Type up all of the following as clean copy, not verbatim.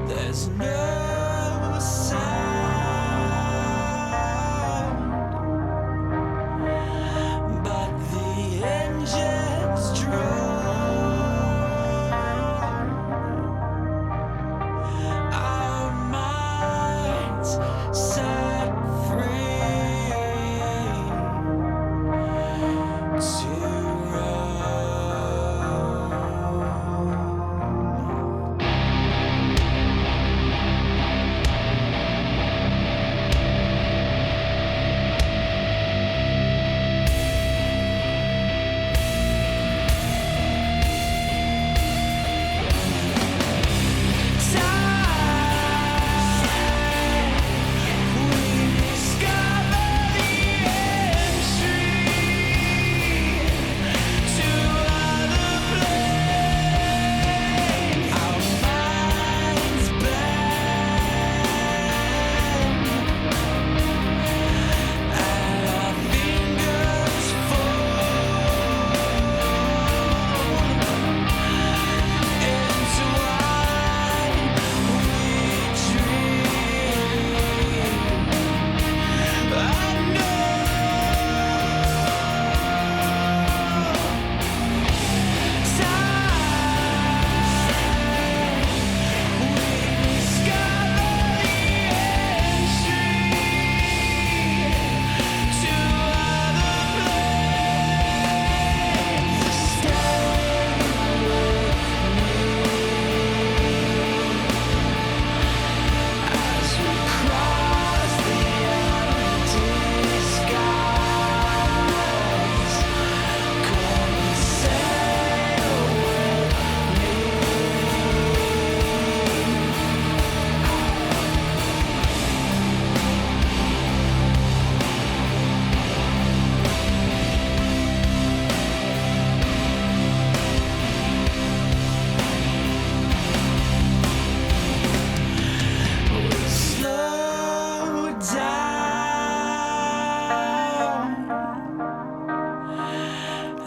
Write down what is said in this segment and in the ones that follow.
There's no sound, but the engines drone. Our minds set free to roam.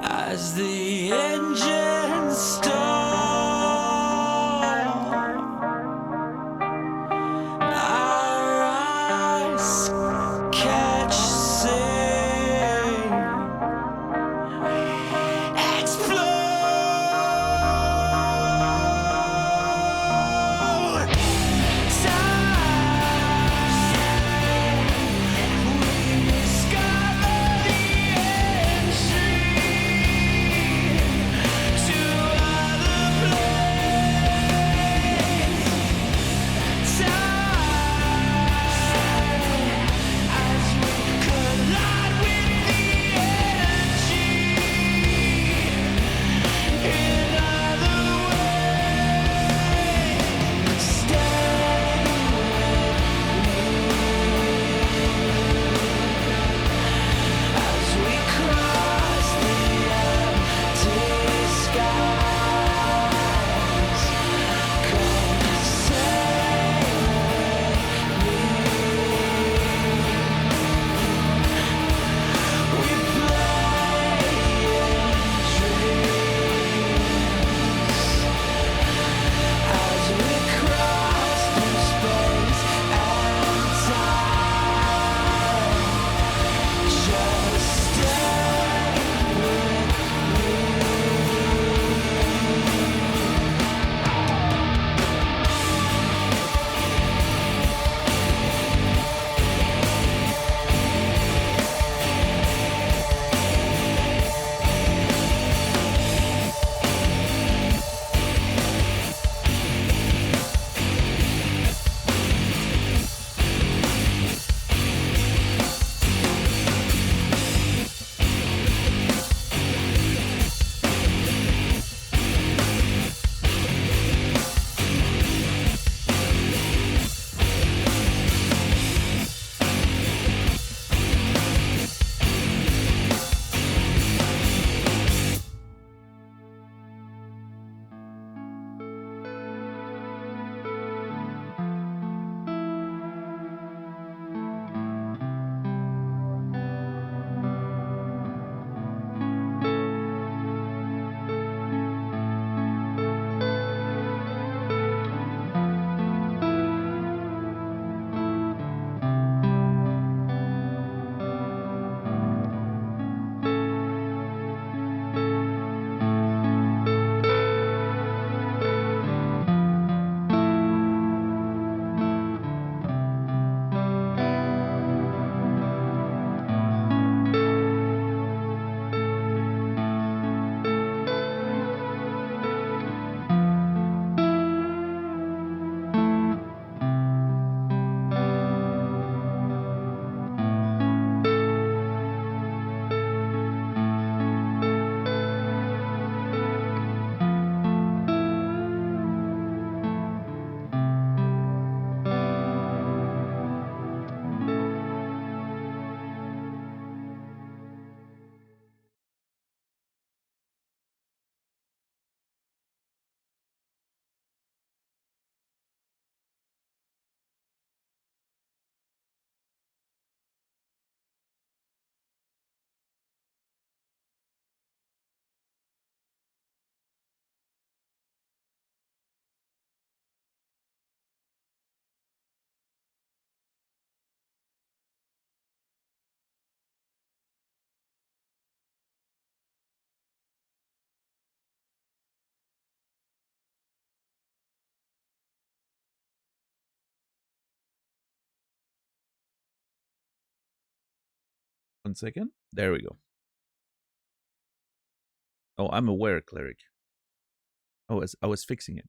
As the engines stall, our eyes catch sail, explode. Time we discover the entry 1 second. There we go. Oh, I'm aware, cleric. I was fixing it.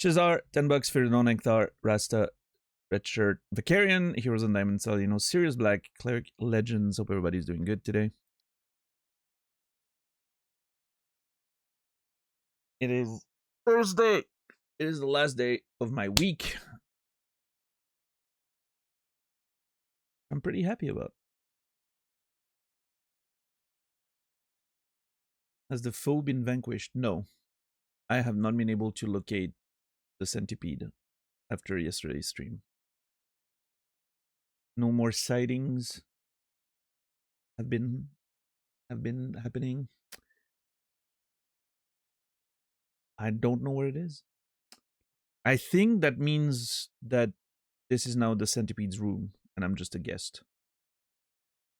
Shazar, $10 for non-Nectar, Rasta, Red Shirt, Vicarian, Heroes on Diamond Saladino, Sirius Black, Cleric, Legends. Hope everybody's doing good today. It is Thursday. It is the last day of my week. I'm pretty happy about. Has the foe been vanquished? No. I have not been able to locate the centipede after yesterday's stream. No more sightings have been happening. I don't know where it is. I think that means that this is now the centipede's room and I'm just a guest.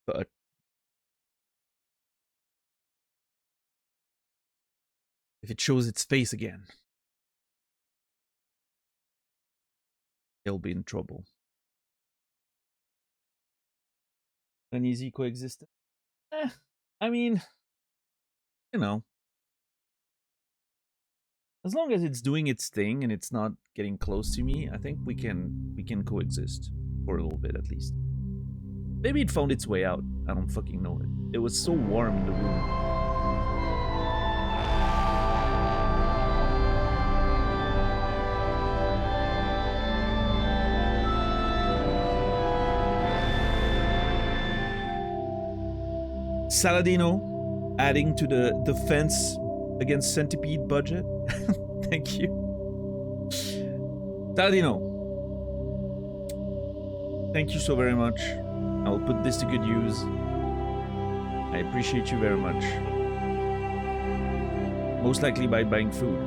But if it shows its face again, it'll be in trouble. Uneasy coexistence. I mean, you know, as long as it's doing its thing and it's not getting close to me, I think we can coexist for a little bit at least. Maybe it found its way out. I don't fucking know it. It was so warm in the room. Saladino, adding to the defense against centipede budget. Thank you. Saladino, thank you so very much. I'll put this to good use. I appreciate you very much. Most likely by buying food.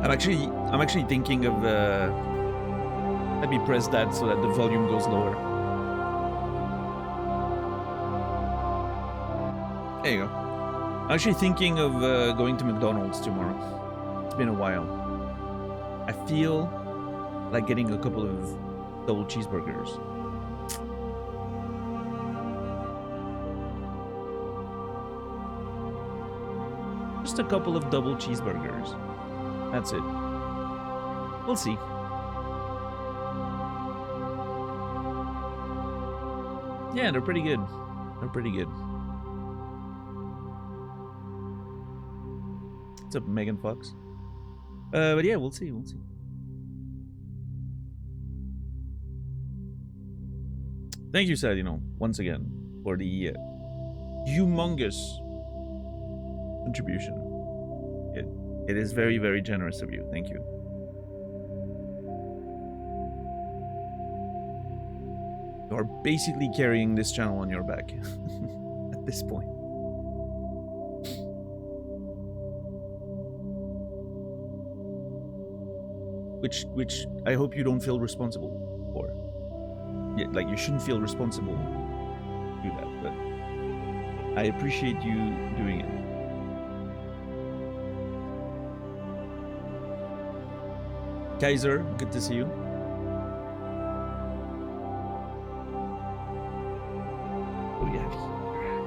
I'm actually thinking of let me press that so that the volume goes lower. There you go. I'm actually thinking of going to McDonald's tomorrow. It's been a while. I feel like getting a couple of double cheeseburgers. Just a couple of double cheeseburgers. That's it. We'll see. Yeah, they're pretty good. They're pretty good. What's up, Megan Fox? But yeah, we'll see. We'll see. Thank you, Sadino, once again, for the humongous contribution. It is very, very generous of you. Thank you. You are basically carrying this channel on your back at this point. Which I hope you don't feel responsible for. Yeah, like you shouldn't feel responsible to do that, but I appreciate you doing it. Kaiser, good to see you. What do we have here?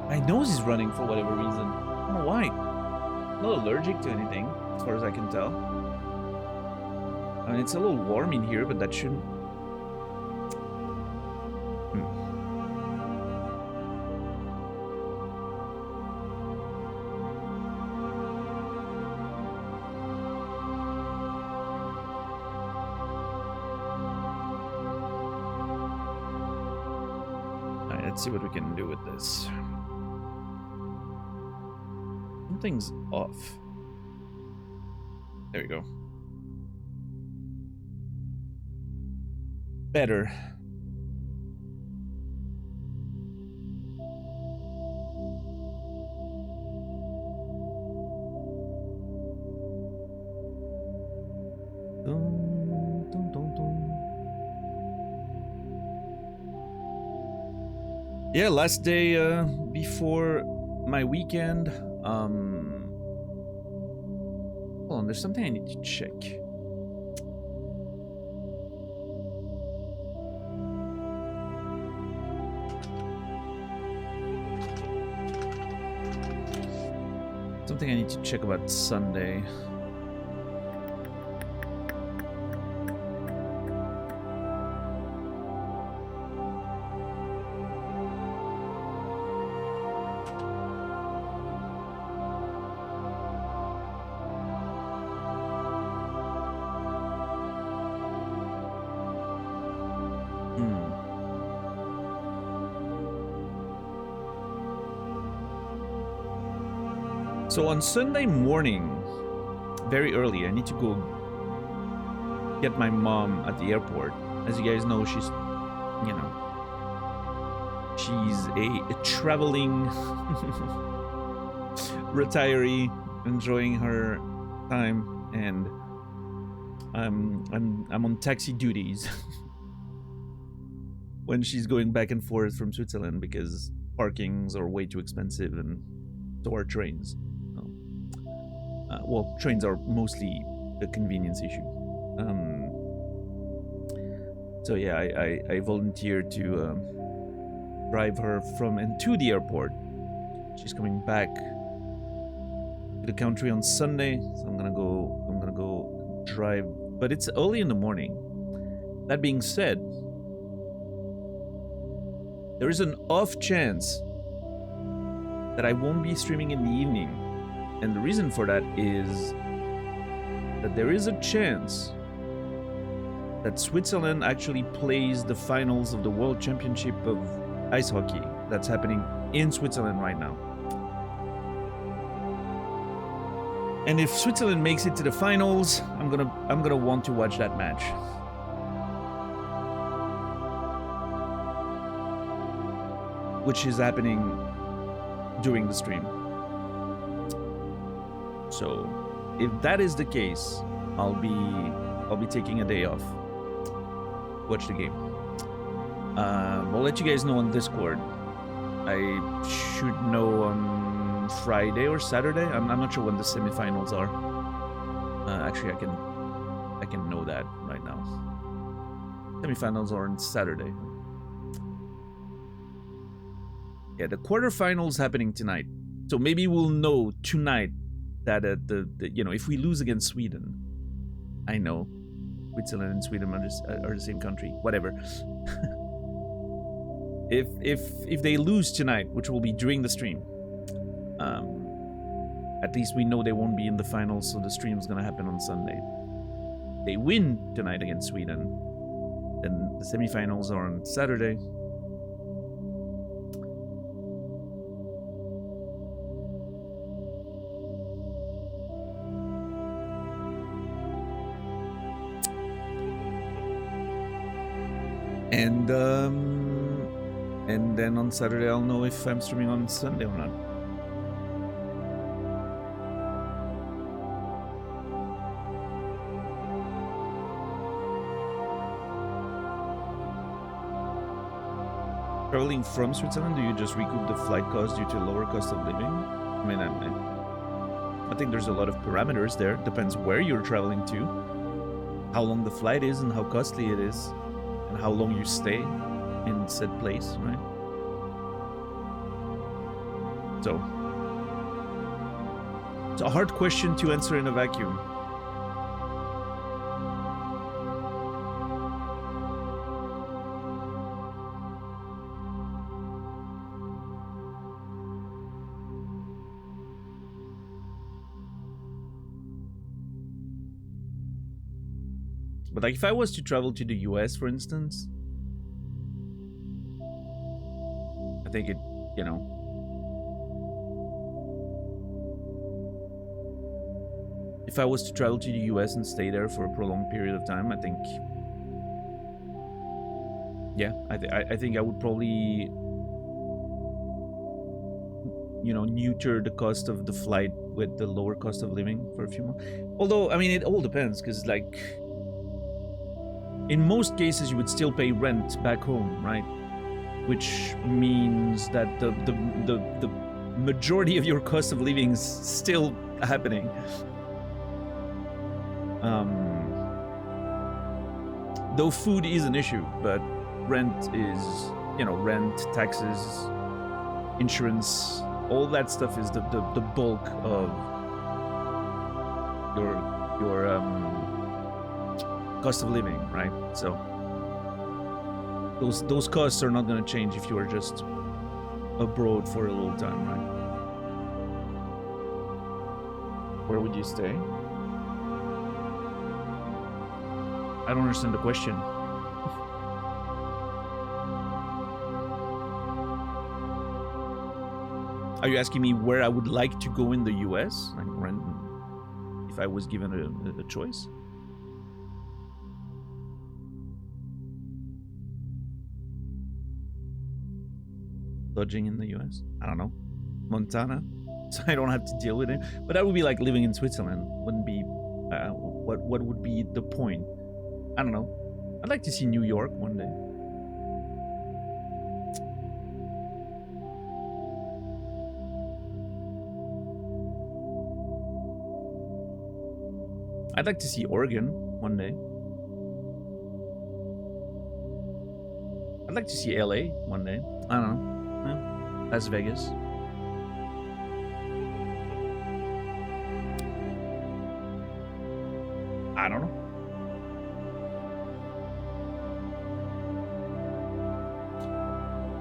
My nose is running for whatever reason. I don't know why. I'm not allergic to anything, as far as I can tell. I mean, it's a little warm in here, but that shouldn't... Alright, let's see what we can do with this. Something's off. There we go. Better. Dun, dun, dun, dun. Yeah, last day before my weekend. Hold on, there's something I need to check. Something I need to check about Sunday. So on Sunday morning, very early, I need to go get my mom at the airport. As you guys know, she's, you know, she's a traveling retiree, enjoying her time, and I'm on taxi duties when she's going back and forth from Switzerland because parkings are way too expensive, and so are trains. Well, trains are mostly a convenience issue. So yeah, I volunteered to drive her from and to the airport. She's coming back to the country on Sunday, so I'm gonna go drive. But it's early in the morning. That being said, there is an off chance that I won't be streaming in the evening. And the reason for that is that there is a chance that Switzerland actually plays the finals of the World Championship of Ice Hockey that's happening in Switzerland right now. And if Switzerland makes it to the finals, I'm gonna want to watch that match. Which is happening during the stream. So, if that is the case, I'll be taking a day off. Watch the game. I'll let you guys know on Discord. I should know on Friday or Saturday. I'm not sure when the semifinals are. Actually, I can know that right now. Semifinals are on Saturday. Yeah, the quarterfinals happening tonight. So maybe we'll know tonight that you know, if we lose against Sweden, I know Switzerland and Sweden are the same country, whatever. if they lose tonight, which will be during the stream, at least we know they won't be in the finals, so the stream's gonna happen on Sunday. If they win tonight against Sweden, then the semifinals are on Saturday. And then on Saturday I'll know if I'm streaming on Sunday or not. Traveling from Switzerland, do you just recoup the flight cost due to lower cost of living? I mean, I think there's a lot of parameters there. Depends where you're traveling to, how long the flight is, and how costly it is, and how long you stay in said place, right? So, it's a hard question to answer in a vacuum. But like, if I was to travel to the US, for instance, I think it, you know, if I was to travel to the US and stay there for a prolonged period of time, I think, yeah, I think I would probably, you know, neuter the cost of the flight with the lower cost of living for a few months. Although, I mean, it all depends, because like, in most cases you would still pay rent back home, right? which means that the majority of your cost of living is still happening. Though food is an issue, but rent is, rent, taxes, insurance, all that stuff is the bulk of your cost of living, right? So those costs are not going to change if you are just abroad for a little time, right? Where would you stay? I don't understand the question. Are you asking me where I would like to go in the US? Like, if I was given a choice? Lodging in the US? I don't know. Montana? So I don't have to deal with it. But that would be like living in Switzerland. Wouldn't be... what would be the point? I don't know. I'd like to see New York one day. I'd like to see Oregon one day. I'd like to see LA one day. I don't know. Yeah. Las Vegas. I don't know.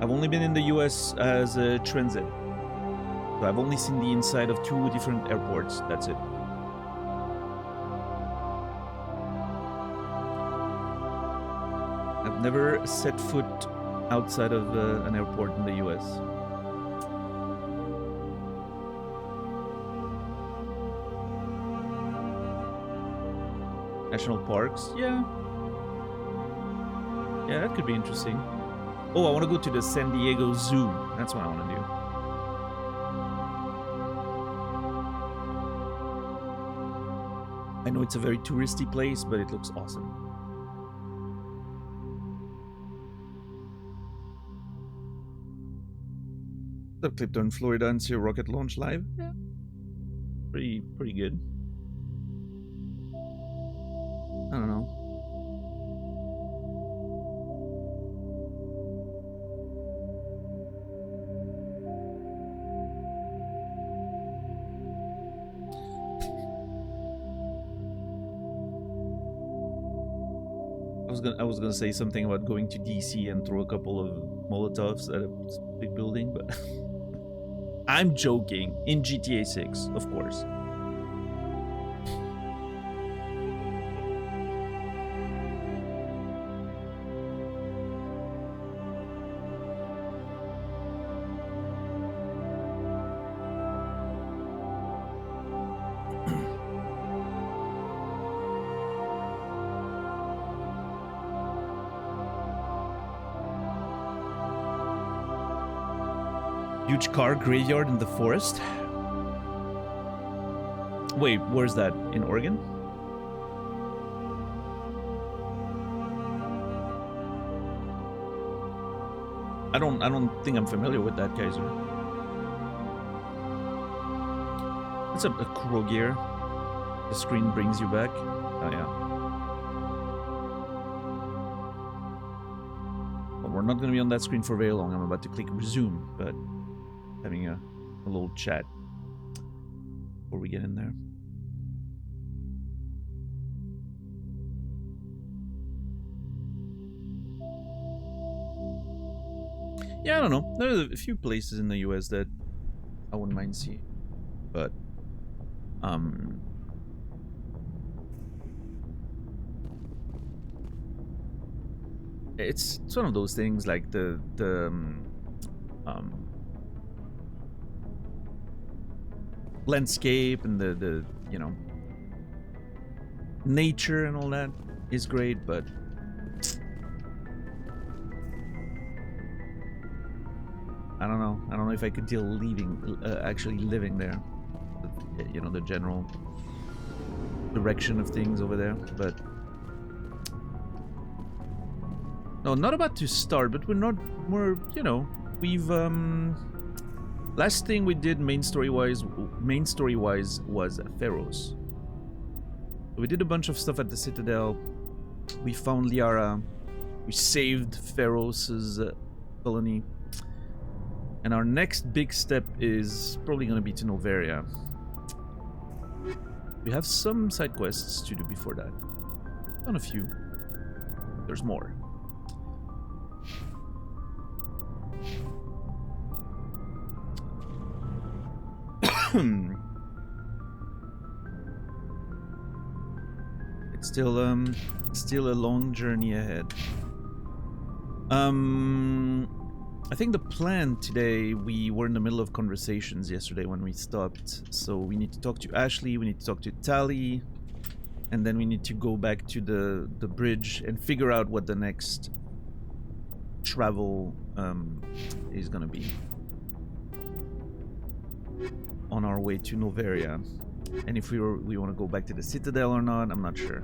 I've only been in the US as a transit. So I've only seen the inside of 2 different airports. That's it. I've never set foot outside of an airport in the US. National parks? Yeah. Yeah, that could be interesting. Oh, I want to go to the San Diego Zoo. That's what I want to do. I know it's a very touristy place, but it looks awesome. The Clipto in Florida and see a rocket launch live. Yeah. Pretty good. I don't know. I was gonna say something about going to DC and throw a couple of Molotovs at a big building, but I'm joking. In GTA 6, of course. Huge car graveyard in the forest. Wait, where's that? In Oregon? I don't think I'm familiar with that, Kaiser. It's a cool gear. The screen brings you back. Oh yeah. Well, we're not gonna be on that screen for very long. I'm about to click resume, but having a little chat before we get in there. Yeah, I don't know. There are a few places in the US that I wouldn't mind seeing, but it's one of those things like the landscape and the you know, nature and all that is great, but I don't know. I don't know if I could deal actually living there. You know, the general direction of things over there, but No, not about to start, but we're, you know, we've, last thing we did main story-wise was Pharaohs. We did a bunch of stuff at the Citadel. We found Liara. We saved Pharaoh's colony. And our next big step is probably going to be to Noveria. We have some side quests to do before that. Done a few. There's more. It's still a long journey ahead. I think the plan today, we were in the middle of conversations yesterday when we stopped, so we need to talk to Ashley, we need to talk to Tali, and then we need to go back to the bridge and figure out what the next travel is gonna be on our way to Noveria. And if we want to go back to the Citadel or not, I'm not sure.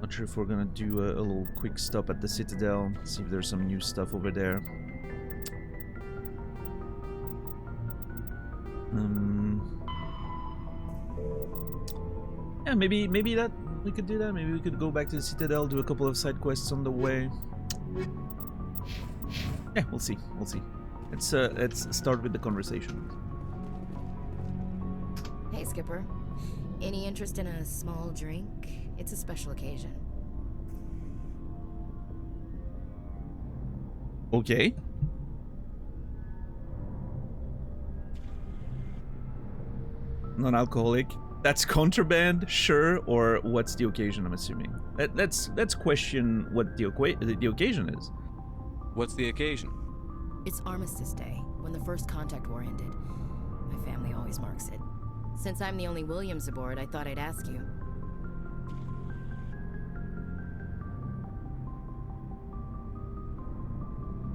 Not sure if we're gonna do a little quick stop at the Citadel, see if there's some new stuff over there. Yeah, maybe that we could do that. Maybe we could go back to the Citadel, do a couple of side quests on the way. Yeah, we'll see. We'll see. Let's start with the conversation. Hey, Skipper. Any interest in a small drink? It's a special occasion. Okay. Non-alcoholic. That's contraband, sure, or what's the occasion, I'm assuming. Let's question what the occasion is. What's the occasion? It's Armistice Day, when the first contact war ended. My family always marks it. Since I'm the only Williams aboard, I thought I'd ask you.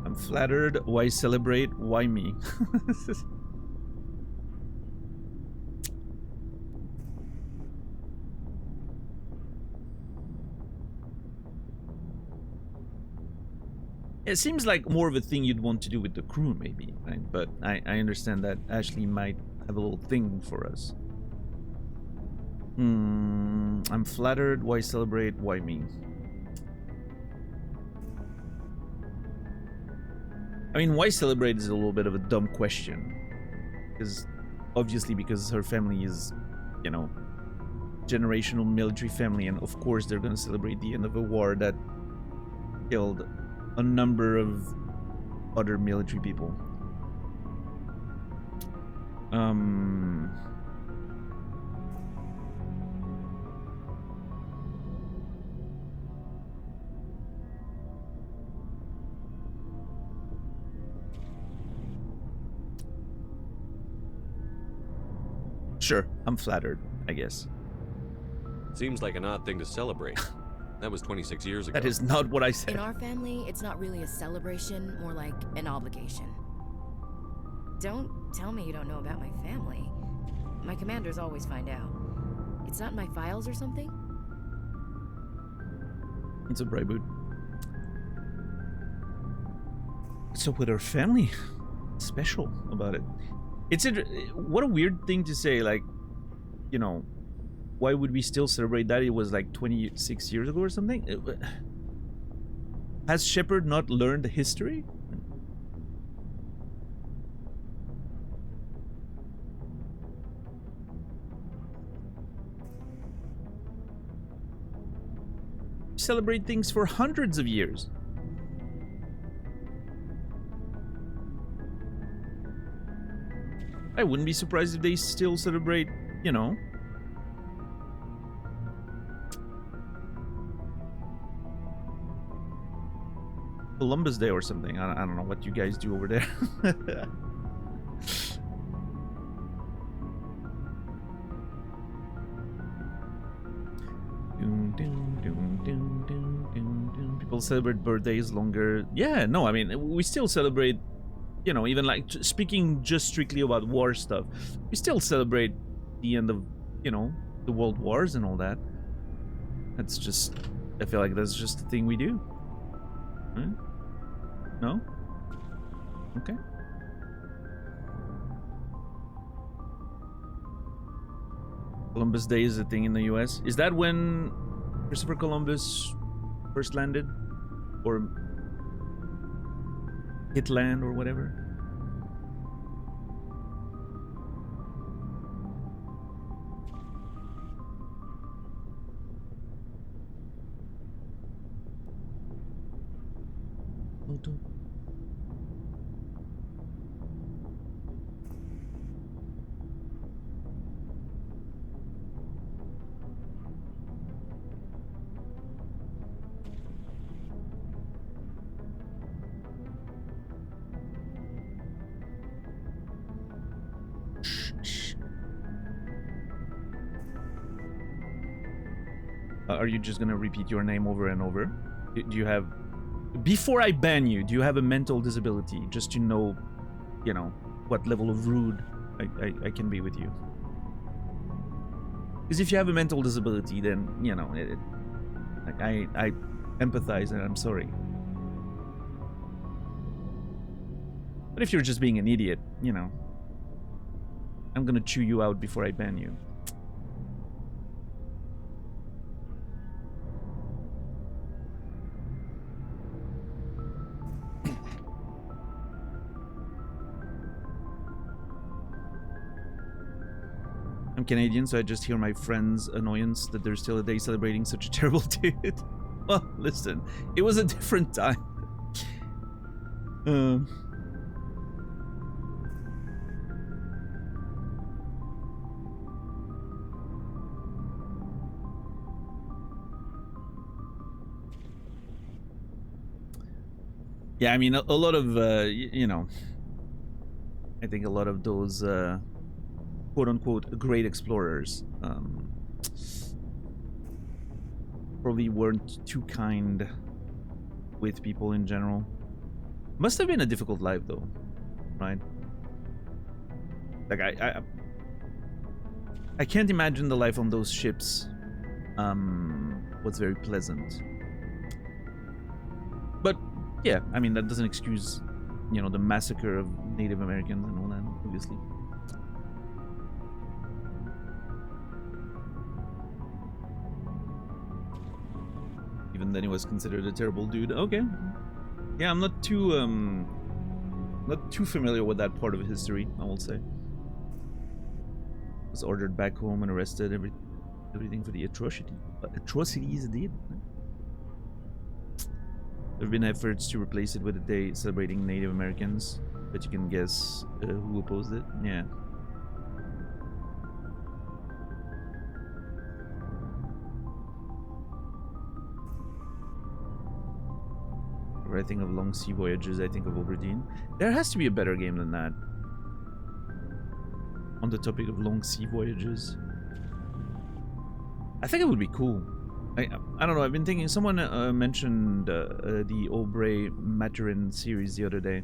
I'm flattered. Why celebrate? Why me? It seems like more of a thing you'd want to do with the crew, maybe, right? But I understand that Ashley might have a little thing for us. I'm flattered. Why celebrate? Why me? I mean, why celebrate is a little bit of a dumb question. Because, obviously, because her family is, you know, generational military family, and of course they're gonna celebrate the end of a war that killed a number of other military people. Sure, I'm flattered, I guess. Seems like an odd thing to celebrate. That was 26 years ago. That is not what I In said. our family, it's not really a celebration, more like an obligation. Don't tell me you don't know about my family. My commanders always find out. It's not in my files or something? It's a bribe boot. So with her family, special about it. It's what a weird thing to say. Like, you know, why would we still celebrate that? It was like 26 years ago or something. Has Shepard not learned the history? Celebrate things for hundreds of years. I wouldn't be surprised if they still celebrate, you know, Columbus Day or something. I don't know what you guys do over there. People celebrate birthdays longer. Yeah, no, I mean, we still celebrate, you know, even like speaking just strictly about war stuff, we still celebrate the end of, you know, the world wars and all that. That's just I feel like that's just the thing we do. Huh? No? Okay. Columbus Day is a thing in the US. Is that when Christopher Columbus first landed? Or hit land or whatever? Are you just gonna repeat your name over and over? Do you have... Before I ban you, do you have a mental disability? Just to know, you know, what level of rude I can be with you. Because if you have a mental disability, then, you know, I empathize and I'm sorry. But if you're just being an idiot, you know, I'm gonna chew you out before I ban you. I'm Canadian, so I just hear my friends' annoyance that there's still a day celebrating such a terrible dude. Well, listen, it was a different time. Yeah, I mean, a lot of, you know, I think a lot of those, quote-unquote, great explorers probably weren't too kind with people in general. Must have been a difficult life, though, right? Like, I can't imagine the life on those ships was very pleasant. But, yeah, I mean, that doesn't excuse, you know, the massacre of Native Americans and all that, obviously. Even then he was considered a terrible dude. Okay. Yeah, I'm not too familiar with that part of history, I will say. Was ordered back home and arrested, everything for the atrocities he did. There have been efforts to replace it with a day celebrating Native Americans, but you can guess who opposed it. Yeah. Whenever I think of long sea voyages, I think of Oberdeen. There has to be a better game than that. On the topic of long sea voyages, I think it would be cool. I don't know, I've been thinking, someone mentioned the Aubrey Maturin series the other day.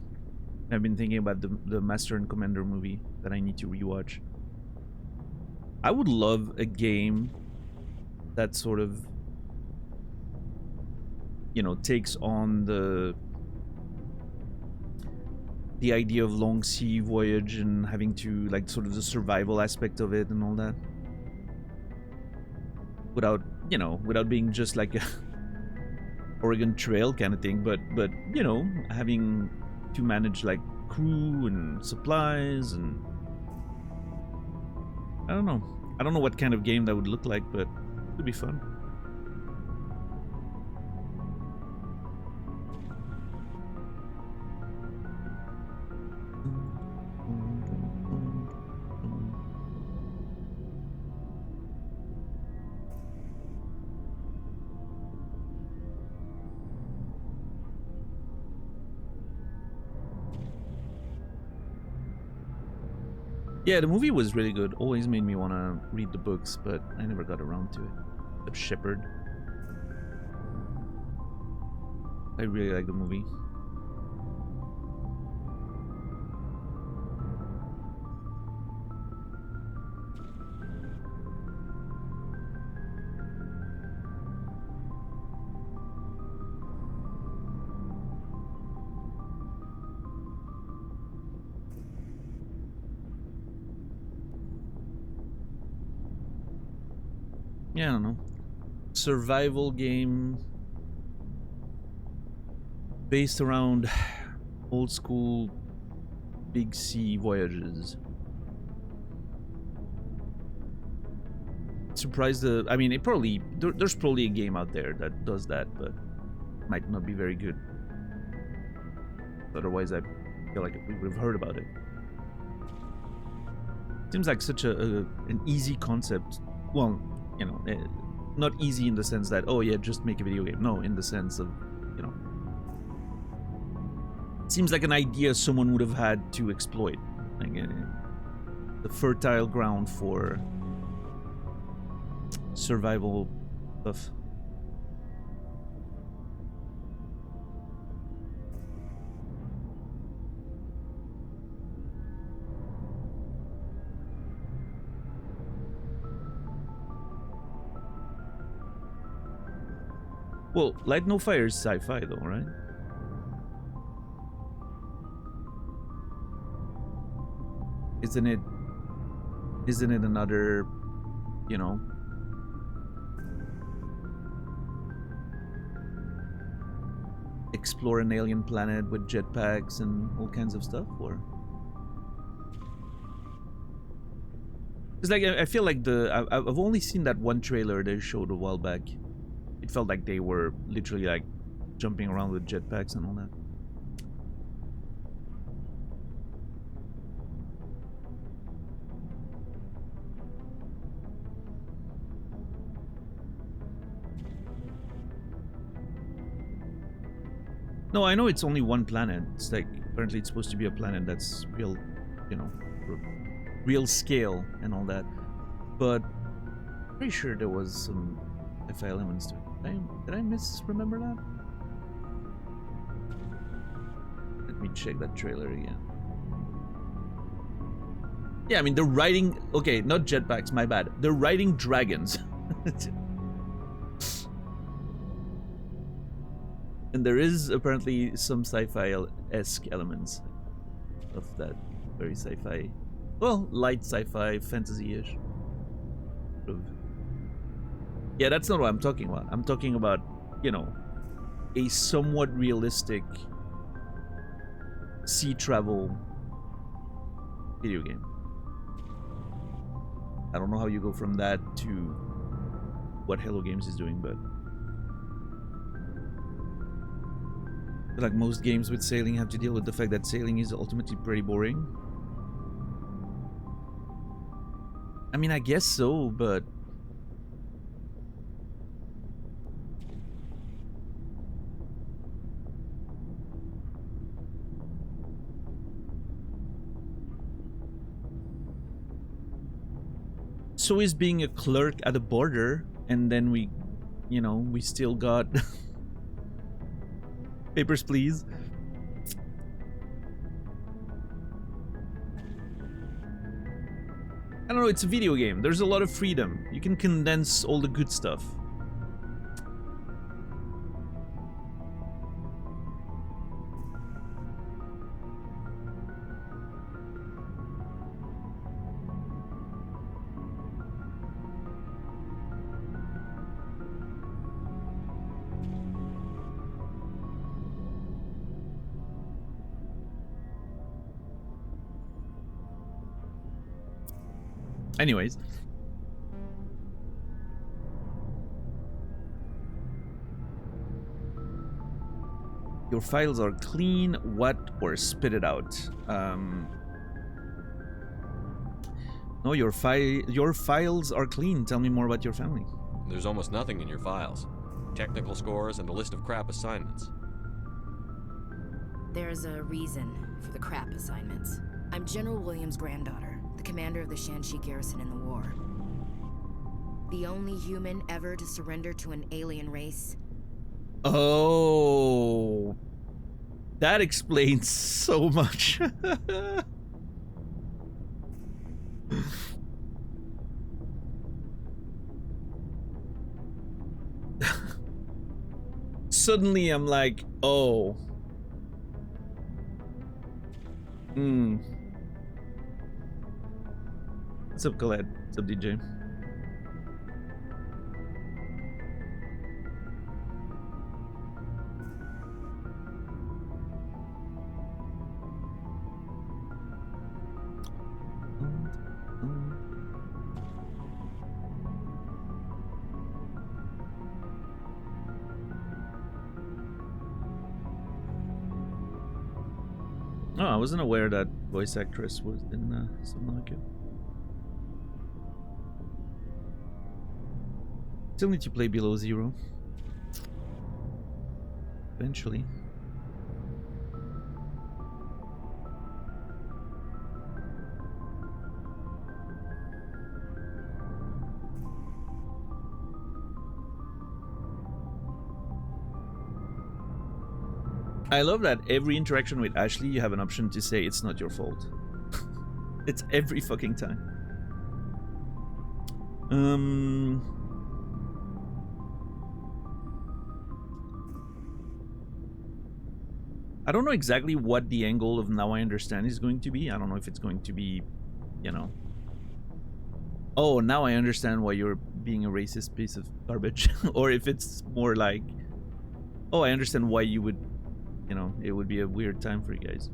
I've been thinking about the Master and Commander movie that I need to rewatch. I would love a game that sort of, you know, takes on the idea of long sea voyage and having to, like, sort of the survival aspect of it and all that. Without, you know, without being just like a Oregon Trail kind of thing, but you know, having to manage like crew and supplies and I don't know what kind of game that would look like, but it would be fun. Yeah, the movie was really good. Always made me want to read the books, but I never got around to it. The Shepherd. I really like the movie. Yeah, I don't know. Survival game based around old school big sea voyages. Surprised I mean, it probably there's probably a game out there that does that, but might not be very good. Otherwise, I feel like we would have heard about it. Seems like such an easy concept. Well, you know, not easy in the sense that, oh yeah, just make a video game. No, in the sense of, you know, seems like an idea someone would have had to exploit, like the fertile ground for survival stuff. Well, Light No Fire is sci-fi though, right? Isn't it another, you know, explore an alien planet with jetpacks and all kinds of stuff, or? It's like, I feel like I've only seen that one trailer they showed a while back. It felt like they were literally like jumping around with jetpacks and all that. No, I know it's only one planet. It's like, apparently it's supposed to be a planet that's real, you know, real scale and all that. But pretty sure there was some sci-fi elements to it. Did I misremember that? Let me check that trailer again. Yeah, I mean, they're riding... Okay, not jetpacks, my bad. They're riding dragons. And there is apparently some sci-fi-esque elements of that very sci-fi... Well, light sci-fi, fantasy-ish. Yeah, that's not what I'm talking about. I'm talking about, you know, a somewhat realistic sea travel video game. I don't know how you go from that to what Hello Games is doing, but like most games with sailing have to deal with the fact that sailing is ultimately pretty boring. I mean, I guess so, but so is being a clerk at a border, and then we, you know, we still got papers, please. I don't know, it's a video game. There's a lot of freedom. You can condense all the good stuff. Anyways. Your files are clean, what, or spit it out. No, your files are clean. Tell me more about your family. There's almost nothing in your files. Technical scores and a list of crap assignments. There's a reason for the crap assignments. I'm General Williams' granddaughter, the commander of the Shanxi garrison in the war. The only human ever to surrender to an alien race. Oh, that explains so much. Suddenly I'm like, oh. What's up, Colette? What's up, DJ? Oh, I wasn't aware that voice actress was in Subnautica. Still need to play Below Zero. Eventually. I love that every interaction with Ashley, you have an option to say it's not your fault. It's every fucking time. I don't know exactly what the angle of Now I Understand is going to be. I don't know if it's going to be, you know, oh, now I understand why you're being a racist piece of garbage. Or if it's more like, oh, I understand why you would, you know, it would be a weird time for you guys.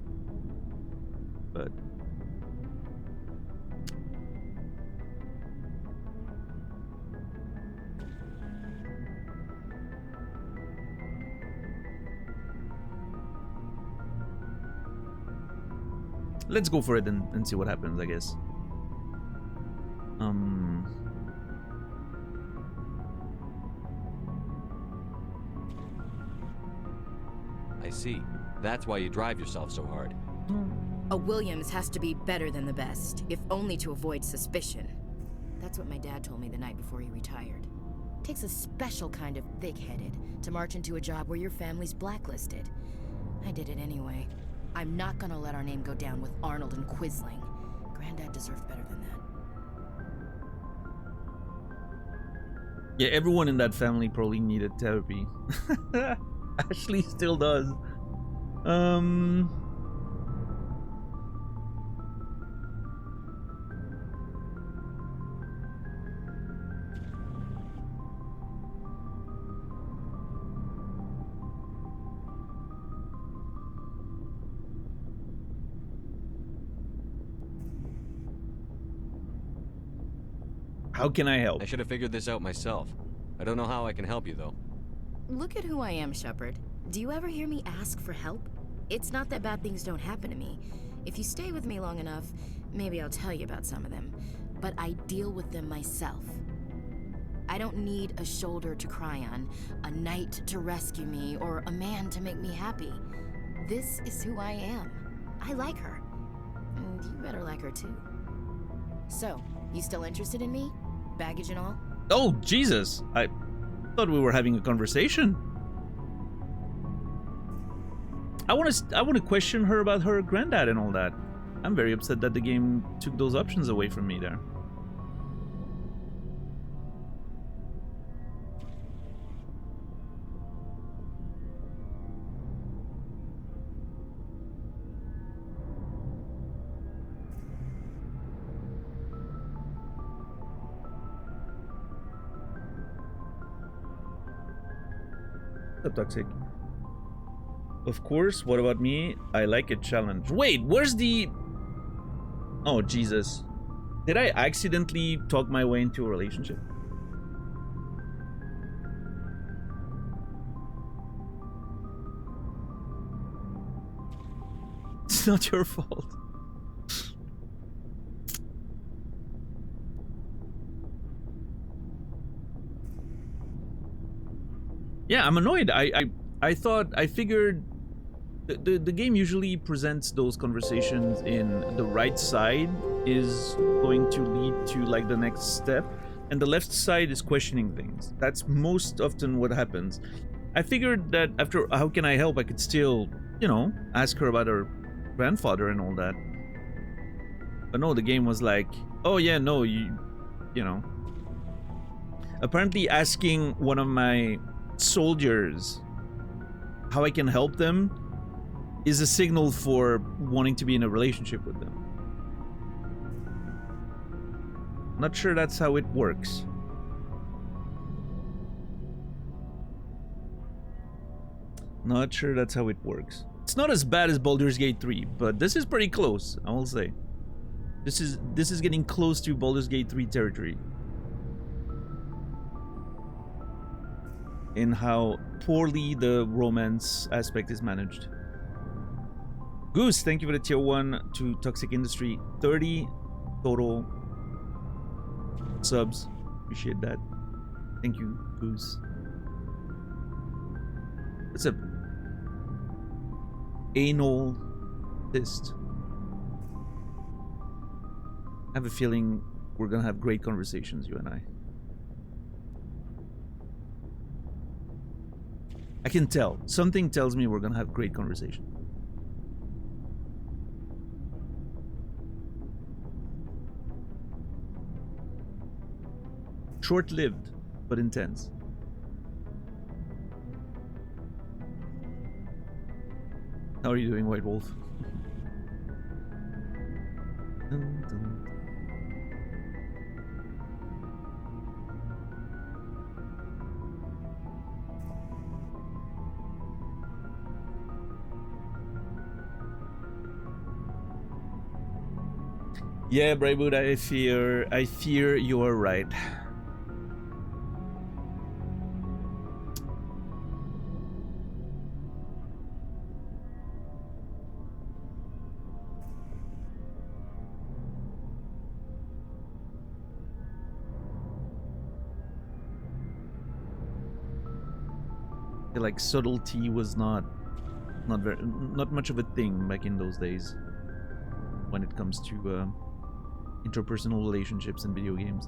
But let's go for it and see what happens, I guess. I see. That's why you drive yourself so hard. A Williams has to be better than the best, if only to avoid suspicion. That's what my dad told me the night before he retired. Takes a special kind of thick-headed to march into a job where your family's blacklisted. I did it anyway. I'm not gonna let our name go down with Arnold and Quisling. Granddad deserved better than that. Yeah, everyone in that family probably needed therapy. Ashley still does. How can I help? I should have figured this out myself. I don't know how I can help you, though. Look at who I am, Shepard. Do you ever hear me ask for help? It's not that bad things don't happen to me. If you stay with me long enough, maybe I'll tell you about some of them. But I deal with them myself. I don't need a shoulder to cry on, a knight to rescue me, or a man to make me happy. This is who I am. I like her. And you better like her too. So, you still interested in me? Baggage and all? Oh, Jesus. I thought we were having a conversation. I want to question her about her granddad and all that. I'm very upset that the game took those options away from me there. Toxic. Of course, what about me? I like a challenge. Wait, where's the... Oh, Jesus. Did I accidentally talk my way into a relationship? It's not your fault. Yeah, I'm annoyed. I thought, I figured the game usually presents those conversations in the right side is going to lead to like the next step, and the left side is questioning things. That's most often what happens. I figured that after how can I help, I could still, you know, ask her about her grandfather and all that. But no, the game was like, oh yeah, no, you know. Apparently asking one of my soldiers how I can help them is a signal for wanting to be in a relationship with them. Not sure that's how it works. Not sure that's how it works. It's not as bad as Baldur's Gate 3, but this is pretty close, I will say. This is getting close to Baldur's Gate 3 territory. In how poorly the romance aspect is managed. Goose, thank you for the tier 1 to Toxic Industry. 30 total subs. Appreciate that. Thank you, Goose. What's up? Anal fist. I have a feeling we're gonna have great conversations, you and I. I can tell. Something tells me we're gonna have great conversation. Short-lived, but intense. How are you doing, White Wolf? Dun, dun. Yeah, Braywood, I fear you are right. I feel like subtlety was not much of a thing back in those days when it comes to interpersonal relationships in video games.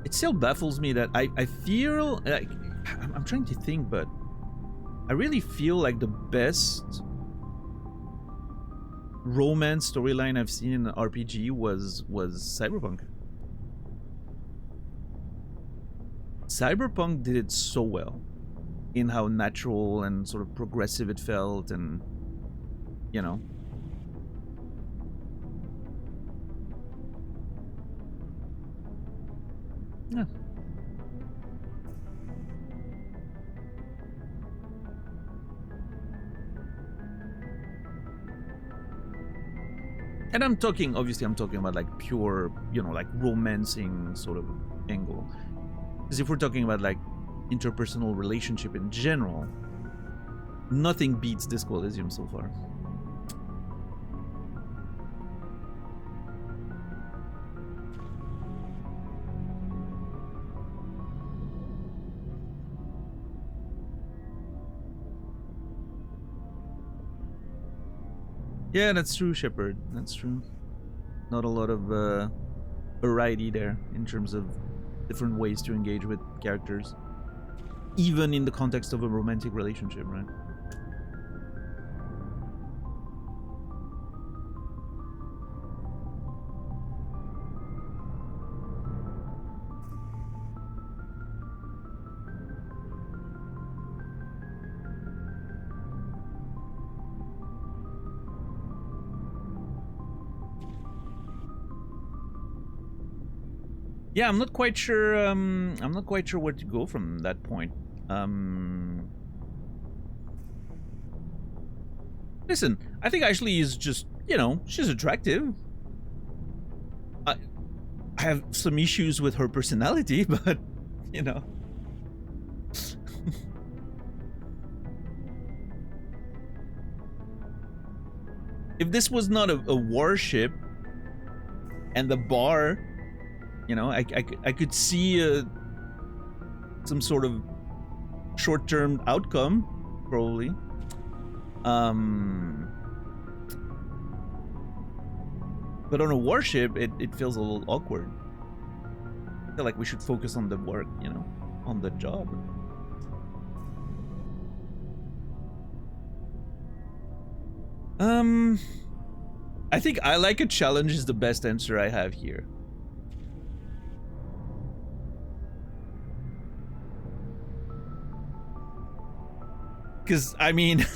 It still baffles me that I feel like I'm trying to think, but I really feel like the best romance storyline I've seen in an RPG was Cyberpunk. Cyberpunk did it so well in how natural and sort of progressive it felt, and you know, yeah. And I'm talking about like pure, you know, like romancing sort of angle. Because if we're talking about like interpersonal relationship in general, nothing beats Disco Elysium so far. Yeah, that's true, Shepard. That's true. Not a lot of variety there in terms of different ways to engage with characters, even in the context of a romantic relationship, right? Yeah, I'm not quite sure. I'm not quite sure where to go from that point. Listen, I think Ashley is just, you know, she's attractive. I have some issues with her personality, but you know. If this was not a warship and the bar, you know, I could see some sort of short-term outcome, probably. But on a warship, it feels a little awkward. I feel like we should focus on the work, you know, on the job. I think I like a challenge is the best answer I have here. Because, I mean...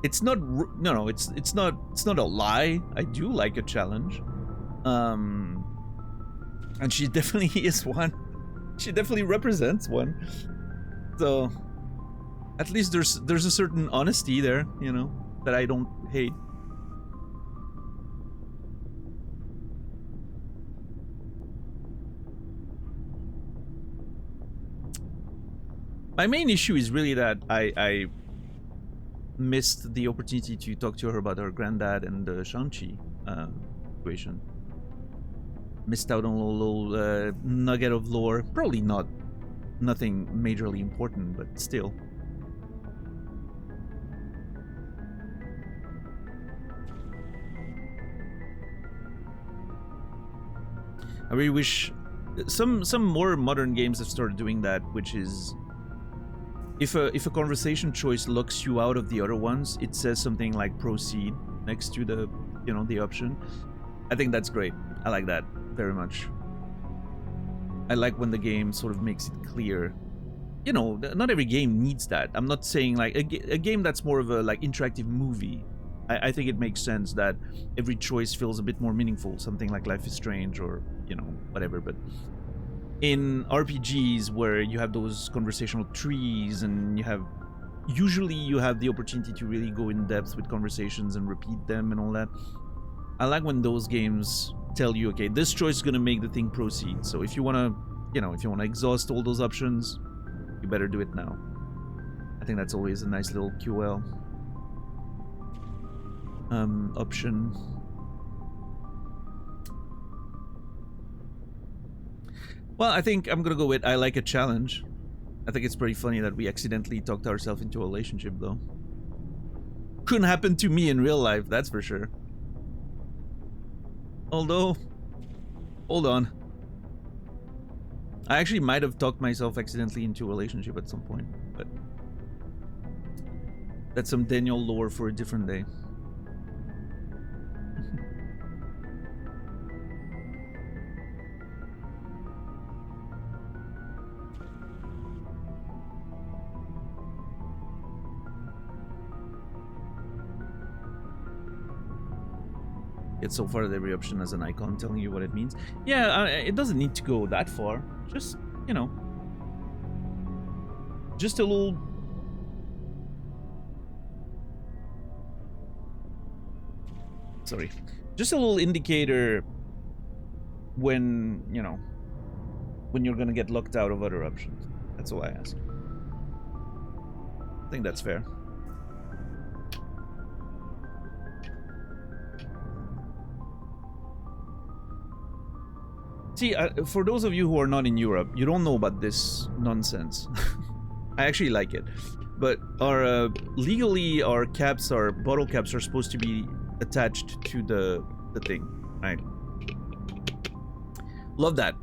it's not... No, it's not a lie. I do like a challenge. And she definitely is one. She definitely represents one. So, at least there's a certain honesty there, you know, that I don't hate. My main issue is really that I missed the opportunity to talk to her about her granddad and the Shang-Chi situation. Missed out on a little nugget of lore. Probably nothing majorly important, but still. I really wish some more modern games have started doing that, which is if a conversation choice locks you out of the other ones, it says something like proceed next to the the option. I think that's great. I like that very much. I like when the game sort of makes it clear. Not every game needs that. I'm not saying like a game that's more of a like interactive movie. I think it makes sense that every choice feels a bit more meaningful. Something like Life is Strange or whatever. But in RPGs where you have those conversational trees and usually you have the opportunity to really go in depth with conversations and repeat them and all that. I like when those games tell you, okay, this choice is gonna make the thing proceed. So if you wanna exhaust all those options, you better do it now. I think that's always a nice little QL option. Well, I think I'm gonna go with I like a challenge. I think it's pretty funny that we accidentally talked ourselves into a relationship, though. Couldn't happen to me in real life, that's for sure. Although, hold on. I actually might have talked myself accidentally into a relationship at some point, but that's some Daniel lore for a different day. It's so far that every option has an icon telling you what it means. Yeah, it doesn't need to go that far. Just, just a little... Sorry. Just a little indicator when, when you're gonna get locked out of other options. That's all I ask. I think that's fair. See, for those of you who are not in Europe, you don't know about this nonsense. I actually like it. But legally, our bottle caps are supposed to be attached to the thing, right? Love that.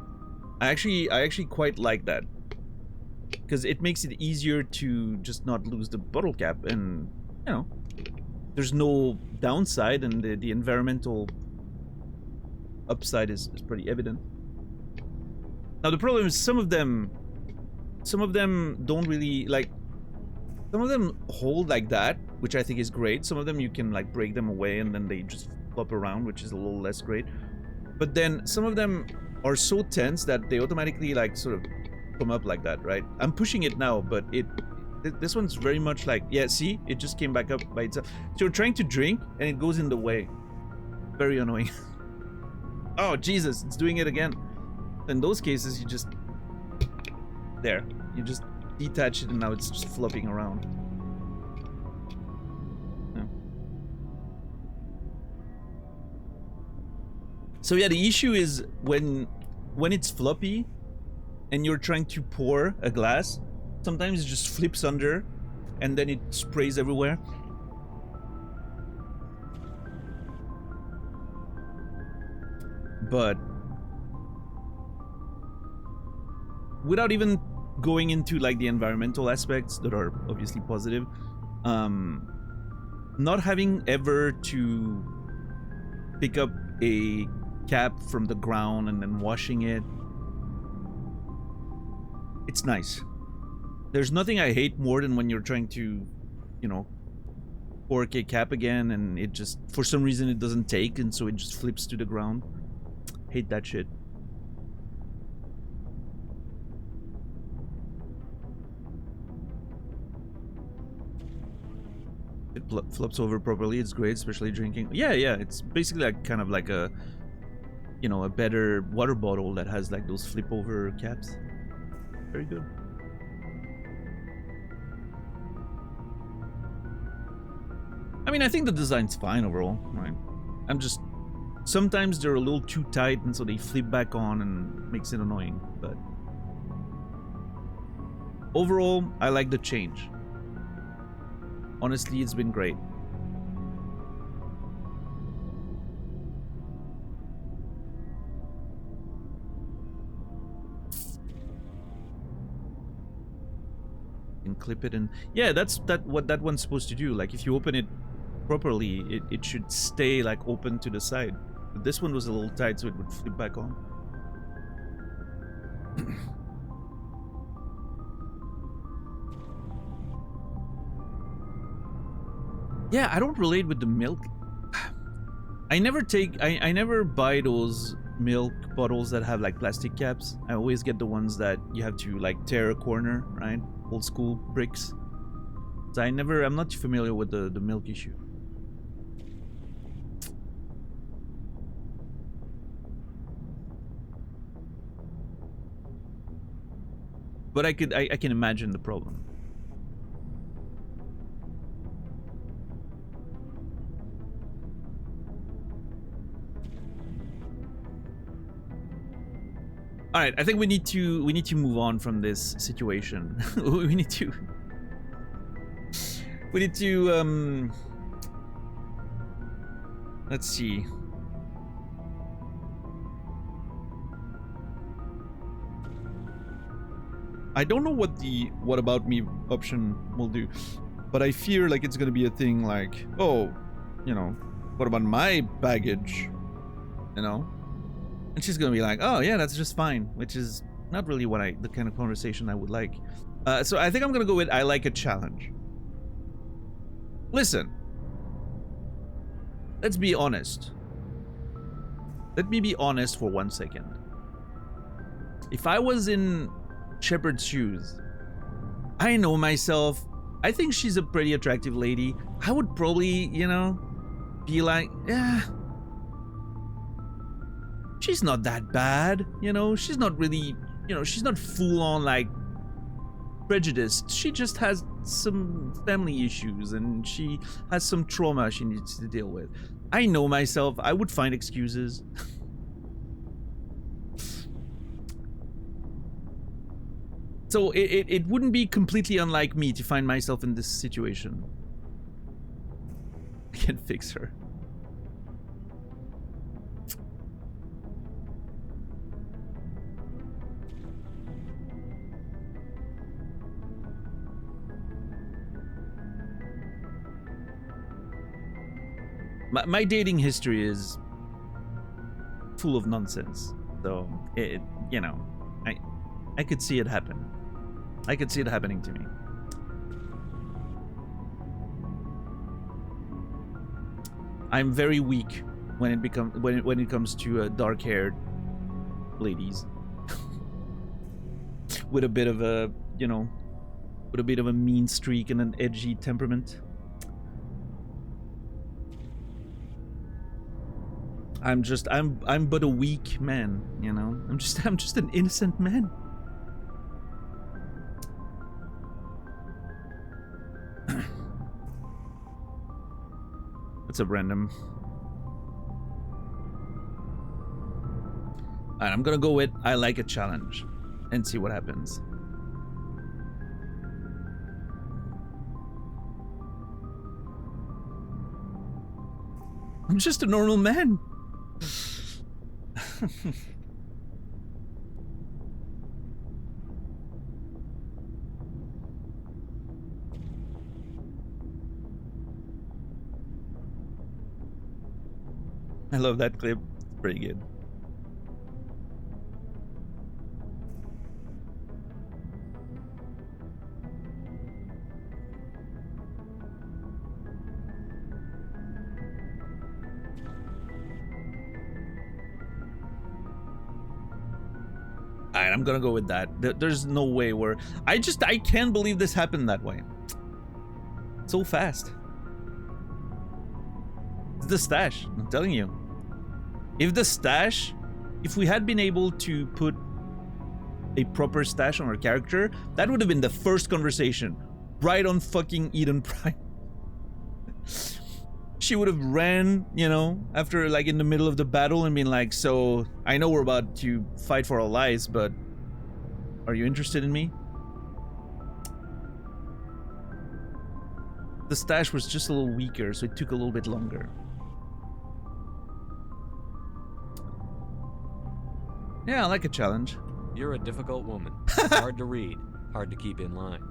I actually quite like that. Because it makes it easier to just not lose the bottle cap, and, there's no downside, and the environmental upside is pretty evident. Now the problem is some of them don't really like. Some of them hold like that, which I think is great. Some of them you can like break them away and then they just flop around, which is a little less great. But then some of them are so tense that they automatically like sort of come up like that, right? I'm pushing it now, but this one's very much like, yeah, see, it just came back up by itself. So you're trying to drink and it goes in the way. Very annoying. Oh Jesus, it's doing it again. In those cases, you just detach it and now it's just flopping around. Yeah. So yeah, the issue is when it's floppy and you're trying to pour a glass, sometimes it just flips under and then it sprays everywhere. But without even going into like the environmental aspects that are obviously positive, not having ever to pick up a cap from the ground and then washing it, it's nice. There's nothing I hate more than when you're trying to, cork a cap again and it just, for some reason it doesn't take and so it just flips to the ground. Hate that shit. It flops over properly. It's great, especially drinking. Yeah, it's basically like kind of like a, a better water bottle that has like those flip over caps. Very good. I mean, I think the design's fine overall, right? I'm just... Sometimes they're a little too tight, and so they flip back on and makes it annoying, but... Overall, I like the change. Honestly, it's been great. And clip it, and yeah, that's what that one's supposed to do. Like if you open it properly, it should stay like open to the side. But this one was a little tight, so it would flip back on. Yeah, I don't relate with the milk. I never buy those milk bottles that have like plastic caps. I always get the ones that you have to like tear a corner, right? Old school bricks. So I'm not familiar with the milk issue. But I can imagine the problem. All right, I think we need to move on from this situation. we need to let's see. I don't know what the "what about me" option will do, but I fear like it's gonna be a thing like, oh, you know, what about my baggage, you know? And she's gonna be like, oh yeah, that's just fine, which is not really the kind of conversation I would like. So I think I'm gonna go with I like a challenge. Listen, let's be honest. Let me be honest for 1 second. If I was in Shepard's shoes, I know myself. I think she's a pretty attractive lady. I would probably, you know, be like, yeah, she's not that bad, you know, she's not really, you know, she's not full on like prejudiced. She just has some family issues and she has some trauma she needs to deal with. I know myself, I would find excuses. So it wouldn't be completely unlike me to find myself in this situation. I can fix her. My dating history is full of nonsense, so you know, I could see it happen. I could see it happening to me. I'm very weak when it comes to dark-haired ladies with a bit of a, you know, with a bit of a mean streak and an edgy temperament. I'm but a weak man, you know. I'm just an innocent man. What's up, random? Alright, I'm gonna go with I like a challenge and see what happens. I'm just a normal man. I love that clip. It's pretty good. Alright, I'm gonna go with that. There's no way where... I can't believe this happened that way. So fast. It's the stash, I'm telling you. If we had been able to put a proper stash on our character, that would have been the first conversation. Right on fucking Eden Prime. she would have ran, you know, after like in the middle of the battle and been like, so I know we're about to fight for our lives, but are you interested in me? The stash was just a little weaker, so it took a little bit longer. Yeah, I like a challenge. You're a difficult woman. Hard to read, hard to keep in line.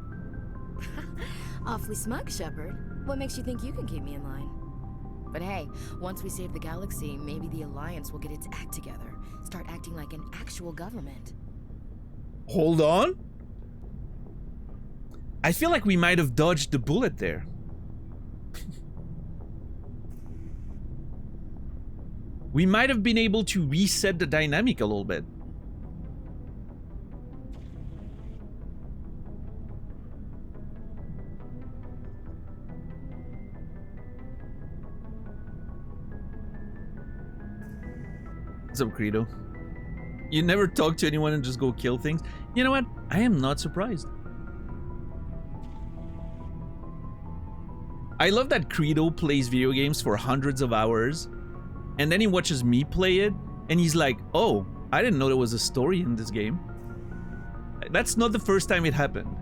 Awfully smug, Shepard. What makes you think you can keep me in line? But hey, once we save the galaxy, maybe the Alliance will get its act together. Start acting like an actual government. Hold on. I feel like we might have dodged the bullet there. We might have been able to reset the dynamic a little bit. What's up, Credo? You never talk to anyone and just go kill things? You know what? I am not surprised. I love that Credo plays video games for hundreds of hours, and then he watches me play it, and he's like, oh, I didn't know there was a story in this game. That's not the first time it happened.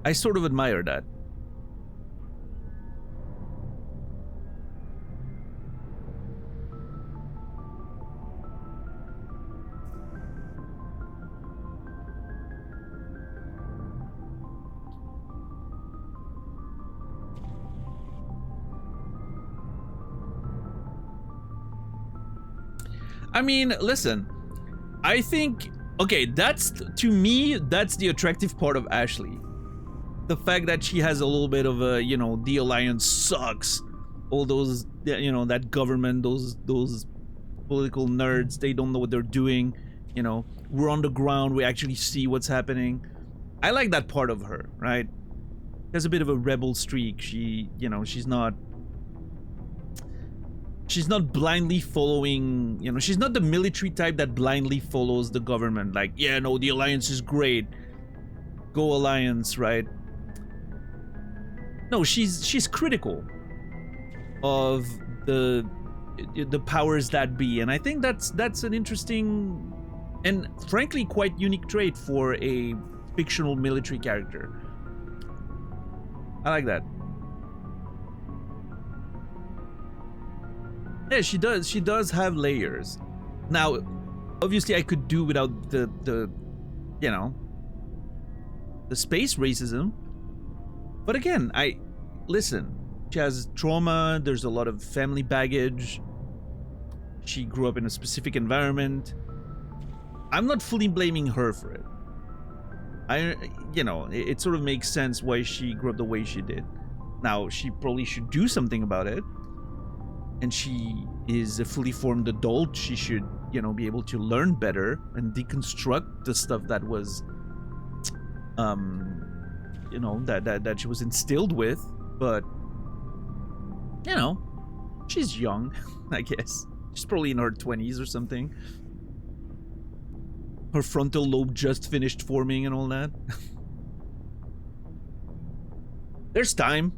I sort of admire that. I mean, listen, I think, okay, that's, to me, that's the attractive part of Ashley. The fact that she has a little bit of a, you know, the Alliance sucks. All those, you know, that government, those political nerds, they don't know what they're doing. You know, we're on the ground, we actually see what's happening. I like that part of her, right? There's a bit of a rebel streak. She, you know, she's not blindly following, you know, she's not the military type that blindly follows the government. Like, yeah, no, the Alliance is great. Go Alliance, right? No, she's critical of the powers that be, and I think that's an interesting and frankly quite unique trait for a fictional military character. I like that. Yeah, she does have layers. Now, obviously I could do without the you know, the space racism. But again, listen, she has trauma, there's a lot of family baggage. She grew up in a specific environment. I'm not fully blaming her for it. You know, it sort of makes sense why she grew up the way she did. Now, she probably should do something about it. And she is a fully formed adult. She should, you know, be able to learn better and deconstruct the stuff that was, you know, that she was instilled with. But, you know, she's young, I guess. She's probably in her 20s or something. Her frontal lobe just finished forming and all that. There's time,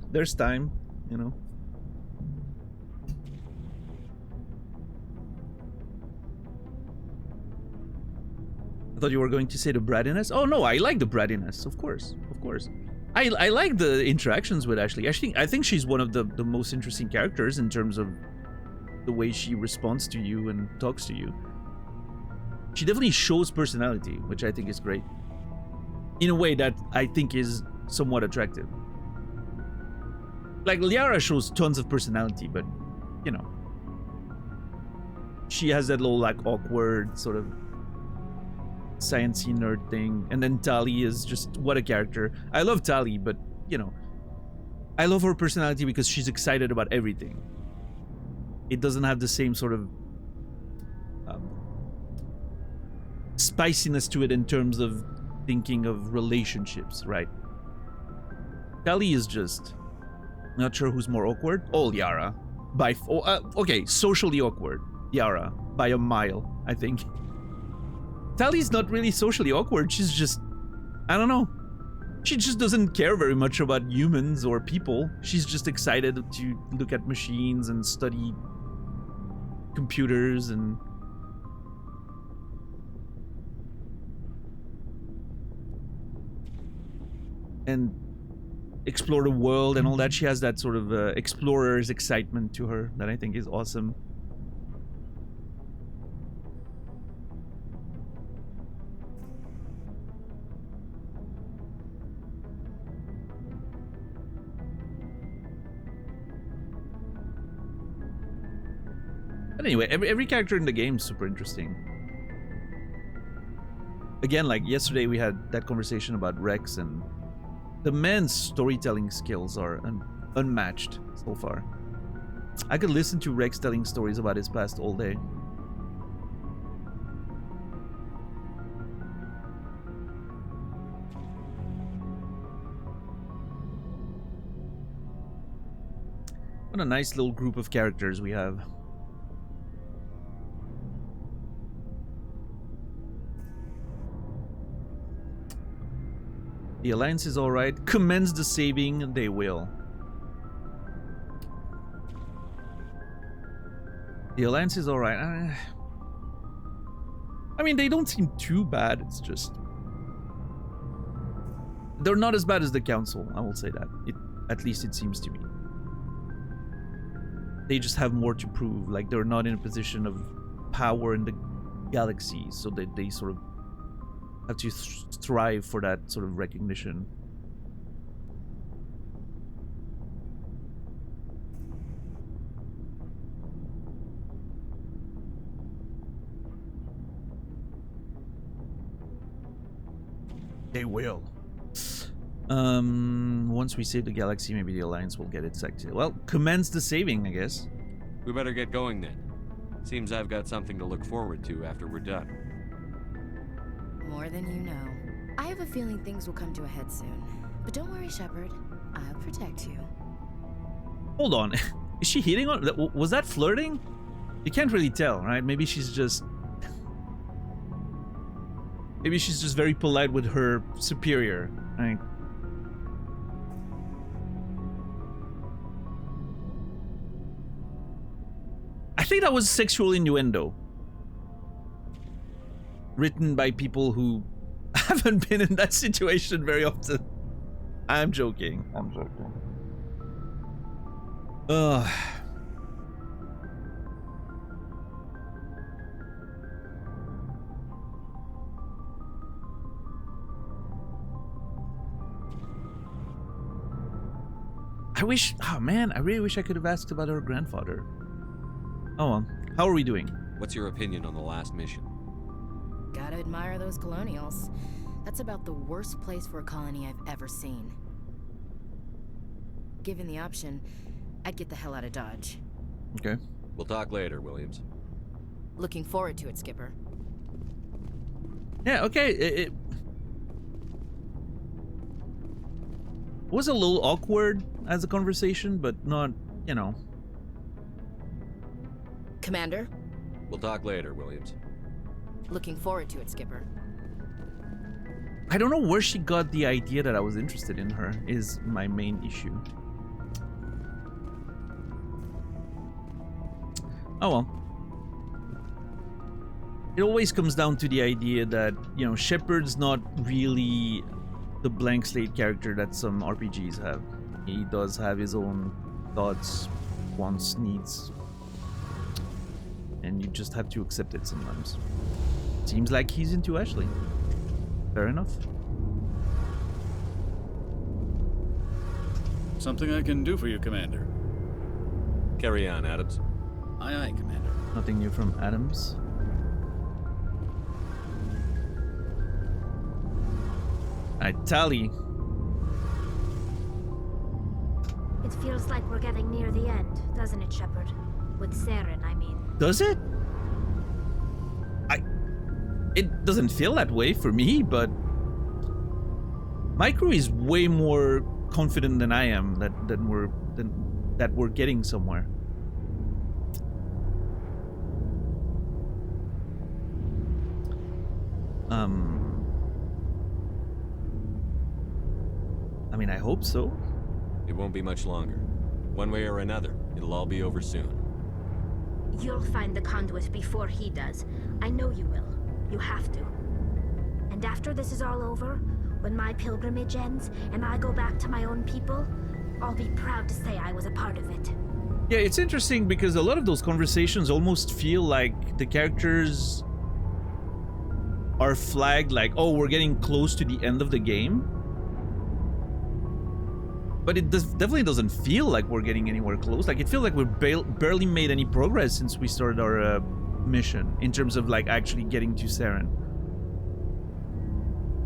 you know. I thought you were going to say the brattiness. Oh no, I like the brattiness, of course. I like the interactions with Ashley. I think she's one of the most interesting characters in terms of the way she responds to you and talks to you. She definitely shows personality, which I think is great. In a way that I think is somewhat attractive. Like, Liara shows tons of personality, but, you know. She has that little, like, awkward sort of sciencey nerd thing. And then Tali is just, what a character. I love Tali, but, you know. I love her personality because she's excited about everything. It doesn't have the same sort of spiciness to it in terms of thinking of relationships, right? Tali is just not sure who's more awkward. Oh, Liara. Okay, socially awkward. Liara by a mile, I think. Tally's not really socially awkward. She's just, I don't know. She just doesn't care very much about humans or people. She's just excited to look at machines and study computers and explore the world and all that. She has that sort of explorer's excitement to her that I think is awesome. But anyway, every character in the game is super interesting. Again, like yesterday we had that conversation about Rex, and the man's storytelling skills are unmatched so far. I could listen to Rex telling stories about his past all day. What a nice little group of characters we have. The Alliance is alright. Commence the saving, they will. The Alliance is alright. I mean, they don't seem too bad, it's just... They're not as bad as the Council, I will say that. At least it seems to me. They just have more to prove, like they're not in a position of power in the galaxy, so that they sort of have to strive for that sort of recognition. They will. Once we save the galaxy, maybe the Alliance will get its active. Well, commence the saving, I guess. We better get going then. Seems I've got something to look forward to after we're done. More than you know. I have a feeling things will come to a head soon. But don't worry, Shepard. I'll protect you. Hold on. Is she hitting on... Was that flirting? You can't really tell, right? Maybe she's just... Maybe she's just very polite with her superior. Right? I think that was sexual innuendo. Written by people who haven't been in that situation very often. I'm joking. I'm joking. Ugh. I wish... Oh man, I really wish I could have asked about her grandfather. Oh well. How are we doing? What's your opinion on the last mission? Gotta admire those colonials. That's about the worst place for a colony I've ever seen. Given the option, I'd get the hell out of Dodge. Okay. We'll talk later, Williams. Looking forward to it, Skipper. Yeah, okay. It was a little awkward as a conversation, but not, you know. Commander? We'll talk later, Williams. Looking forward to it, Skipper. I don't know where she got the idea that I was interested in her, is my main issue. Oh well. It always comes down to the idea that, you know, Shepard's not really the blank slate character that some RPGs have. He does have his own thoughts, wants, needs. And you just have to accept it sometimes. Seems like he's into Ashley. Fair enough. Something I can do for you, Commander. Carry on, Adams. Aye, aye, Commander. Nothing new from Adams. Tally. It feels like we're getting near the end, doesn't it, Shepard? With Saren, I mean. Does it? It doesn't feel that way for me, but my crew is way more confident than I am that we're getting somewhere. I mean, I hope so. It won't be much longer. One way or another, it'll all be over soon. You'll find the conduit before he does. I know you will. You have to. And after this is all over, when my pilgrimage ends and I go back to my own people, I'll be proud to say I was a part of it. Yeah, it's interesting because a lot of those conversations almost feel like the characters are flagged like, oh, we're getting close to the end of the game. But it definitely doesn't feel like we're getting anywhere close. Like, it feels like we've barely made any progress since we started our mission in terms of like actually getting to Saren.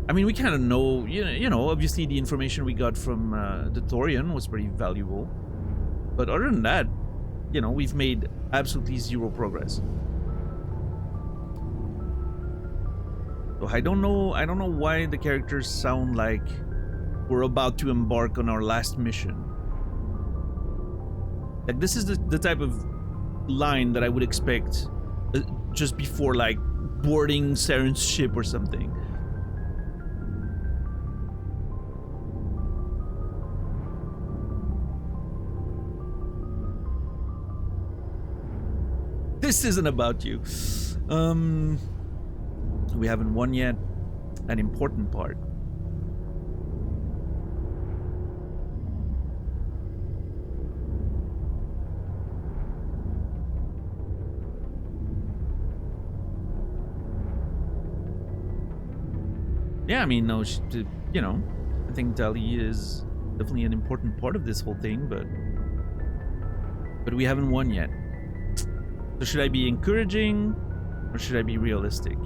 I mean, we kind of know, you know, obviously the information we got from the Thorian was pretty valuable. But other than that, you know, we've made absolutely zero progress. So I don't know why the characters sound like we're about to embark on our last mission. Like, this is the type of line that I would expect just before, like, boarding Saren's ship or something. This isn't about you. We haven't won yet. An important part. Yeah, I mean, no, you know, I think Tali is definitely an important part of this whole thing, but we haven't won yet. So should I be encouraging or should I be realistic?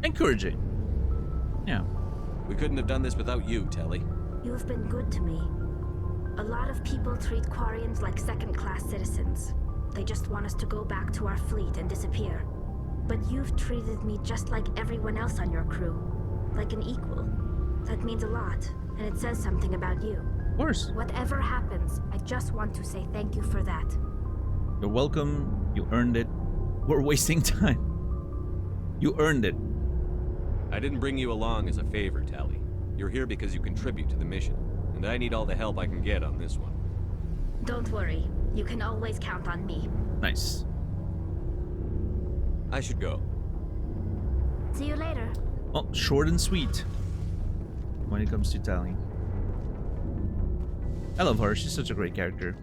Encouraging. Yeah. We couldn't have done this without you, Telly. You've been good to me. A lot of people treat Quarians like second-class citizens. They just want us to go back to our fleet and disappear. But you've treated me just like everyone else on your crew. Like an equal. That means a lot, and it says something about you. Of course. Whatever happens, I just want to say thank you for that. You're welcome. You earned it. We're wasting time. You earned it. I didn't bring you along as a favor, Tally. You're here because you contribute to the mission, and I need all the help I can get on this one. Don't worry. You can always count on me. Nice. I should go. See you later. Oh, short and sweet when it comes to Tali. I love her. She's such a great character.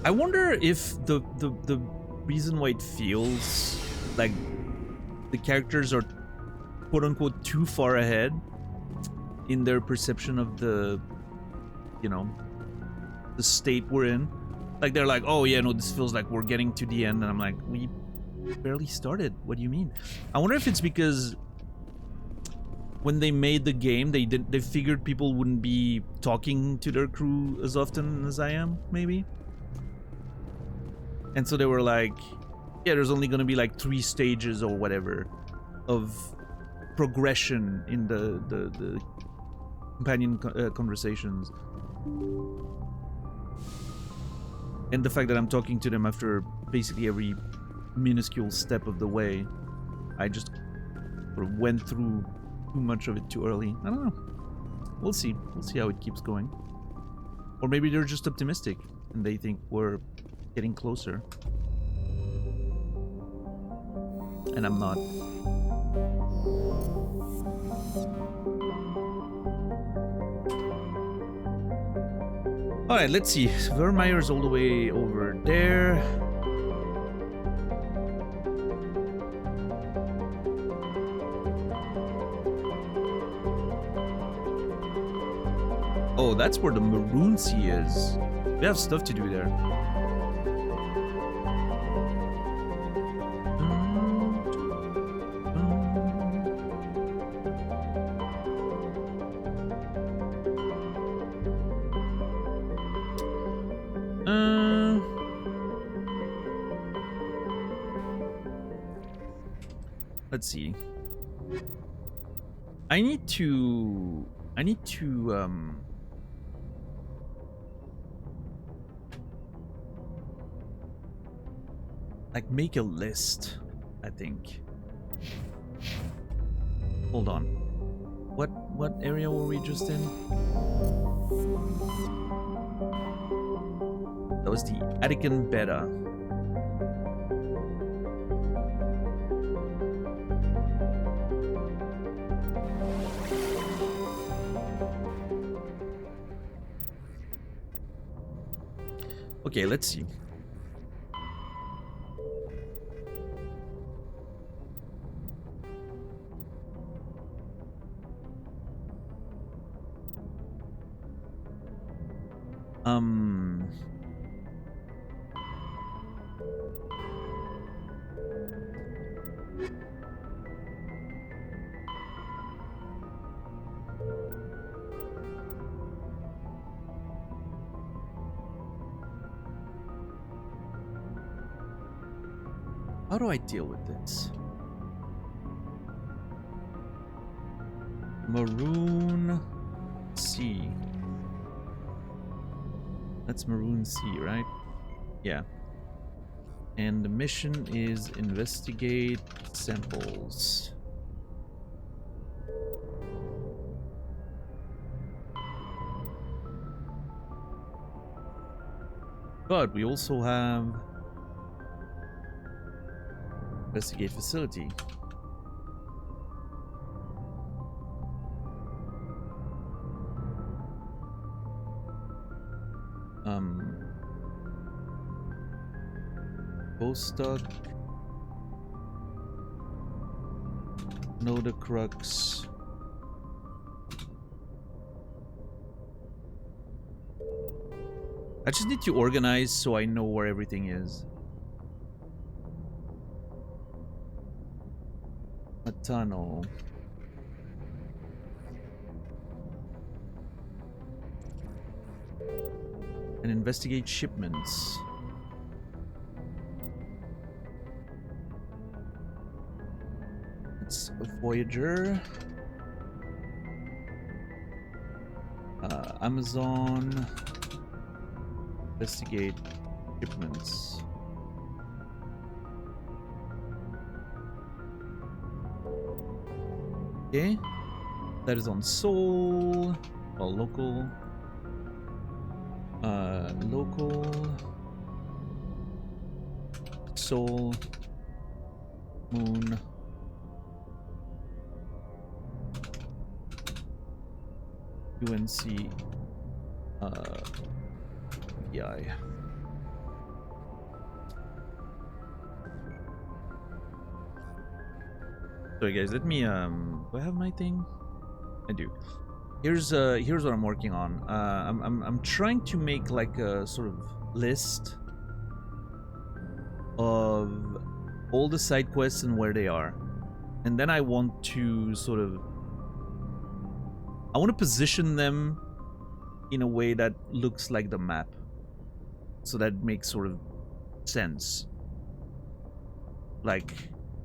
I wonder if the reason why it feels like the characters are quote unquote too far ahead in their perception of the, you know, the state we're in. Like, they're like, oh yeah, no, this feels like we're getting to the end, and I'm like, we barely started. What do you mean? I wonder if it's because when they made the game, they figured people wouldn't be talking to their crew as often as I am, maybe. And so they were like, yeah, there's only gonna be like 3 stages or whatever of progression in the companion conversations. And the fact that I'm talking to them after basically every minuscule step of the way, I just sort of went through too much of it too early. I don't know. We'll see. We'll see how it keeps going. Or maybe they're just optimistic and they think we're getting closer. And I'm not. Alright, let's see. Vermeer's all the way over there. Oh, that's where the Maroon Sea is. We have stuff to do there. Let's see. I need to like make a list, I think. Hold on. What area were we just in? That was the Attican Beta. Okay, let's see. How do I deal with this? Maroon C. That's Maroon C, right? Yeah. And the mission is investigate samples. But we also have investigate facility. Bostock. Know the crux. I just need to organize so I know where everything is. A tunnel. And investigate shipments. It's a Voyager. Amazon. Investigate shipments. Okay. That is on Sol. Well, local. Local. Sol. Moon. UNC. PI. Sorry guys, let me do I have my thing? I do. Here's what I'm working on. I'm trying to make like a sort of list of all the side quests and where they are. And then I want to sort of position them in a way that looks like the map. So that makes sort of sense. Like,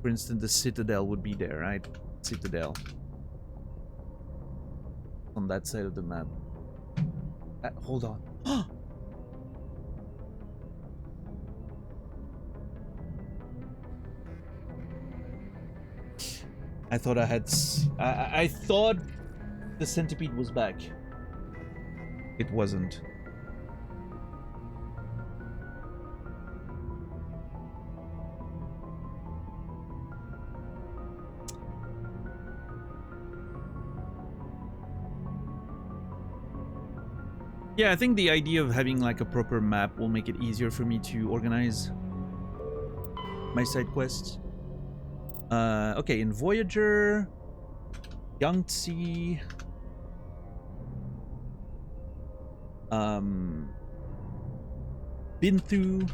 for instance, the Citadel would be there, right? Citadel. On that side of the map. Hold on. I thought I had... I thought the centipede was back. It wasn't. Yeah, I think the idea of having like a proper map will make it easier for me to organize my side quests. Okay, in Voyager, Yangtze, been through.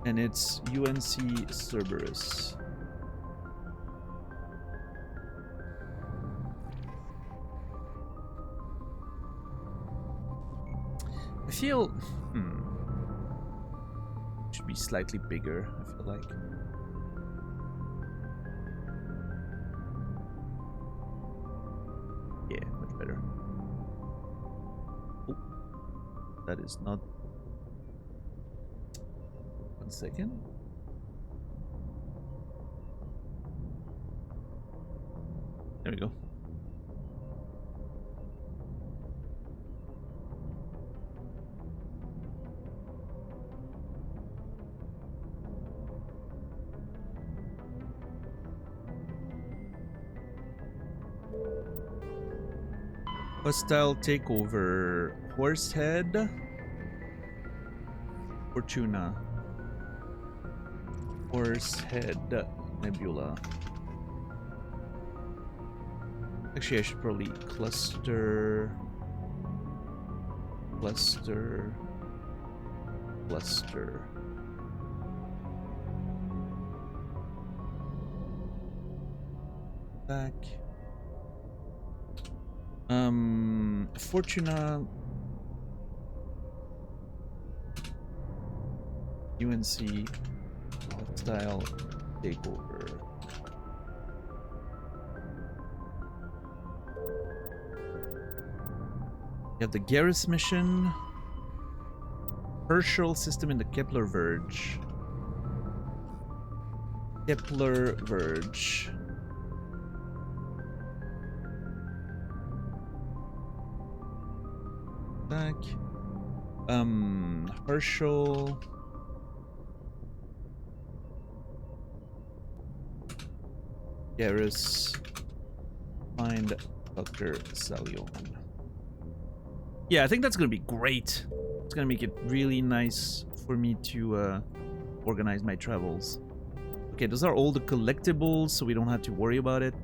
And it's UNC Cerberus. I feel... should be slightly bigger, I feel like. Yeah, much better. Oh, that is not... 1 second. There we go. Hostile takeover. Horsehead. Fortuna. Horsehead Nebula. Actually, I should probably cluster. Back. Fortuna. UNC. Hostile takeover. You have the Garrus mission. Herschel system in the Kepler Verge. Kepler Verge. Back. Herschel. Garrus. Find Dr. Salion. Yeah, I think that's gonna be great. It's gonna make it really nice for me to organize my travels. Okay, those are all the collectibles, so we don't have to worry about it.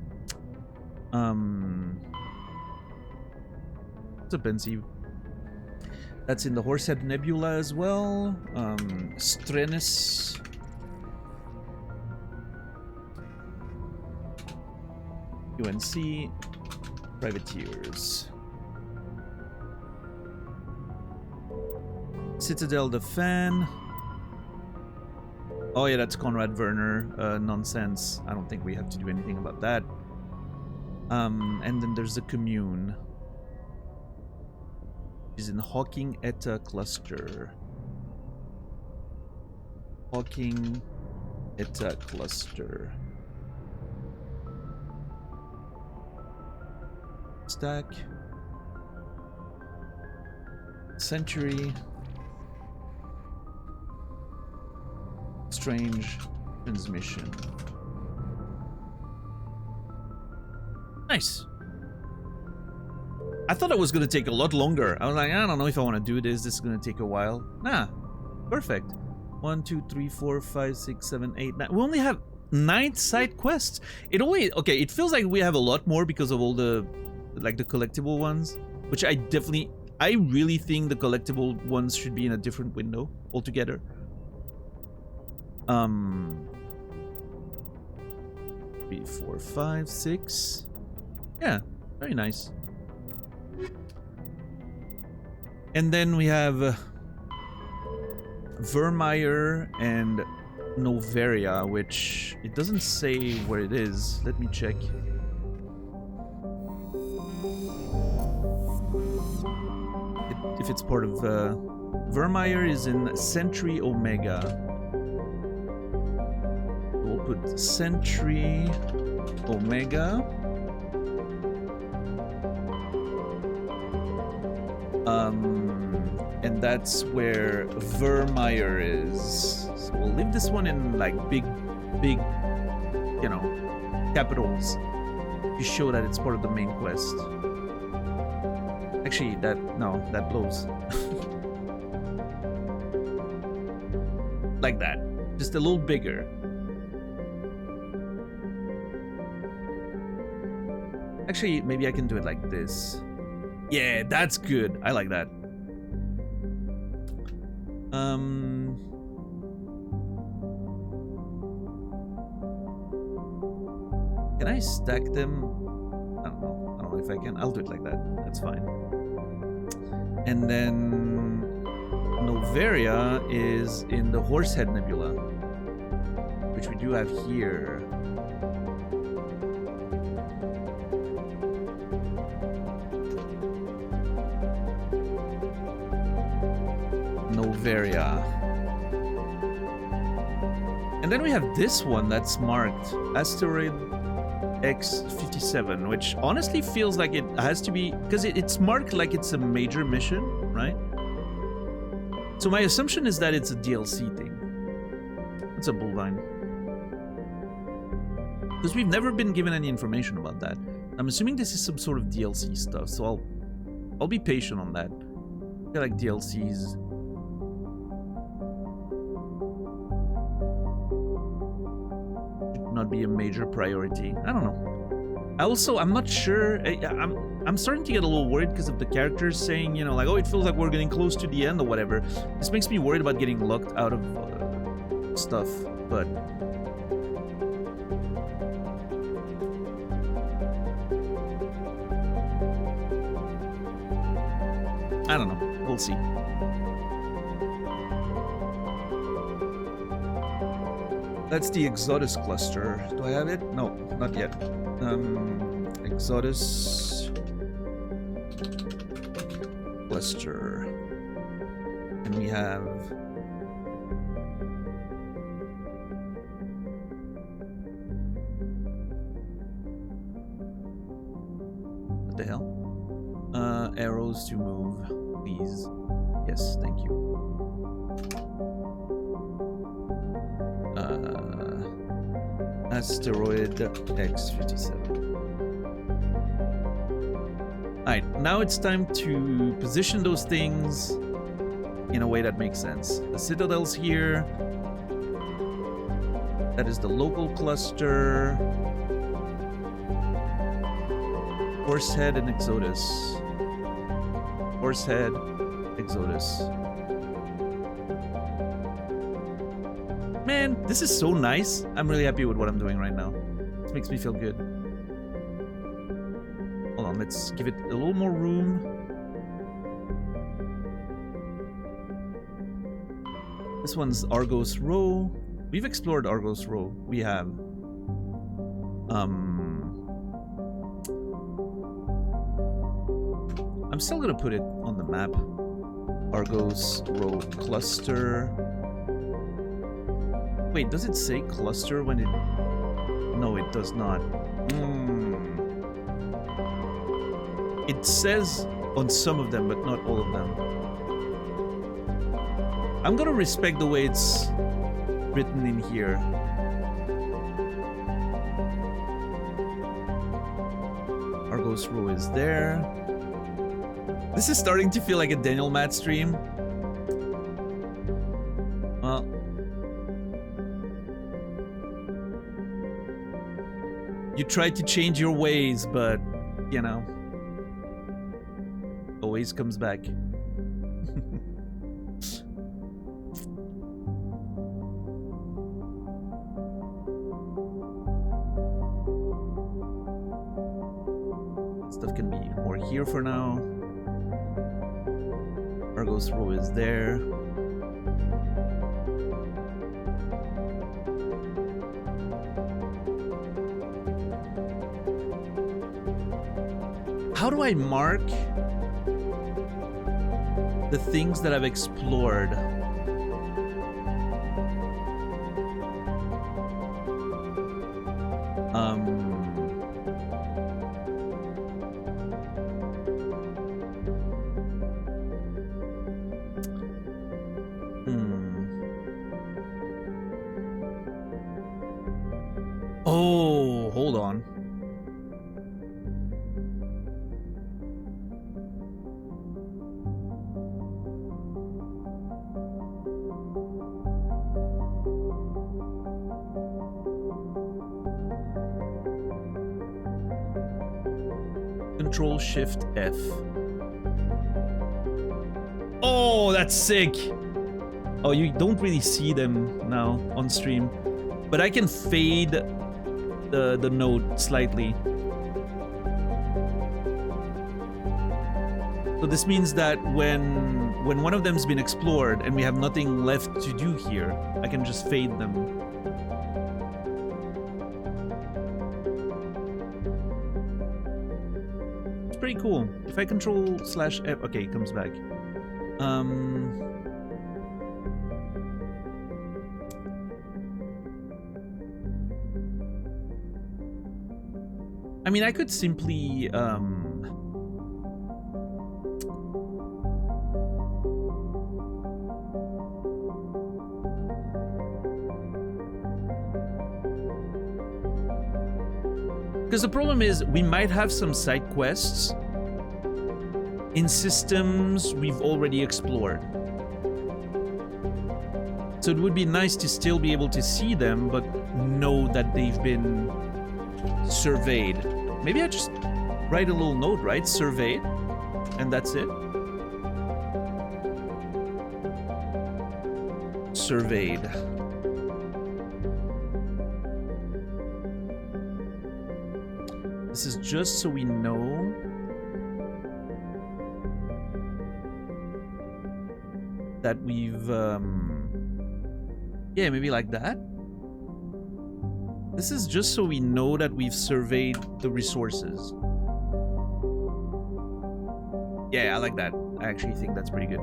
It's a Pensive. That's in the Horsehead Nebula as well. Strenus. UNC. Privateers. Citadel the Fan. Oh yeah, that's Conrad Werner. Nonsense. I don't think we have to do anything about that. And then there's the Commune. Is in Hawking Eta Cluster. Hawking Eta Cluster. Stack. Century. Strange transmission. Nice. I thought it was gonna take a lot longer. I was like, I don't know if I want to do this. This is gonna take a while. Nah, perfect. 1, 2, 3, 4, 5, 6, 7, 8, 9. We only have 9 side quests. It only it feels like we have a lot more because of all the the collectible ones, which I really think the collectible ones should be in a different window altogether. 3, 4, 5, 6. Yeah, very nice. And then we have Vermeer and Noveria, which it doesn't say where it is. Let me check. If it's part of Vermeer is in Sentry Omega. We'll put Sentry Omega. And that's where Vermeer is. So we'll leave this one in big, you know, capitals to show that it's part of the main quest. Actually, that blows. Like that. Just a little bigger. Actually, maybe I can do it like this. Yeah, that's good. I like that. Can I stack them? I don't know. I don't know if I can. I'll do it like that. That's fine. And then Noveria is in the Horsehead Nebula, which we do have here. Noveria. And then we have this one that's marked Asteroid X57, which honestly feels like it has to be, because it's marked like it's a major mission, right? So my assumption is that it's a DLC thing. It's a Bullvine. Because we've never been given any information about that. I'm assuming this is some sort of DLC stuff, so I'll be patient on that. I feel like DLCs not be a major priority. I don't know. I'm not sure. I'm starting to get a little worried because of the characters saying, you know, like, oh, it feels like we're getting close to the end or whatever. This makes me worried about getting locked out of stuff, but I don't know. We'll see. That's the Exodus cluster. Do I have it? No, not yet. Exodus cluster. And we have what the hell? Arrows to move, please. Yes, thank you. Asteroid X57. Alright, now it's time to position those things in a way that makes sense. The Citadel's here. That is the local cluster. Horsehead and Exodus. Horsehead, Exodus. Man, this is so nice. I'm really happy with what I'm doing right now. This makes me feel good. Hold on, let's give it a little more room. This one's Argos Row. We've explored Argos Row. We have. I'm still gonna put it on the map. Argos Row cluster. Wait, does it say cluster when it... No, it does not. It says on some of them, but not all of them. I'm gonna respect the way it's written in here. Argos Row is there. This is starting to feel like a Daniel Matt stream. Well... You tried to change your ways, but, you know, always comes back. Stuff can be more here for now. Argos Row is there. How do I mark the things that I've explored? Oh, hold on. Control Shift F. Oh, that's sick. Oh, you don't really see them now on stream, but I can fade the node slightly. So this means that when one of them's been explored and we have nothing left to do here, I can just fade them. It's pretty cool. If I control /F, okay, it comes back. I mean, I could simply because the problem is we might have some side quests in systems we've already explored. So it would be nice to still be able to see them, but know that they've been surveyed. Maybe I just write a little note, right? Surveyed, and that's it. Surveyed. This is just so we know that we've yeah, maybe like that. This is just so we know that we've surveyed the resources. Yeah, I like that. I actually think that's pretty good.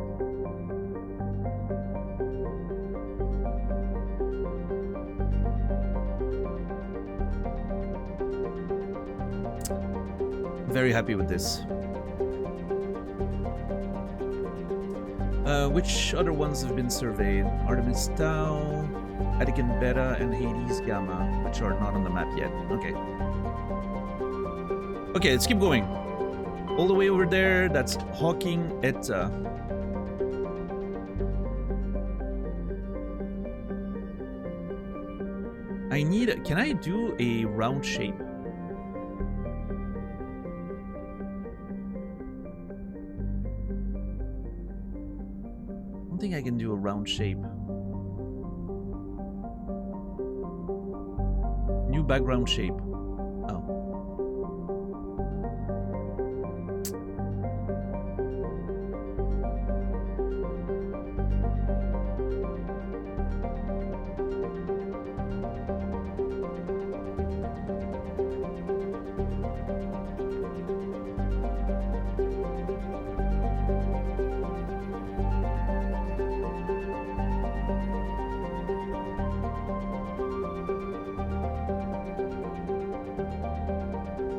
Very happy with this. Which other ones have been surveyed? Artemis Tau, Attican Beta, and Hades Gamma, which are not on the map yet. Okay. Okay, let's keep going. All the way over there, that's Hawking Eta. I need... Can I do a round shape? I think I can do a round shape. New background shape. Oh.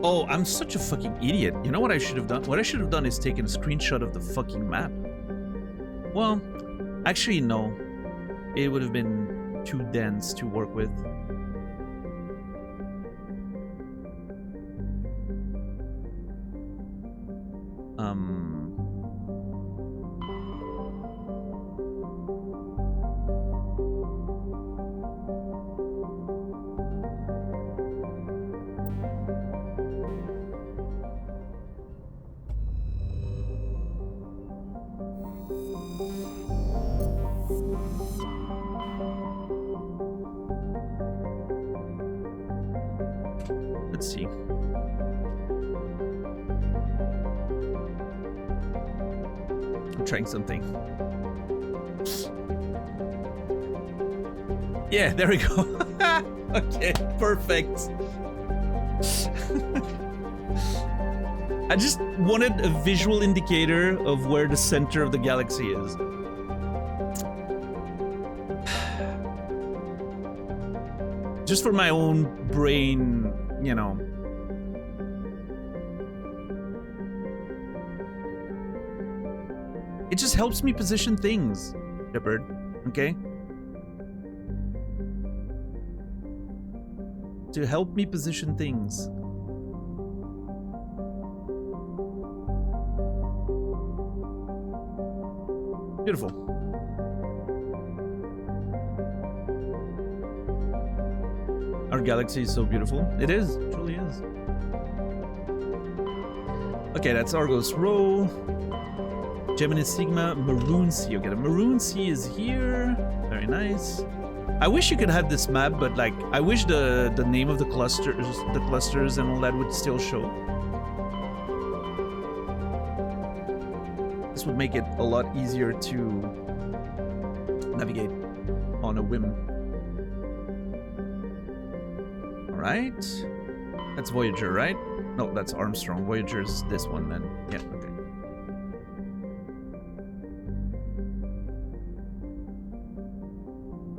Oh, I'm such a fucking idiot. You know what I should have done? What I should have done is taken a screenshot of the fucking map. Well, actually, no. It would have been too dense to work with. Let's see. I'm trying something. Yeah, there we go. Okay, perfect. I just wanted a visual indicator of where the center of the galaxy is. Just for my own brain, you know. It just helps me position things, Shepard, okay? To help me position things. Beautiful. Our galaxy is so beautiful. It is, it truly is. Okay, that's Argos Row. Gemini Sigma, Maroon Sea. Okay, the Maroon Sea is here. Very nice. I wish you could have this map, but like, I wish the name of the clusters and all that would still show. This would make it a lot easier to navigate on a whim. All right, that's Voyager, right? No, that's Armstrong. Voyager's this one then. Yeah, okay.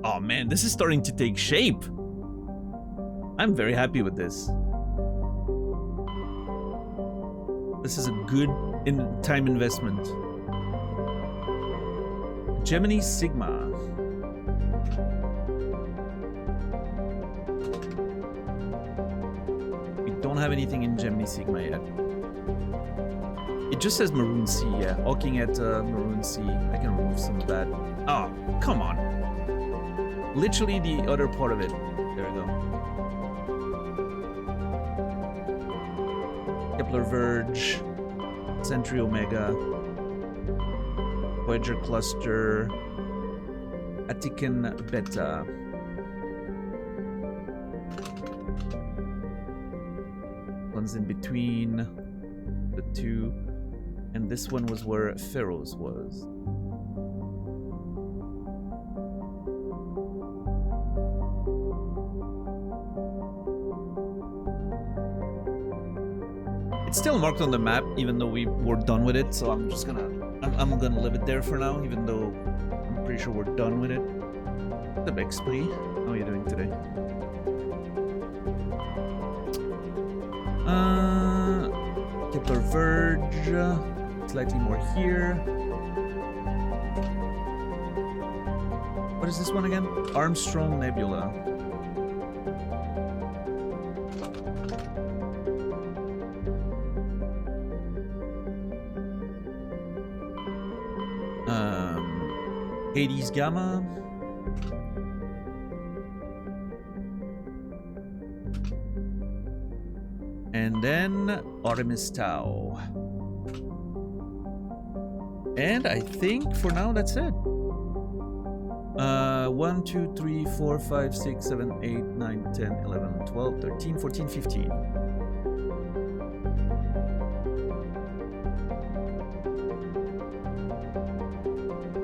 Oh man, this is starting to take shape. I'm very happy with this. This is a good time investment. Gemini Sigma. We don't have anything in Gemini Sigma yet. It just says Maroon Sea, yeah. Hawking at Maroon Sea. I can remove some of that. Oh, come on. Literally the other part of it. There we go. Kepler Verge. Centauri Omega. Voyager Cluster. Atican Beta. One's in between the two. And this one was where Pharaohs was. It's still marked on the map, even though we were done with it. So I'm just gonna, I'm gonna leave it there for now, even though I'm pretty sure we're done with it. What's up, Xpli? How are you doing today? Kepler Verge, slightly more here. What is this one again? Armstrong Nebula. Hades Gamma. And then Artemis Tau. And I think for now that's it. 1, 2, 3, 4, 5, 6, 7, 8, 9, 10, 11, 12, 13, 14, 15.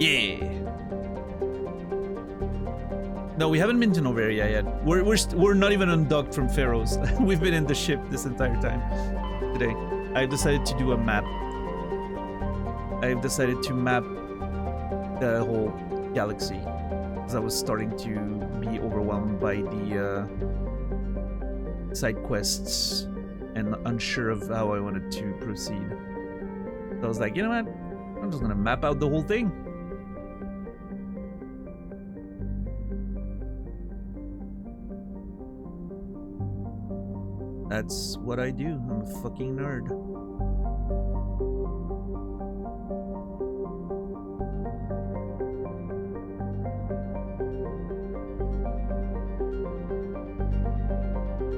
Yeah. No, we haven't been to Noveria yet. We're not even undocked from Pharaohs. We've been in the ship this entire time. Today, I've decided to do a map. I've decided to map the whole galaxy because I was starting to be overwhelmed by the side quests and unsure of how I wanted to proceed. So I was like, you know what? I'm just gonna map out the whole thing. That's what I do. I'm a fucking nerd.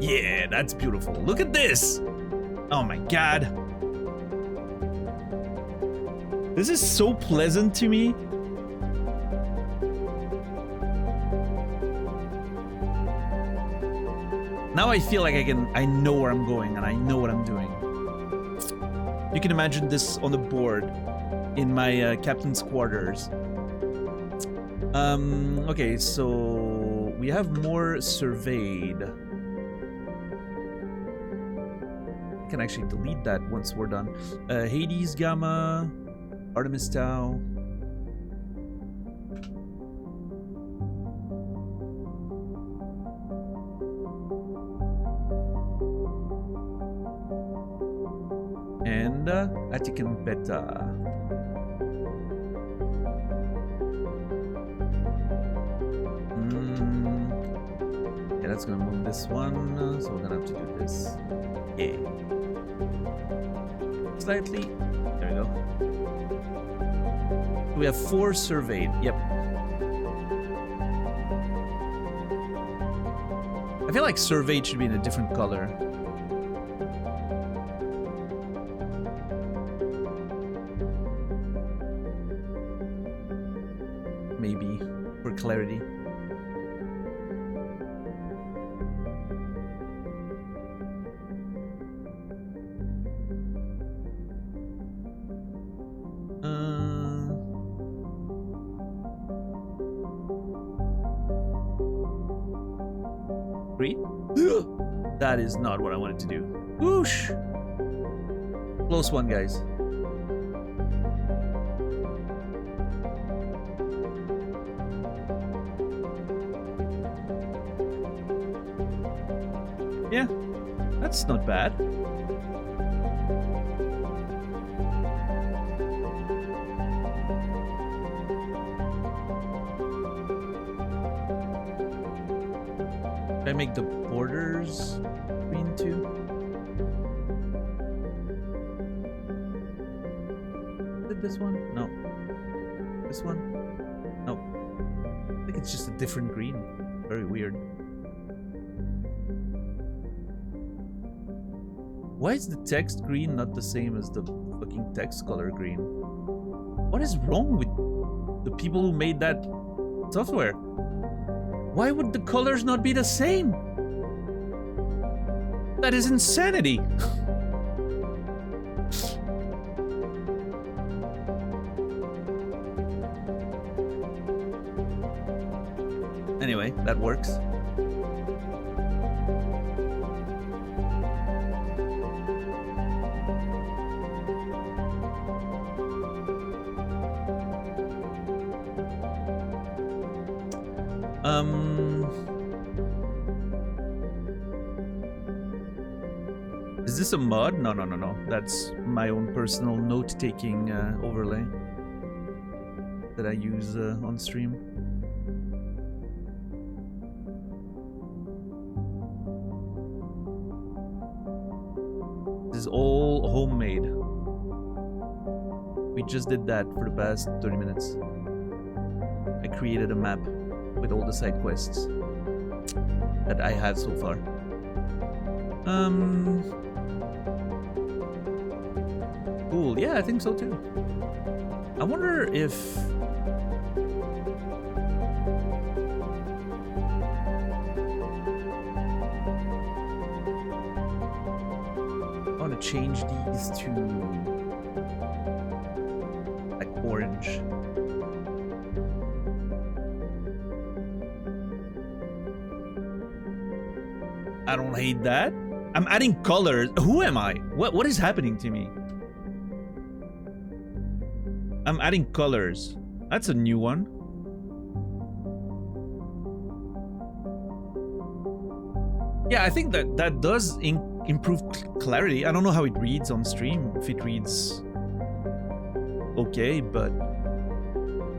Yeah, that's beautiful. Look at this. Oh my god. This is so pleasant to me. Now I feel like I know where I'm going and I know what I'm doing. You can imagine this on the board in my captain's quarters. Okay, so we have more surveyed. I can actually delete that once we're done. Hades Gamma, Artemis Tau. And Atican Beta. Yeah, that's gonna move this one, so we're gonna have to do this. Yeah. Slightly. There we go. We have 4 surveyed. Yep. I feel like surveyed should be in a different color. clarity. Green? That is not what I wanted to do. Whoosh! Close one, guys. Yeah, that's not bad. Should I make the borders green too? Is it this one? No. This one? No. I think it's just a different green. Very weird. Why is the text green not the same as the fucking text color green? What is wrong with the people who made that software? Why would the colors not be the same? That is insanity. Anyway, that works. Is this a mod? No. That's my own personal note-taking overlay that I use on stream. This is all homemade. We just did that for the past 30 minutes. I created a map with all the side quests that I have so far. Cool. Yeah, I think so too. I wonder if I want to change these to like orange. I don't hate that. I'm adding colors. Who am I? What is happening to me? I'm adding colors. That's a new one. Yeah, I think that does improve clarity. I don't know how it reads on stream. If it reads okay, but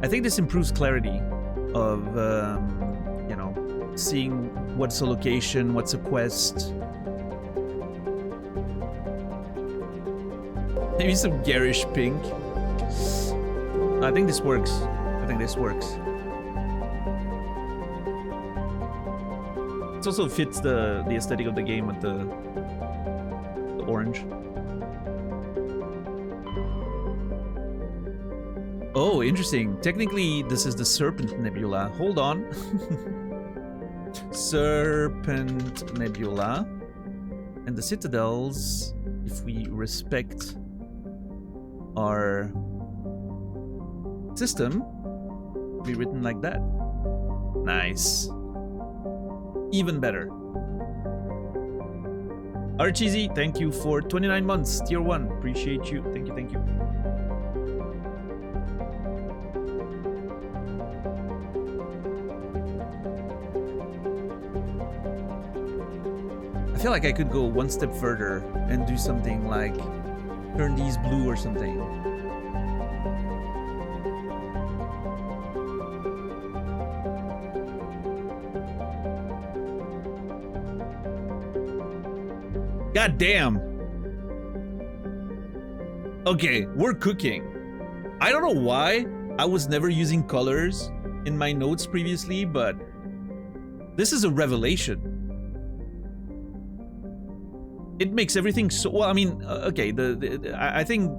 I think this improves clarity of you know, seeing what's a location, what's a quest. Maybe some garish pink. I think this works. I think this works. It also fits the aesthetic of the game with the orange. Oh, interesting. Technically, this is the Serpent Nebula. Hold on. Serpent Nebula. And the citadels, if we respect our system, be written like that. Nice. Even better. Archeesy, thank you for 29 months. Tier 1. Appreciate you. Thank you, thank you. I feel like I could go one step further and do something like turn these blue or something. God damn. Okay, we're cooking. I don't know why I was never using colors in my notes previously, but this is a revelation. It makes everything so well. I mean, okay, I think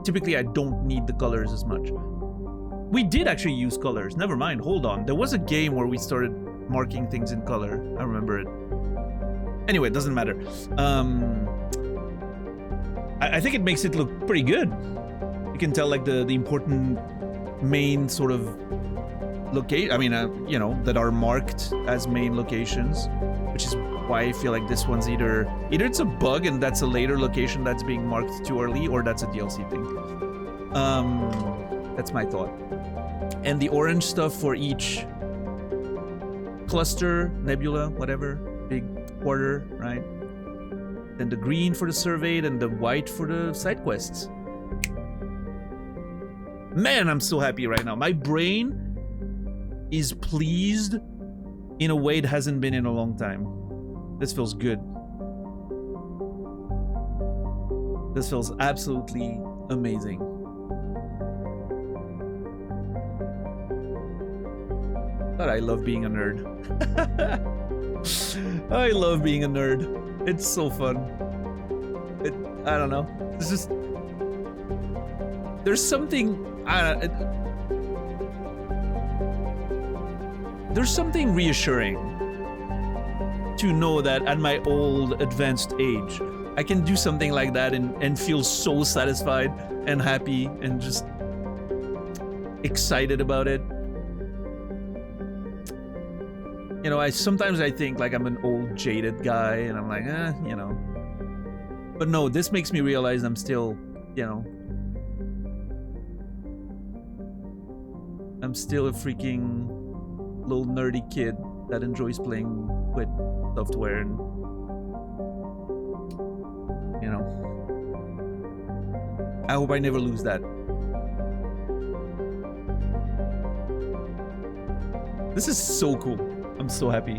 typically I don't need the colors as much, We did actually use colors. Never mind. Hold on. There was a game where we started marking things in color. I remember it. Anyway, it doesn't matter. I think it makes it look pretty good. You can tell like the important main sort of locate. I mean, you know, that are marked as main locations, which is why I feel like this one's either it's a bug and that's a later location that's being marked too early, or that's a DLC thing. That's my thought. And the orange stuff for each cluster, nebula, whatever, big quarter, right? Then the green for the surveyed and the white for the side quests. Man, I'm so happy right now. My brain is pleased in a way it hasn't been in a long time. This feels good. This feels absolutely amazing. But I love being a nerd. I love being a nerd. It's so fun. I don't know. It's just... There's something... there's something reassuring to know that at my old advanced age, I can do something like that and feel so satisfied and happy and just excited about it. You know, sometimes I think like I'm an old jaded guy and I'm like, you know. But no, this makes me realize I'm still, you know, I'm still a freaking little nerdy kid that enjoys playing with software and, you know. I hope I never lose that. This is so cool. I'm so happy.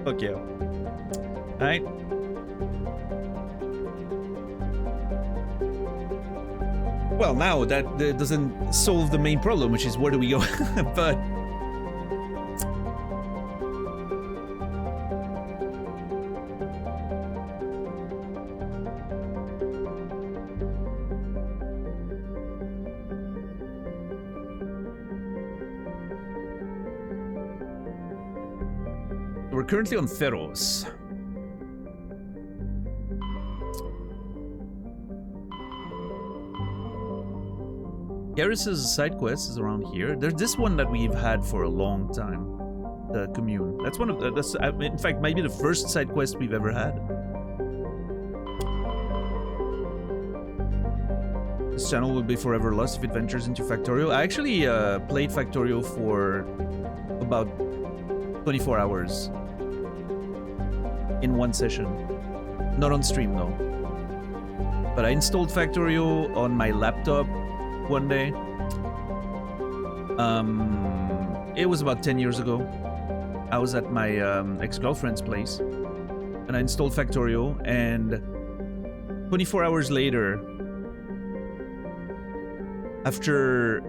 Fuck yeah. Alright. Well, now that doesn't solve the main problem, which is where do we go? But we're currently on Feros. Garrus's side quest is around here. There's this one that we've had for a long time. The commune. That's one of the... That's, in fact, might be the first side quest we've ever had. This channel will be forever lost if it ventures into Factorio. I actually played Factorio for about 24 hours. In one session. Not on stream though. But I installed Factorio on my laptop one day. It was about 10 years ago. I was at my ex-girlfriend's place and I installed Factorio, and 24 hours later, after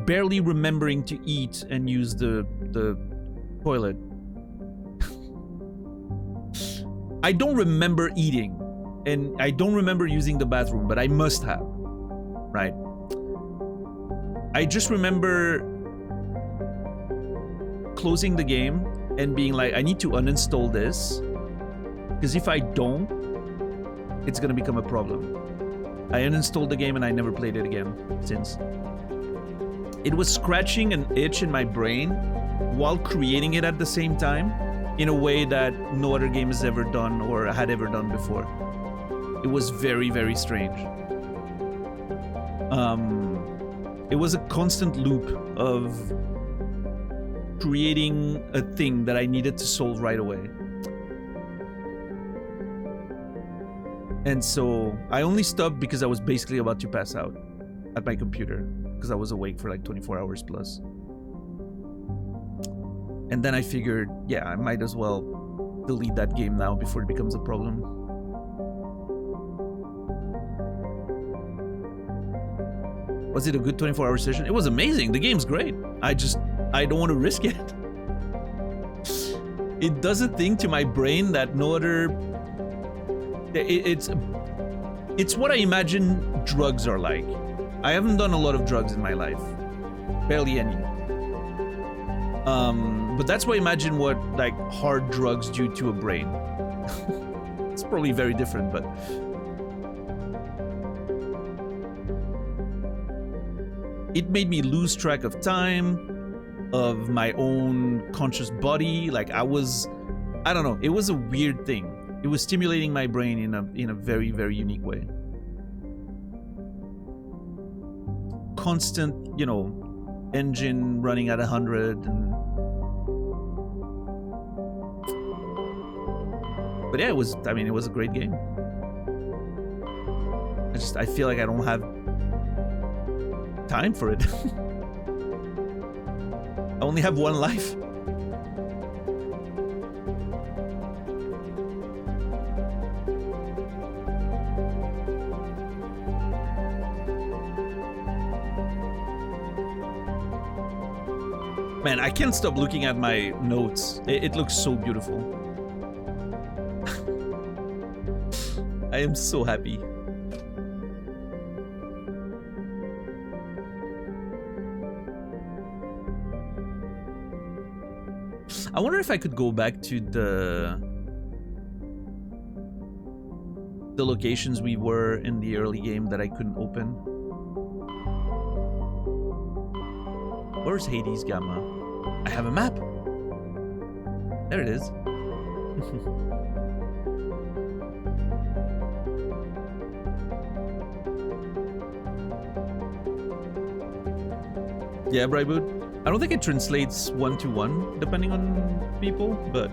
barely remembering to eat and use the toilet, I don't remember eating, and I don't remember using the bathroom, but I must have, right? I just remember closing the game and being like, I need to uninstall this, because if I don't, it's gonna become a problem. I uninstalled the game and I never played it again since. It was scratching an itch in my brain while creating it at the same time, in a way that no other game has ever done or had ever done before. It was very, very strange. It was a constant loop of creating a thing that I needed to solve right away. And so I only stopped because I was basically about to pass out at my computer, because I was awake for like 24 hours plus. And then I figured, yeah, I might as well delete that game now before it becomes a problem. Was it a good 24-hour session? It was amazing. The game's great. I don't want to risk it. It does a thing to my brain that no other... It's what I imagine drugs are like. I haven't done a lot of drugs in my life. Barely any. But that's why imagine what like hard drugs do to a brain. It's probably very different, but it made me lose track of time, of my own conscious body. Like I don't know, it was a weird thing. It was stimulating my brain in a very, very unique way. Constant, you know, engine running at 100 and but yeah, it was a great game. I feel like I don't have time for it. I only have one life. Man, I can't stop looking at my notes. It looks so beautiful. I am so happy. I wonder if I could go back to the locations we were in the early game that I couldn't open. Where's Hades Gamma? I have a map. There it is. Yeah, Bryboot. I don't think it translates 1-to-1 depending on people, but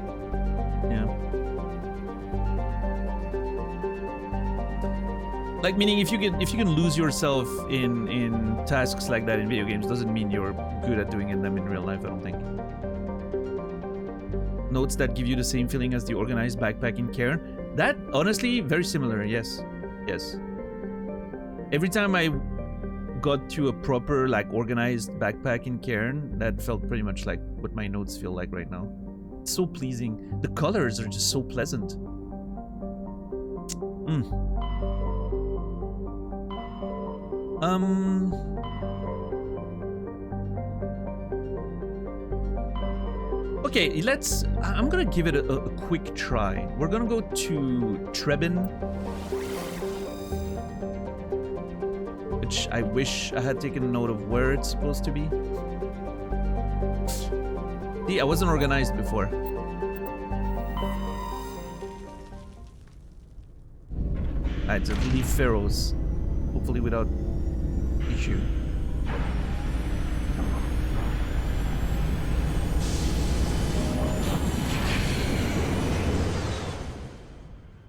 yeah. Like meaning if you can lose yourself in tasks like that in video games doesn't mean you're good at doing them in real life, I don't think. Notes that give you the same feeling as the organized backpack in Cairn. That honestly very similar, yes. Yes. Every time I got to a proper like organized backpack in Cairn, that felt pretty much like what my notes feel like right now. It's so pleasing. The colors are just so pleasant. Okay, I'm gonna give it a quick try. We're gonna go to Trebin, which I wish I had taken note of where it's supposed to be. See, I wasn't organized before. Alright, so leave Pharaohs. Hopefully without issue.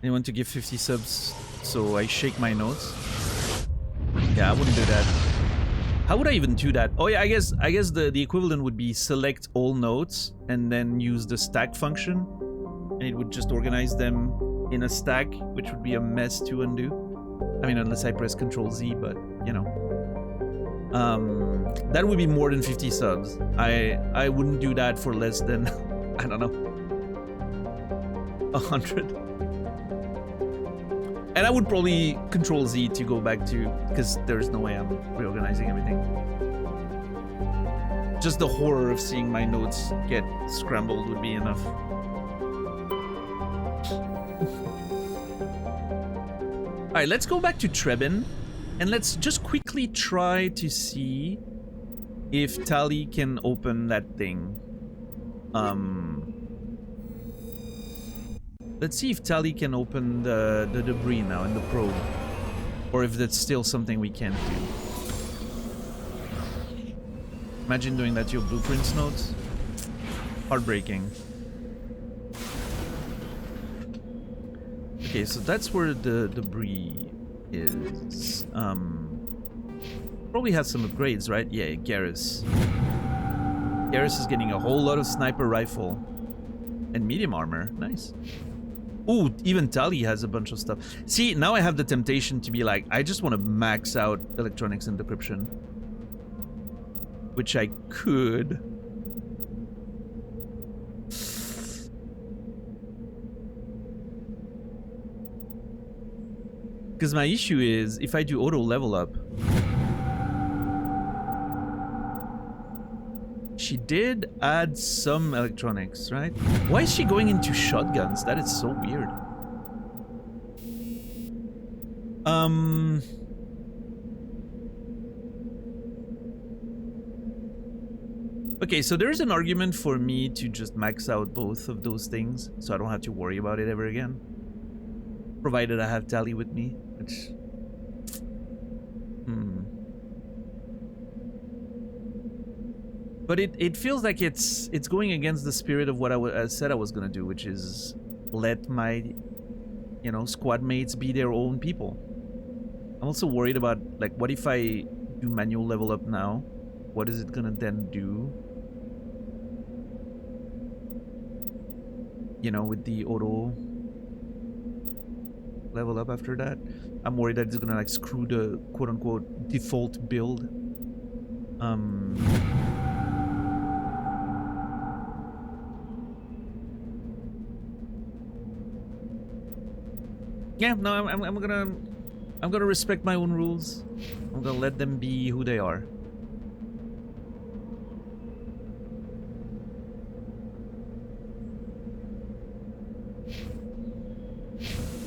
Anyone to give 50 subs so I shake my notes? Yeah, I wouldn't do that. How would I even do that? Oh yeah, I guess the equivalent would be select all notes and then use the stack function, and it would just organize them in a stack, which would be a mess to undo. I mean, unless I press Ctrl Z, but you know. That would be more than 50 subs. I wouldn't do that for less than I don't know, 100. And I would probably Ctrl Z to go back to, because there's no way I'm reorganizing everything. Just the horror of seeing my notes get scrambled would be enough. Alright, let's go back to Trebin, and let's just quickly try to see if Tali can open that thing. Let's see if Tali can open the debris now in the probe, or if that's still something we can't do. Imagine doing that to your blueprints notes. Heartbreaking. Okay, so that's where the debris is. Probably has some upgrades, right? Yeah, Garrus. Garrus is getting a whole lot of sniper rifle and medium armor. Nice. Ooh, even Tali has a bunch of stuff. See, now I have the temptation to be like, I just want to max out electronics and decryption. Which I could. Because my issue is, if I do auto level up, she did add some electronics, right? Why is she going into shotguns? That is so weird. Okay, so there's an argument for me to just max out both of those things, so I don't have to worry about it ever again. Provided I have Tali with me, which... But it feels like it's going against the spirit of what I said I was gonna do, which is let my, you know, squad mates be their own people. I'm also worried about, like, what if I do manual level up now? What is it gonna then do? You know, with the auto level up after that. I'm worried that it's gonna, like, screw the quote-unquote default build. Yeah, no, I'm gonna respect my own rules. I'm gonna let them be who they are.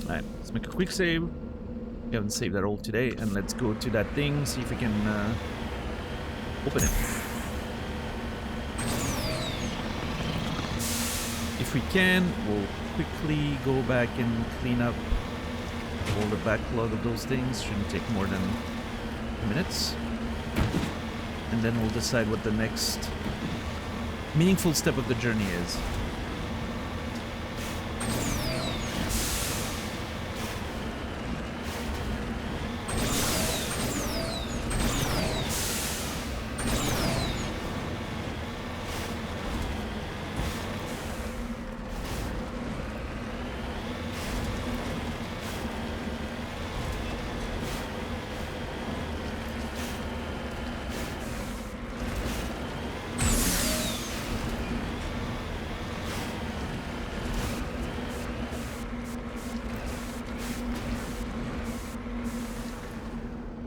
Alright, let's make a quick save. We haven't saved that all today, and let's go to that thing, see if we can open it. If we can, we'll quickly go back and clean up all the backlog of those things. Shouldn't take more than minutes. And then we'll decide what the next meaningful step of the journey is.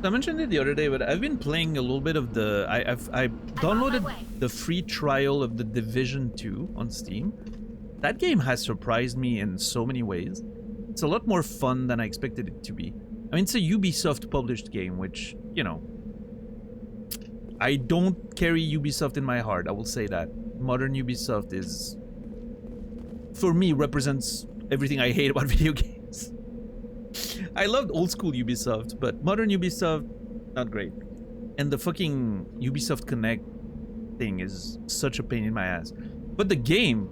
I mentioned it the other day, but I've been playing a little bit of the... I downloaded the free trial of The Division 2 on Steam. That game has surprised me in so many ways. It's a lot more fun than I expected it to be. I mean, it's a Ubisoft published game, which, you know... I don't carry Ubisoft in my heart, I will say that. Modern Ubisoft is... for me, represents everything I hate about video games. I loved old school Ubisoft, but modern Ubisoft, not great. And the fucking Ubisoft Connect thing is such a pain in my ass. But the game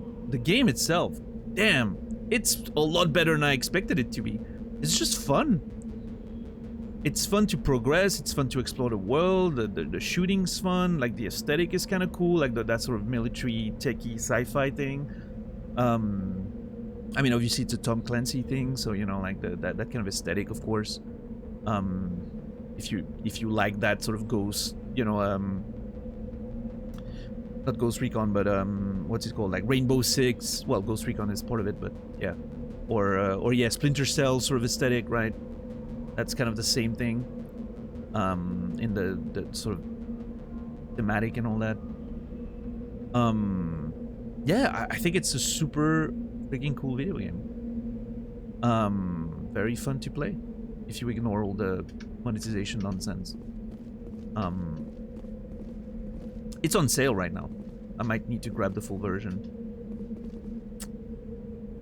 itself, damn, it's a lot better than I expected it to be. It's just fun. It's fun to progress, it's fun to explore the world, the shooting's fun, like the aesthetic is kind of cool, like that sort of military, techie, sci-fi thing. I mean, obviously it's a Tom Clancy thing, so, you know, like that kind of aesthetic, of course. If you like that sort of Ghost, you know, not Ghost Recon, but what's it called, like Rainbow Six. Well, Ghost Recon is part of it, but yeah, or yeah, Splinter Cell sort of aesthetic, right? That's kind of the same thing, in the sort of thematic and all that. Yeah, I think it's a super freaking cool video game. Very fun to play if you ignore all the monetization nonsense. It's on sale right now. I might need to grab the full version.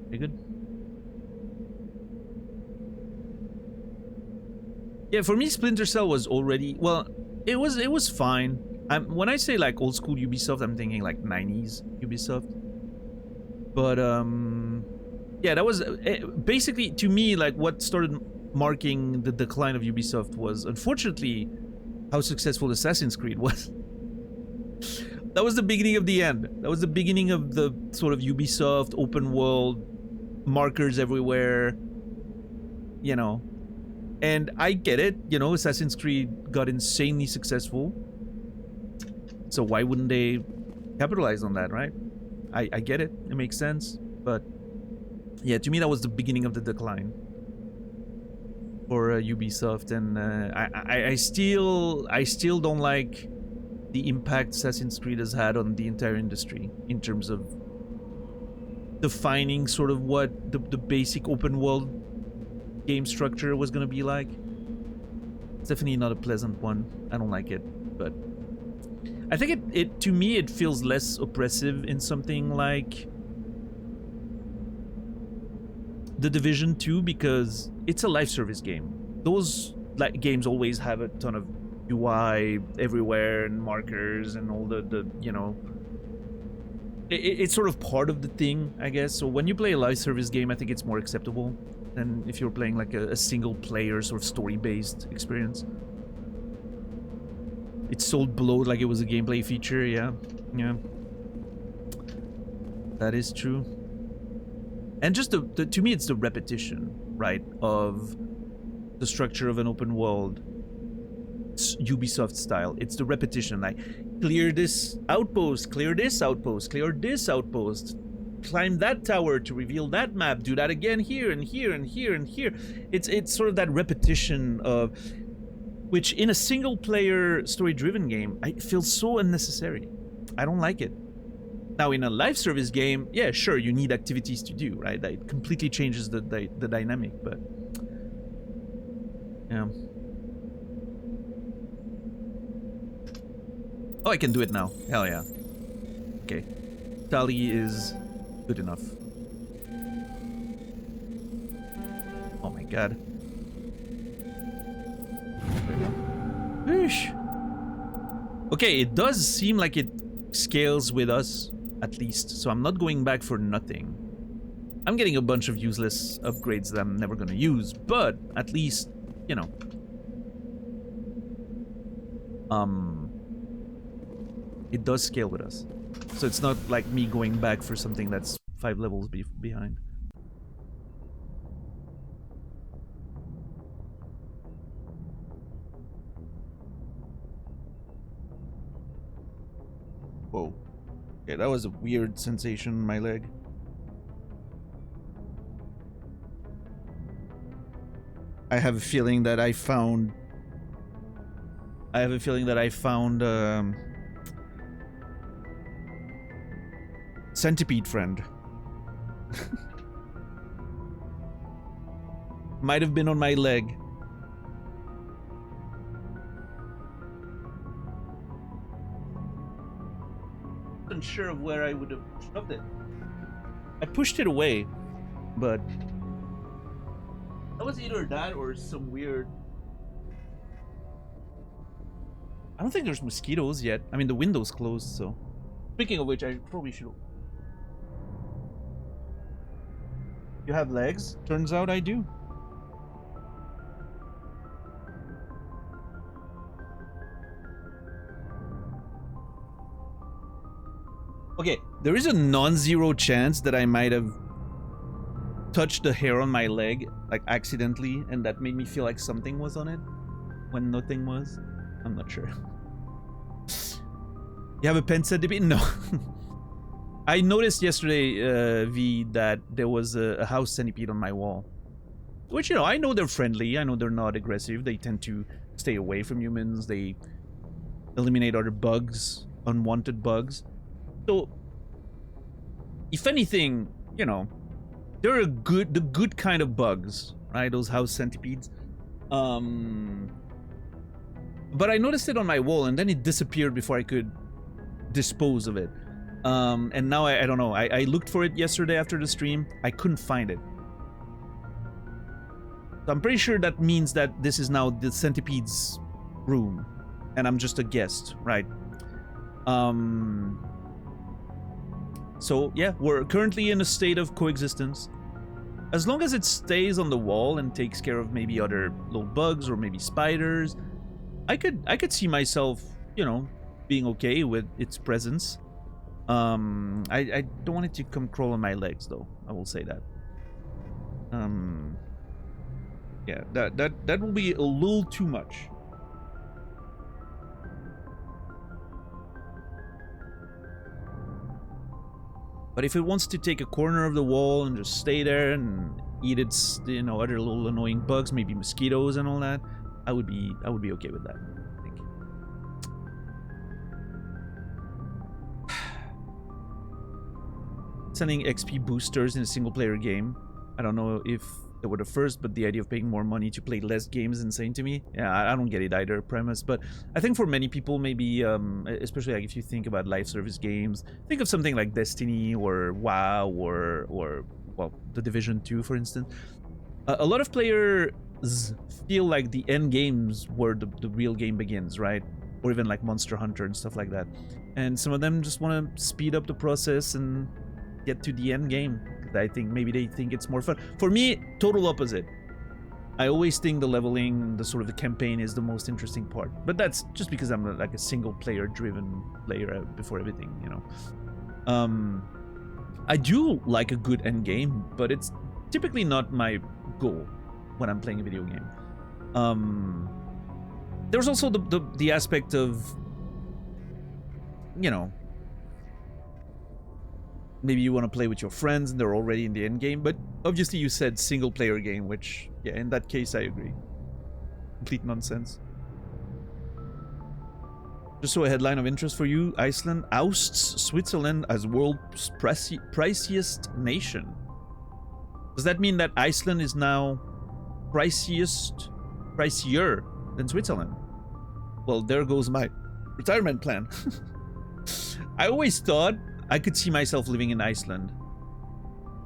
You good? Yeah, for me, Splinter Cell was already, well, it was fine. When I say like old school Ubisoft, I'm thinking like 90s Ubisoft. But yeah, that was basically, to me, like what started marking the decline of Ubisoft was, unfortunately, how successful Assassin's Creed was. That was the beginning of the end. That was the beginning of the sort of Ubisoft open world, markers everywhere, you know. And I get it, you know, Assassin's Creed got insanely successful. So why wouldn't they capitalize on that, right? I get it. It makes sense. But yeah, to me, that was the beginning of the decline for Ubisoft. And I still don't like the impact Assassin's Creed has had on the entire industry in terms of defining sort of what the basic open world game structure was going to be like. It's definitely not a pleasant one. I don't like it, but I think it to me it feels less oppressive in something like The Division 2 because it's a live service game. Those like games always have a ton of UI everywhere and markers and all the you know, it's sort of part of the thing, I guess. So when you play a live service game, I think it's more acceptable than if you're playing like a single player sort of story-based experience. It's sold below like it was a gameplay feature, yeah. That is true. And just to me, it's the repetition, right, of the structure of an open world Ubisoft style. It's the repetition, like clear this outpost, clear this outpost, clear this outpost, climb that tower to reveal that map, do that again here and here and here and here. It's sort of that repetition of which in a single player story driven game I feel so unnecessary. I don't like it. Now in a live service game, yeah, sure, you need activities to do, right? That completely changes the dynamic, but yeah. Oh, I can do it now. Hell yeah. Okay. Tali is good enough. Oh my god. Eesh. Okay, it does seem like it scales with us, at least. So I'm not going back for nothing. I'm getting a bunch of useless upgrades that I'm never gonna use, but at least, you know. It does scale with us. So it's not like me going back for something that's 5 levels behind. Whoa. Yeah, that was a weird sensation in my leg. I have a feeling that I found centipede friend. Might have been on my leg. Unsure of where I would have shoved it. I pushed it away, but that was either that or some weird. I don't think there's mosquitoes yet. I mean, the window's closed, so. Speaking of which, I probably should. You have legs? Turns out I do. Okay, there is a non-zero chance that I might have touched the hair on my leg, like accidentally, and that made me feel like something was on it when nothing was. I'm not sure. You have a pen centipede? No. I noticed yesterday, V, that there was a house centipede on my wall. Which, you know, I know they're friendly. I know they're not aggressive. They tend to stay away from humans. They eliminate other bugs, unwanted bugs. So, if anything, you know, they're the good kind of bugs, right? Those house centipedes. But I noticed it on my wall, and then it disappeared before I could dispose of it. And now I don't know. I looked for it yesterday after the stream. I couldn't find it. So I'm pretty sure that means that this is now the centipede's room, and I'm just a guest, right? So yeah, we're currently in a state of coexistence. As long as it stays on the wall and takes care of maybe other little bugs or maybe spiders, I could see myself, you know, being okay with its presence. I don't want it to come crawl on my legs though. I will say that. Yeah, that will be a little too much. But if it wants to take a corner of the wall and just stay there and eat its, you know, other little annoying bugs, maybe mosquitoes and all that, I would be okay with that, I think. Sending XP boosters in a single player game. I don't know if they were the first, but the idea of paying more money to play less games is insane to me. Yeah, I don't get it either, premise. But I think for many people, maybe, especially like if you think about live service games, think of something like Destiny or WoW or well, The Division 2, for instance. A lot of players feel like the end games where the real game begins, right? Or even like Monster Hunter and stuff like that. And some of them just want to speed up the process and get to the end game. I think maybe they think it's more fun. For me, total opposite. I always think the leveling, the sort of the campaign is the most interesting part. But that's just because I'm like a single player driven player before everything, you know. I do like a good end game, but it's typically not my goal when I'm playing a video game. There's also the aspect of, you know, maybe you want to play with your friends and they're already in the end game, but obviously you said single player game, which, yeah, in that case I agree. Complete nonsense. Just saw a headline of interest for you. Iceland ousts Switzerland as world's priciest nation. Does that mean that Iceland is now pricier than Switzerland? Well, there goes my retirement plan. I always thought I could see myself living in Iceland.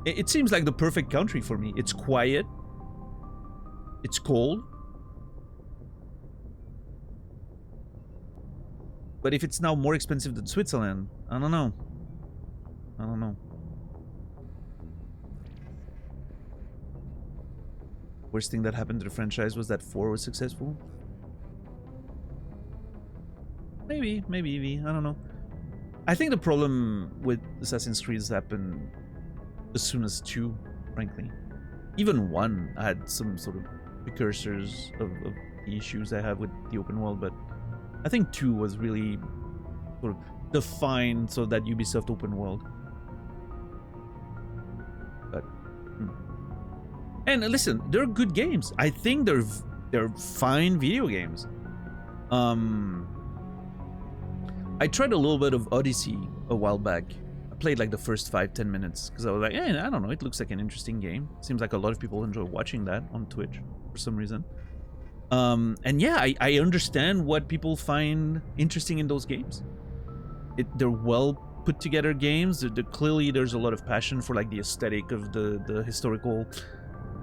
It seems like the perfect country for me. It's quiet. It's cold. But if it's now more expensive than Switzerland, I don't know. I don't know. Worst thing that happened to the franchise was that 4 was successful. Maybe, I don't know. I think the problem with Assassin's Creed has happened as soon as 2, frankly. Even 1 had some sort of precursors of the issues I have with the open world, but I think 2 was really sort of defined so that Ubisoft open world. But and listen, they're good games. I think they're fine video games. I tried a little bit of Odyssey a while back. I played like the first 5-10 minutes because I was like, I don't know, it looks like an interesting game. Seems like a lot of people enjoy watching that on Twitch for some reason. And yeah, I understand what people find interesting in those games. They're well put together games. Clearly there's a lot of passion for like the aesthetic of the historical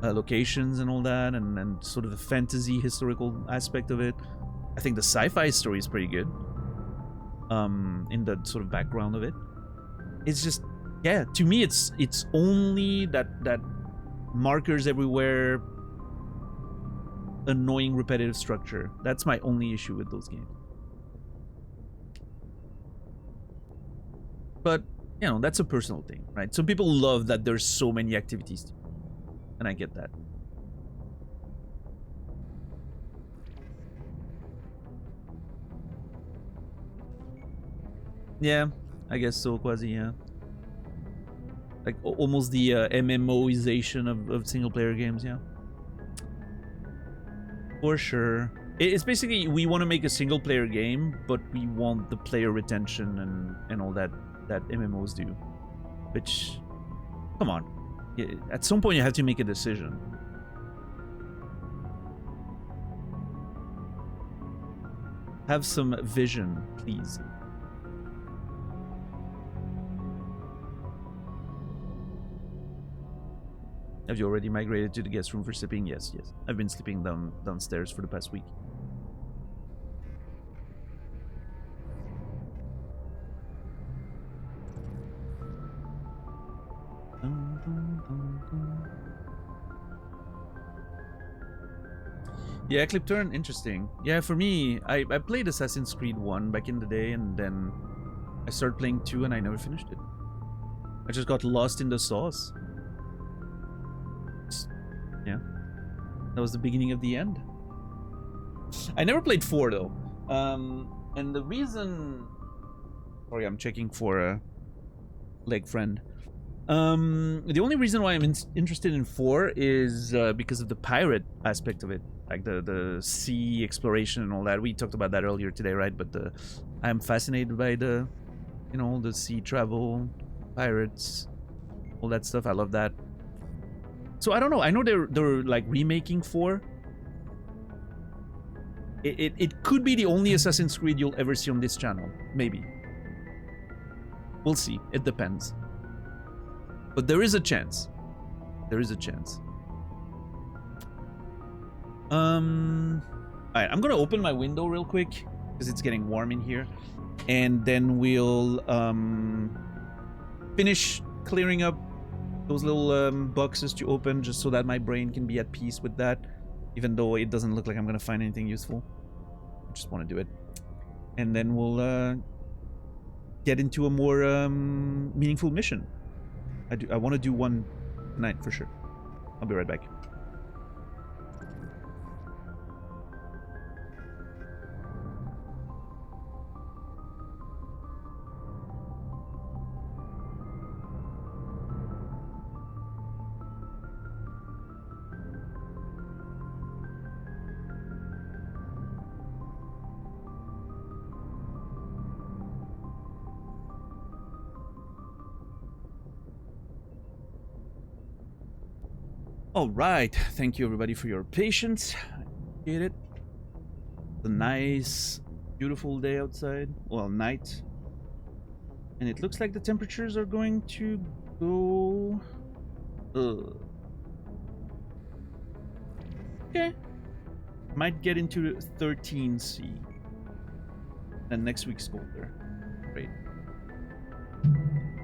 locations and all that, and sort of the fantasy historical aspect of it. I think the sci-fi story is pretty good. In the sort of background of it. It's just, yeah, to me it's only that markers everywhere, annoying repetitive structure. That's my only issue with those games. But, you know, that's a personal thing, right? Some people love that there's so many activities, and I get that. Yeah, I guess so, Quasi, yeah. Like, almost the MMOization of single-player games, yeah. For sure. It's basically, we want to make a single-player game, but we want the player retention and all that MMOs do. Which, come on. At some point, you have to make a decision. Have some vision, please. Have you already migrated to the guest room for sleeping? Yes. I've been sleeping downstairs for the past week. Yeah, Clip Turn, interesting. Yeah, for me, I played Assassin's Creed 1 back in the day, and then I started playing 2 and I never finished it. I just got lost in the sauce. Yeah, that was the beginning of the end. I never played 4 though, and the reason. Sorry, I'm checking for a leg friend. The only reason why I'm interested in 4 is because of the pirate aspect of it, like the sea exploration and all that. We talked about that earlier today, right? But I'm fascinated by the sea travel, pirates, all that stuff. I love that. So I don't know. I know they're like remaking 4. It could be the only Assassin's Creed you'll ever see on this channel. Maybe. We'll see. It depends. But there is a chance. There is a chance. Alright, I'm gonna open my window real quick because it's getting warm in here. And then we'll finish clearing up those little boxes to open just so that my brain can be at peace with that. Even though it doesn't look like I'm gonna find anything useful. I just want to do it. And then we'll get into a more meaningful mission. I want to do one tonight for sure. I'll be right back. All right, thank you everybody for your patience. Appreciate it. It's a nice, beautiful day outside. Well, night. And it looks like the temperatures are going to go... Okay. Might get into 13C. And next week's colder. Great.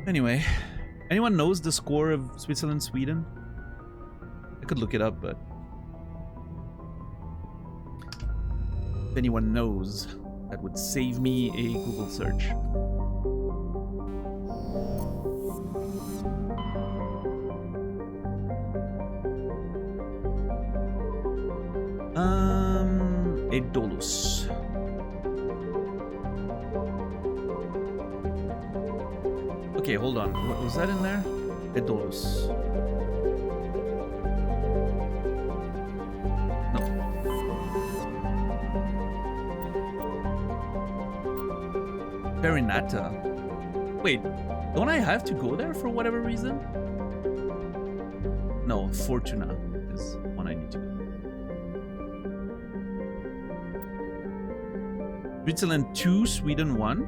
Anyway, anyone knows the score of Switzerland-Sweden? I could look it up, but if anyone knows, that would save me a Google search. Aedolus. Okay, hold on. What was that in there? Aedolus. Perinata. Wait, don't I have to go there for whatever reason? No, Fortuna is one I need to go. Switzerland 2, Sweden 1.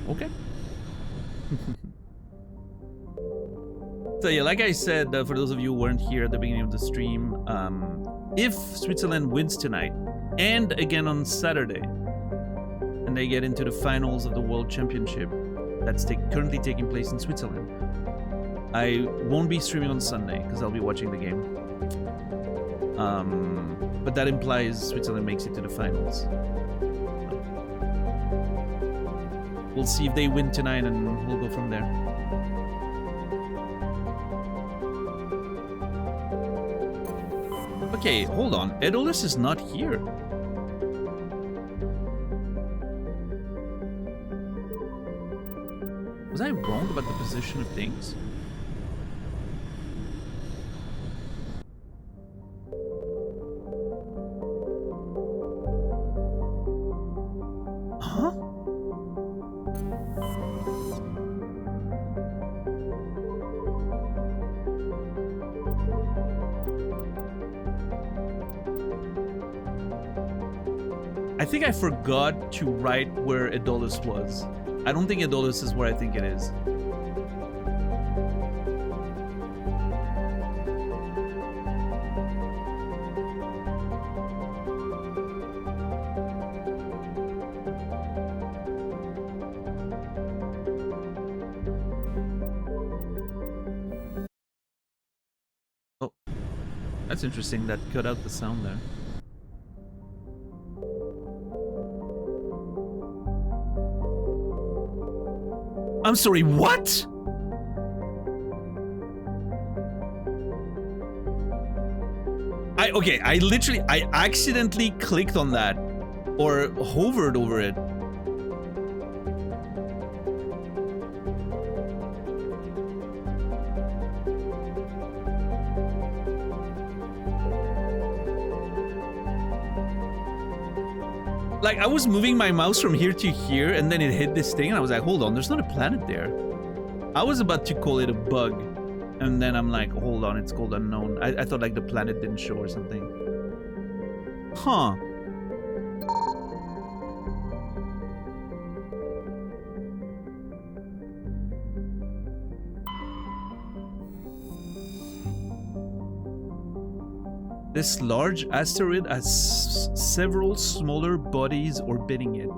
Okay. So yeah, like I said, for those of you who weren't here at the beginning of the stream, if Switzerland wins tonight and again on Saturday, and they get into the finals of the World Championship that's currently taking place in Switzerland, I won't be streaming on Sunday because I'll be watching the game. But that implies Switzerland makes it to the finals. We'll see if they win tonight and we'll go from there. Okay, hold on. Aedolus is not here. Was I wrong about the position of things? Huh? I think I forgot to write where Aedolus was. I don't think Aedolus is where I think it is. Oh, that's interesting. That cut out the sound there. I'm sorry, what? I accidentally clicked on that or hovered over it. Like, I was moving my mouse from here to here, and then it hit this thing, and I was like, hold on, there's not a planet there. I was about to call it a bug, and then I'm like, hold on, it's called unknown. I thought, like, the planet didn't show or something. Huh. This large asteroid has several smaller bodies orbiting it.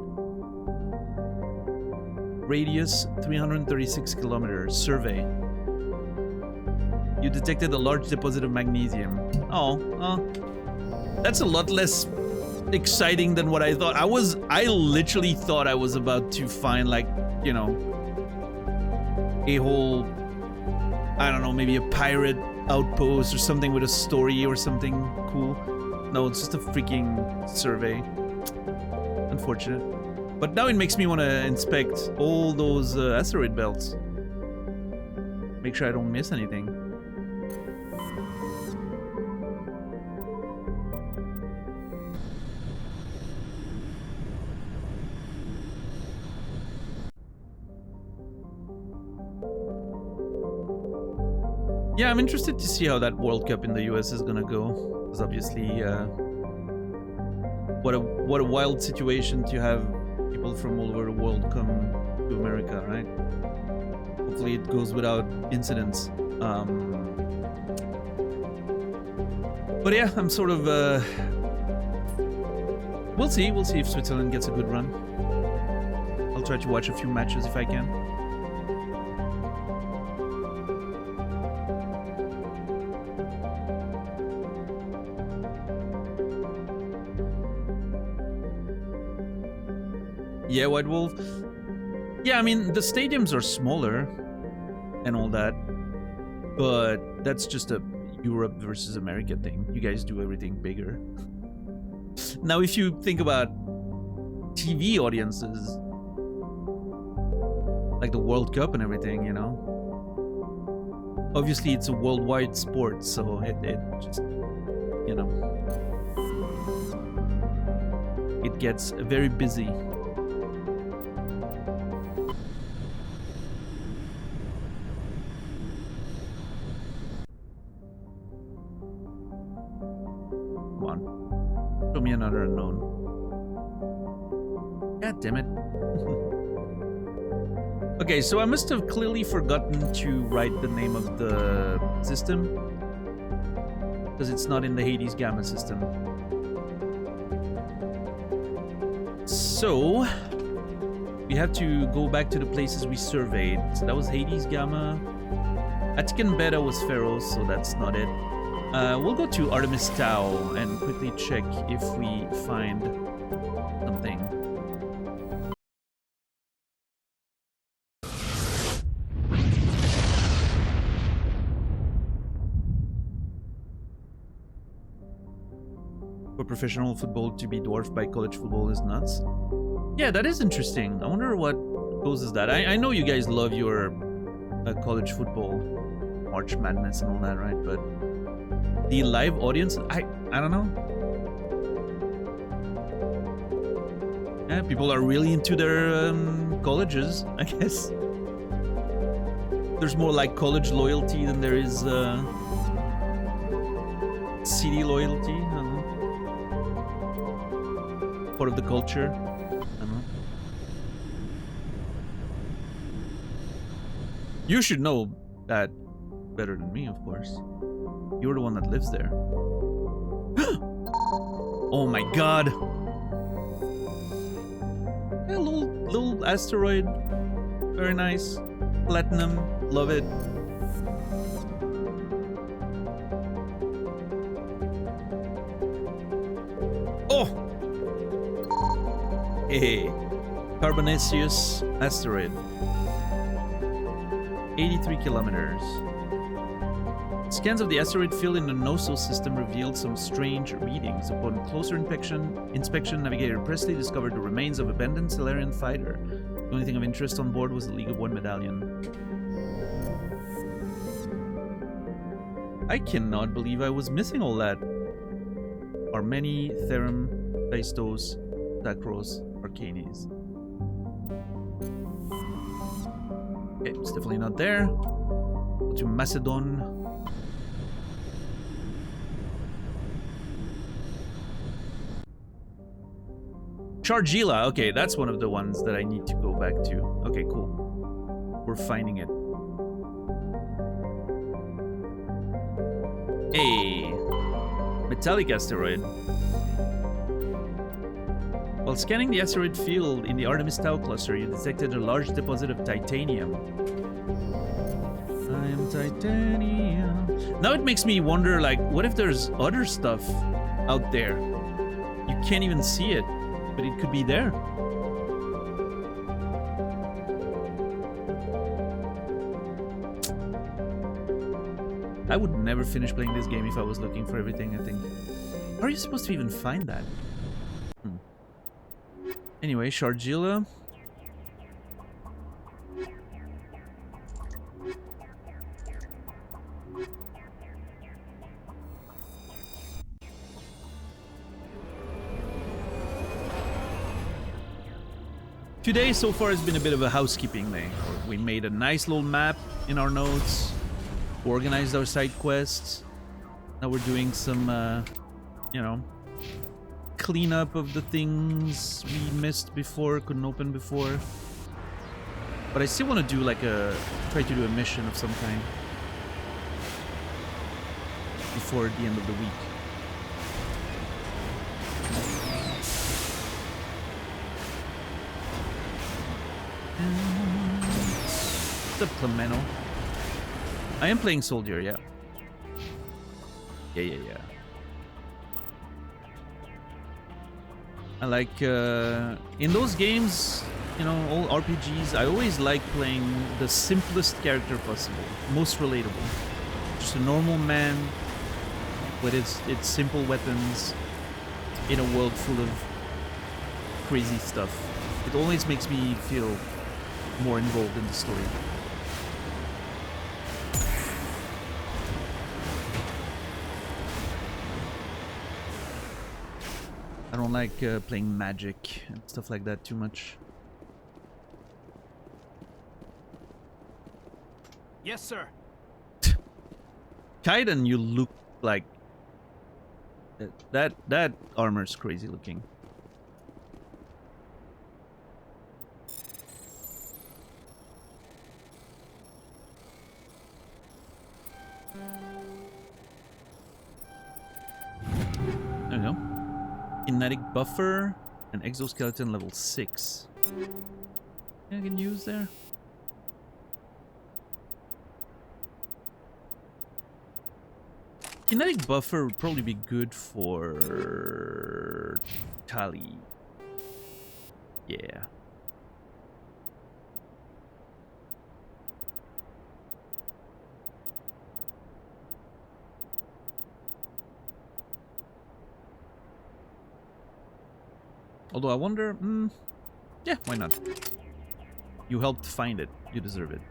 Radius 336 kilometers. Survey. You detected a large deposit of magnesium. Oh, that's a lot less exciting than what I thought. I literally thought I was about to find, like, you know, a whole, I don't know, maybe a pirate outpost or something with a story or something cool. No, it's just a freaking survey. Unfortunate. But now it makes me want to inspect all those asteroid belts. Make sure I don't miss anything. Yeah, I'm interested to see how that World Cup in the US is gonna go. Because obviously, what a wild situation to have people from all over the world come to America, right? Hopefully it goes without incidents. But yeah, I'm sort of, we'll see if Switzerland gets a good run. I'll try to watch a few matches if I can. Yeah, White Wolf. Yeah, I mean, the stadiums are smaller and all that, but that's just a Europe versus America thing. You guys do everything bigger. Now, if you think about TV audiences, like the World Cup and everything, you know, obviously it's a worldwide sport, so it just, you know, it gets very busy. Show me another unknown. God damn it. Okay, so I must have clearly forgotten to write the name of the system, because it's not in the Hades Gamma system. So we have to go back to the places we surveyed. So that was Hades Gamma. Atikan Beta was Pharos, so that's not it. We'll go to Artemis Tau and quickly check if we find something. For professional football to be dwarfed by college football is nuts. Yeah, that is interesting. I wonder what causes that. I know you guys love your college football, March Madness and all that, right? But the live audience, I don't know. Yeah, people are really into their colleges, I guess. There's more like college loyalty than there is city loyalty. I don't know. Part of the culture. I don't know. You should know that better than me, of course. You're the one that lives there. Oh my god! Yeah, little asteroid. Very nice. Platinum. Love it. Oh! Hey. Carbonaceous asteroid. 83 kilometers. Scans of the asteroid field in the Noso system revealed some strange readings. Upon closer inspection, Navigator Presley discovered the remains of an abandoned Solarian fighter. The only thing of interest on board was the League of One medallion. I cannot believe I was missing all that. Armeni, Therum, Thaistos, Dacros Arcanes. Okay, it's definitely not there. Go to Macedon. Chargila, okay, that's one of the ones that I need to go back to. Okay, cool. We're finding it. Hey, metallic asteroid. While scanning the asteroid field in the Artemis Tau cluster, you detected a large deposit of titanium. I am titanium. Now it makes me wonder, like, what if there's other stuff out there? You can't even see it, but it could be there. I would never finish playing this game if I was looking for everything, I think. How are you supposed to even find that? Anyway, Chargila. Today so far has been a bit of a housekeeping day. We made a nice little map in our notes, organized our side quests. Now we're doing some, you know, cleanup of the things we missed before, couldn't open before. But I still want to do like try to do a mission of some kind before the end of the week. What's up, Clemeno? I am playing Soldier, yeah. Yeah. I like, in those games, you know, all RPGs, I always like playing the simplest character possible, most relatable. Just a normal man with its simple weapons in a world full of crazy stuff. It always makes me feel more involved in the story. I don't like playing magic and stuff like that too much. Yes, sir. Kaiden, you look like that armor's crazy looking. There we go. Kinetic buffer and exoskeleton level 6. I can use there. Kinetic buffer would probably be good for Tali. Yeah. Although I wonder, yeah, why not? You helped find it. You deserve it.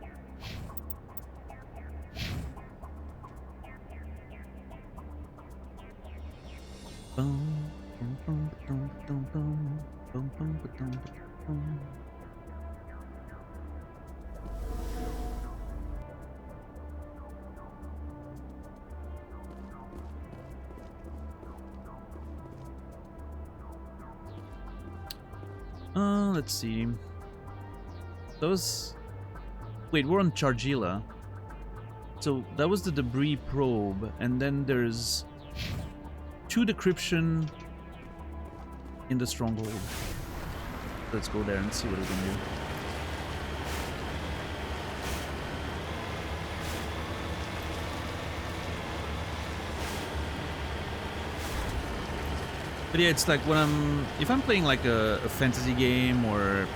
Let's see. Those. Wait, we're on Chargila. So that was the debris probe, and then there's 2 decryption in the stronghold. Let's go there and see what we can do. But yeah, it's like when if I'm playing like a fantasy game or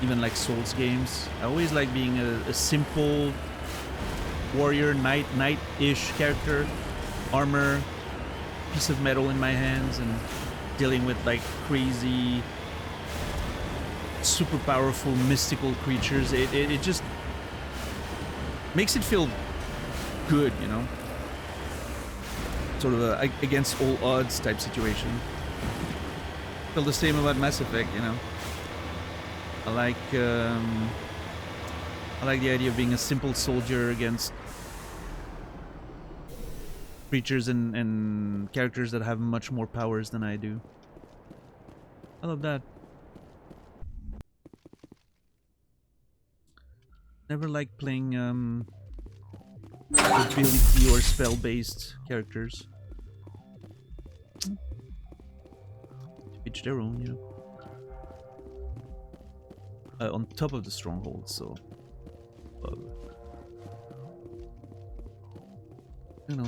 even like Souls games, I always like being a simple warrior, knight-ish character, armor, piece of metal in my hands, and dealing with like crazy, super powerful, mystical creatures. It just makes it feel good, you know? Sort of a against all odds type situation. Feel the same about Mass Effect, you know. I like the idea of being a simple soldier against creatures and characters that have much more powers than I do. I love that. Never liked playing ability or spell-based characters. Each their own, you know. On top of the stronghold, so. No.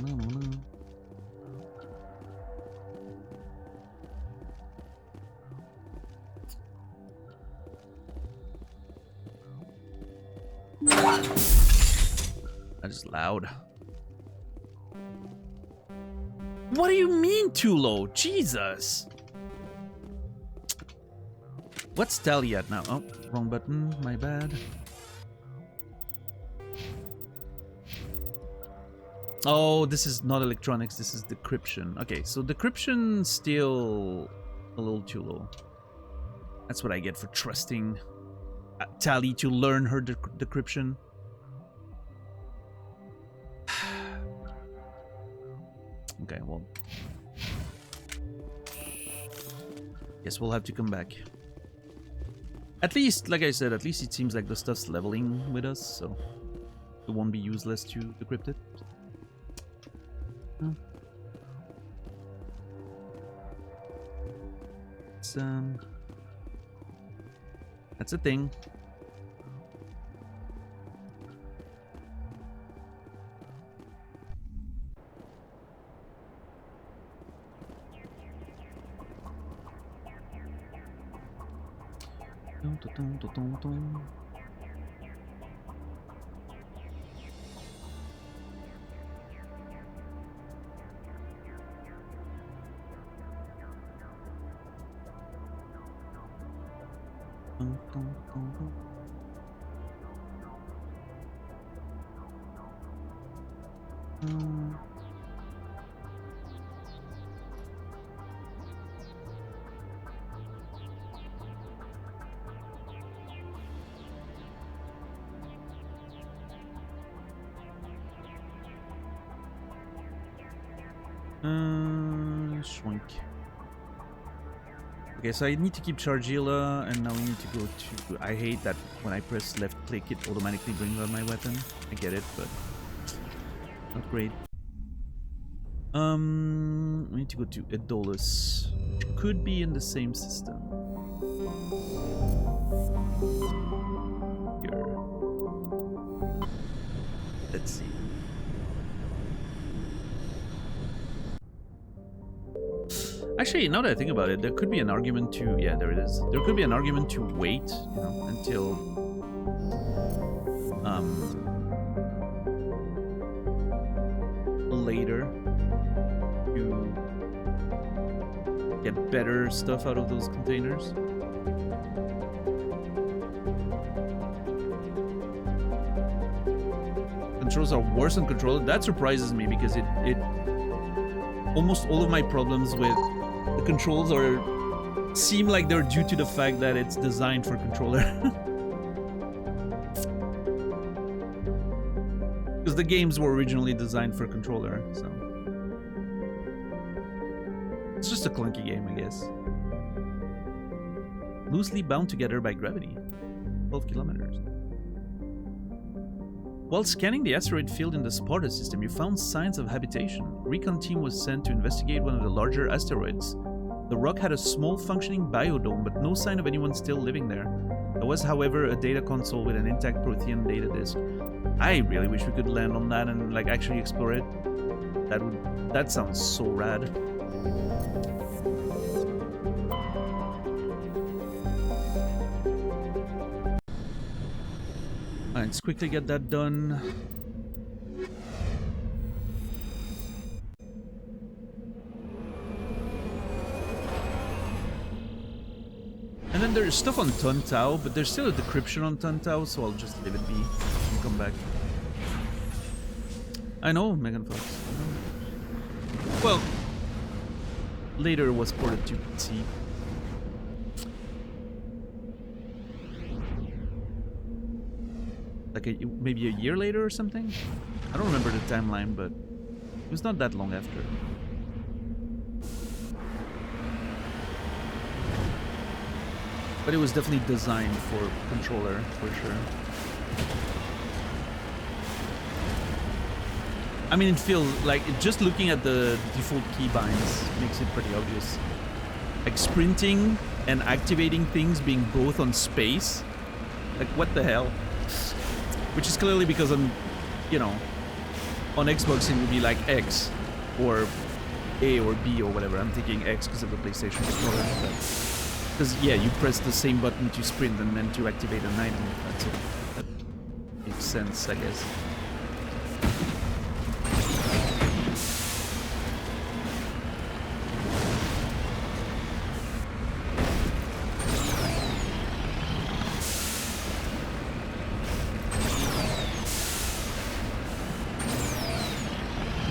That is loud. What do you mean too low? Jesus! What's Tally at now? Oh, wrong button. My bad. Oh, this is not electronics. This is decryption. Okay, so decryption still a little too low. That's what I get for trusting Tally to learn her decryption. Okay, well. Guess we'll have to come back. At least, like I said, at least it seems like the stuff's leveling with us, so it won't be useless to decrypt it. It's, that's a thing. Shrink. Okay, so I need to keep Chargilla, and now we need to go to... I hate that when I press left click, it automatically brings out my weapon. I get it, but not great. We need to go to Edolus, which could be in the same system. Here. Let's see. Actually, now that I think about it, there could be an argument to... Yeah, there it is. There could be an argument to wait, you know, until... later to get better stuff out of those containers. Controls are worse on controller. That surprises me because it almost all of my problems with the controls seem like they're due to the fact that it's designed for controller. Because the games were originally designed for controller, so it's just a clunky game, I guess. Loosely bound together by gravity. 12 kilometers. While scanning the asteroid field in the Sparta system, you found signs of habitation. A recon team was sent to investigate one of the larger asteroids. The rock had a small functioning biodome, but no sign of anyone still living there. There was, however, a data console with an intact Prothean data disk. I really wish we could land on that and like actually explore it. That sounds so rad. Alright, let's quickly get that done. And then there's stuff on Tuntau, but there's still a decryption on Tuntau, so I'll just leave it be and come back. I know, Megan Fox. I know. Well, later it was ported to PC. like maybe a year later or something. I don't remember the timeline, but it was not that long after. But it was definitely designed for controller, for sure. I mean, it feels like just looking at the default keybinds makes it pretty obvious. Like sprinting and activating things being both on space. Like, what the hell? Which is clearly because on, you know, on Xbox it would be like X or A or B or whatever. I'm thinking X because of the PlayStation controller. Because, yeah, you press the same button to sprint and then to activate an item. That's it. That makes sense, I guess.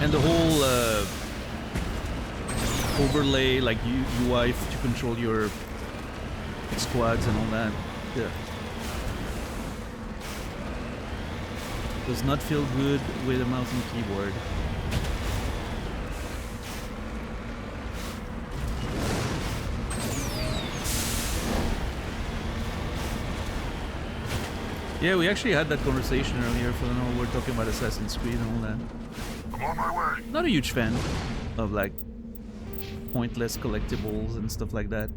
And the whole overlay, like UI to control your squads and all that. Yeah. Does not feel good with a mouse and keyboard. Yeah, we actually had that conversation earlier. For now, we're talking about Assassin's Creed and all that. I'm on my way. Not a huge fan of like pointless collectibles and stuff like that.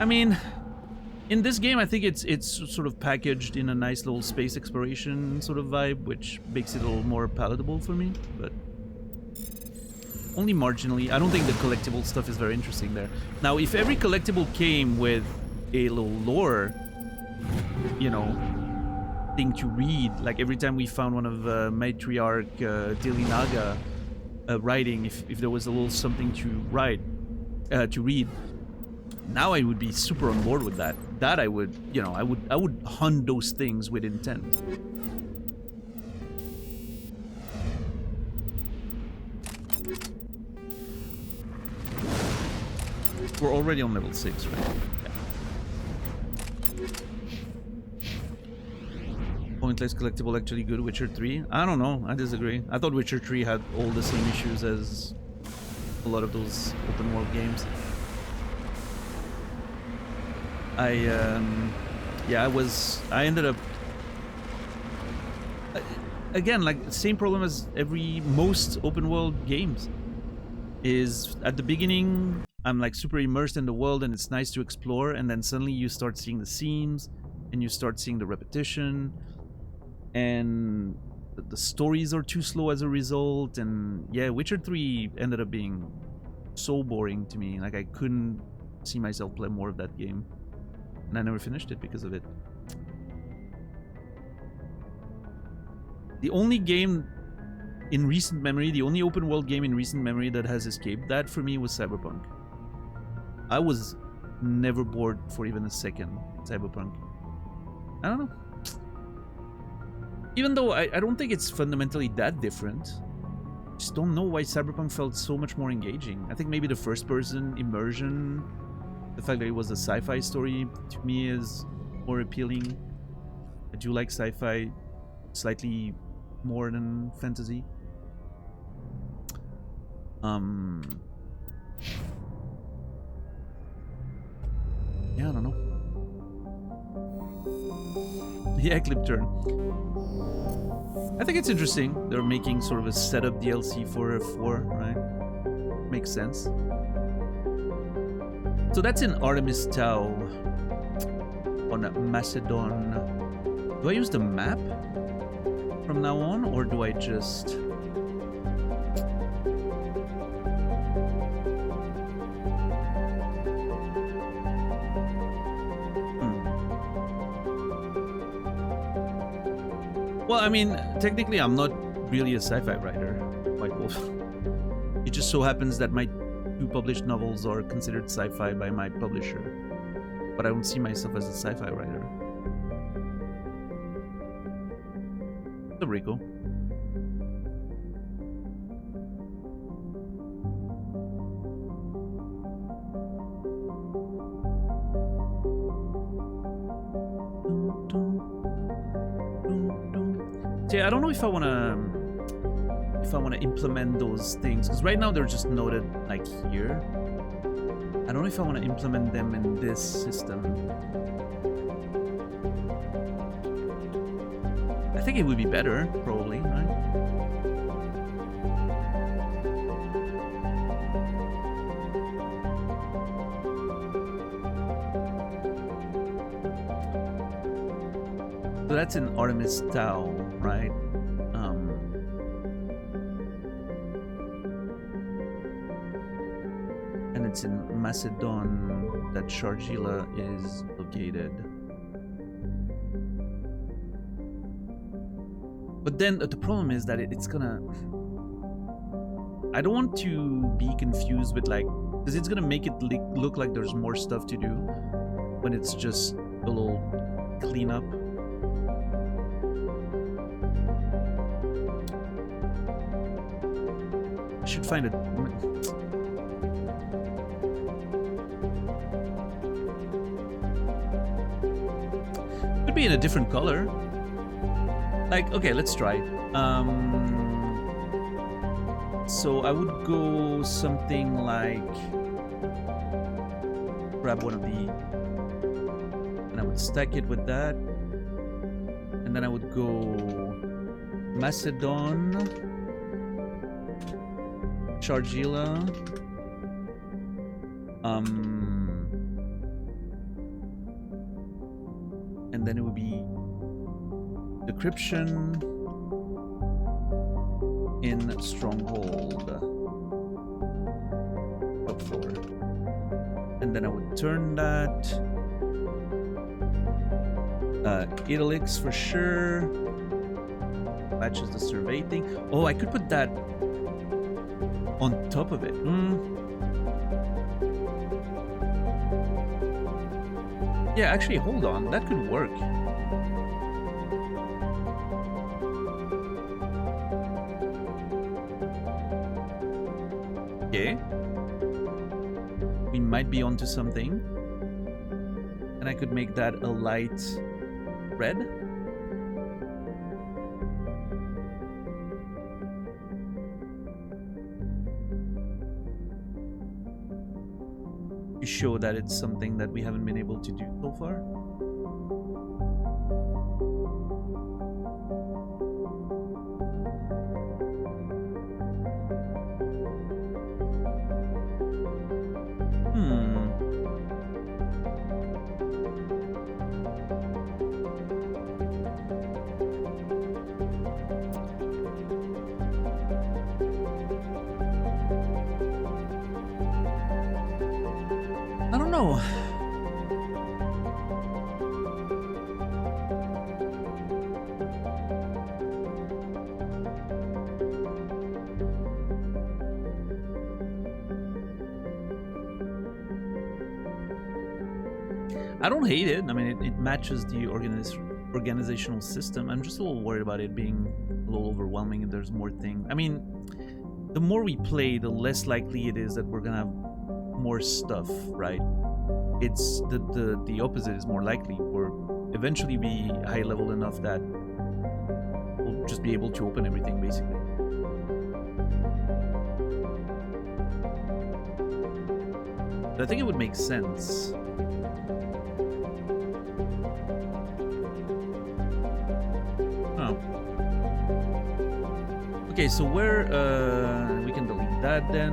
I mean, in this game, I think it's sort of packaged in a nice little space exploration sort of vibe, which makes it a little more palatable for me, but only marginally. I don't think the collectible stuff is very interesting there. Now, if every collectible came with a little lore, you know, thing to read, like every time we found one of Matriarch Dilinaga writing, if there was a little something to write, to read, now I would be super on board with that. That I would, you know, I would hunt those things with intent. We're already on level 6, right? Yeah. Pointless collectible actually good. Witcher 3? I don't know. I disagree. I thought Witcher 3 had all the same issues as a lot of those open world games. I ended up again, like same problem as most open world games, is at the beginning I'm like super immersed in the world and it's nice to explore, and then suddenly you start seeing the seams and you start seeing the repetition, and the stories are too slow as a result. And yeah, Witcher 3 ended up being so boring to me. Like I couldn't see myself play more of that game. And I never finished it because of it. The only game in recent memory, the only open world game in recent memory that has escaped that for me was Cyberpunk. I was never bored for even a second in Cyberpunk. I don't know. Even though I don't think it's fundamentally that different. I just don't know why Cyberpunk felt so much more engaging. I think maybe the first person immersion, the fact that it was a sci-fi story, to me is more appealing. I do like sci-fi slightly more than fantasy. Yeah, I don't know. Yeah, clip turn. I think it's interesting. They're making sort of a setup DLC for 4, right? Makes sense. So that's in Artemis Tau on Macedon. Do I use the map from now on, or do I just... Well, I mean, technically I'm not really a sci-fi writer, White Wolf. It just so happens that my 2 published novels are considered sci-fi by my publisher, but I don't see myself as a sci-fi writer. What's up, Rico? So yeah, I don't know if I wanna implement those things, because right now they're just noted like here. I don't know if I want to implement them in this system. I think it would be better, probably, right? So that's in Artemis Tau, right? And it's in Macedon that Shargila is located. But then the problem is that it's gonna... I don't want to be confused with like... because it's gonna make it look like there's more stuff to do when it's just a little cleanup. I should find it. Could be in a different color. Like, okay, let's try. So I would go something like... grab one of the... and I would stack it with that. And then I would go... Macedon... Shargila... and then it would be decryption in Stronghold top floor, and then I would turn that Italix for sure matches the survey thing. Oh, I could put that on top of it. Yeah, actually, hold on. That could work. Okay. We might be onto something. And I could make that a light red. To show that it's something that we haven't been able to do so far. I don't know. I don't hate it. I mean, it matches the organizational system. I'm just a little worried about it being a little overwhelming and there's more things. I mean, the more we play, the less likely it is that we're gonna have more stuff, right? It's the opposite is more likely. We'll eventually be high level enough that we'll just be able to open everything, basically. But I think it would make sense. Oh. Okay, so where we can delete that then.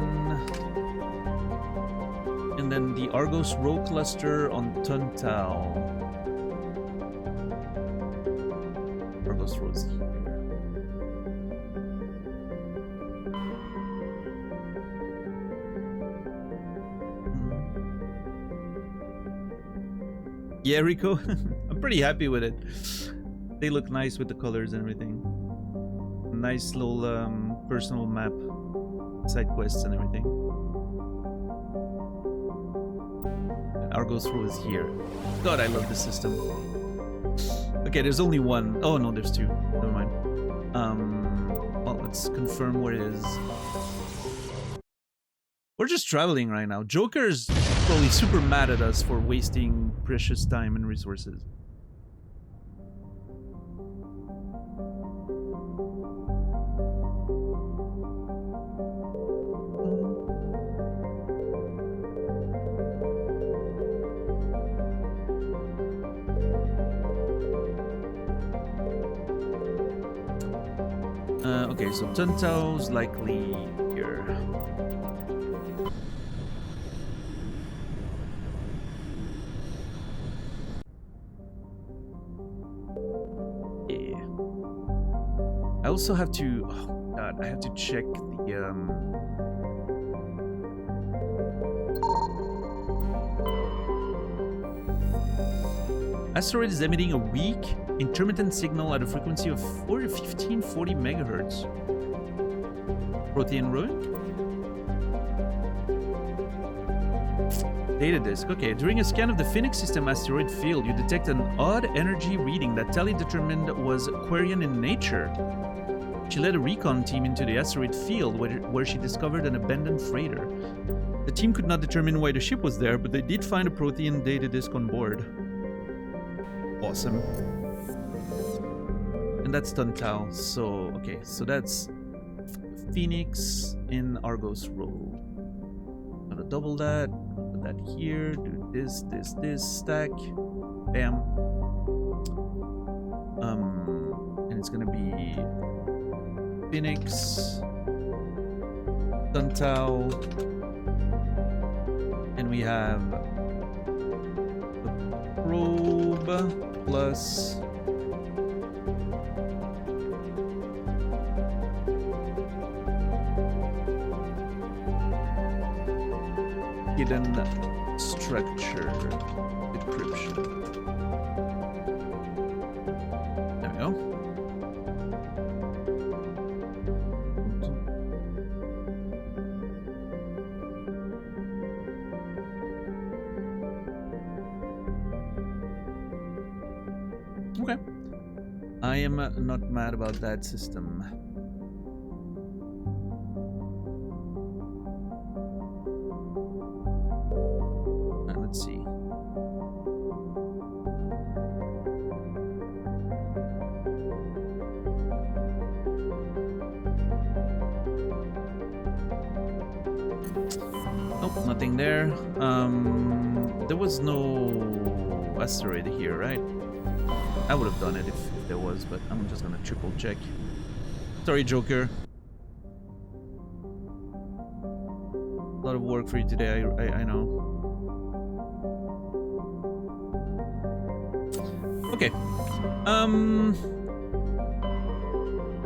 And then the Argos row cluster on Tuntao. Argos rows here. Yeah, Rico, I'm pretty happy with it. They look nice with the colors and everything. Nice little personal map, side quests and everything. Argos row is here. God, I love this system. Okay, there's only one. Oh no, there's two. Never mind. Well, let's confirm where it is. We're just traveling right now. Joker's probably super mad at us for wasting precious time and resources. Okay, so Tuntao's likely here. Yeah. I also have to. Oh God, I have to check the Asteroid is emitting a weak, intermittent signal at a frequency of 1540 megahertz. Protean ruin? Data disk. Okay, during a scan of the Phoenix system asteroid field, you detect an odd energy reading that Tali determined was Aquarian in nature. She led a recon team into the asteroid field where she discovered an abandoned freighter. The team could not determine why the ship was there, but they did find a Protean data disk on board. Awesome. And that's Tuntao. So, okay, so that's Phoenix in Argos Row. I'm gonna double that, put that here, do this, stack, bam. And it's gonna be Phoenix, Tuntao, and we have the probe plus hidden structure decryption. There we go. Okay. I am not mad about that system. Let's see. Nope, nothing there. There was no asteroid here, right? I would have done it if there was, but I'm just gonna triple check. Sorry, Joker. A lot of work for you today, I know. Okay.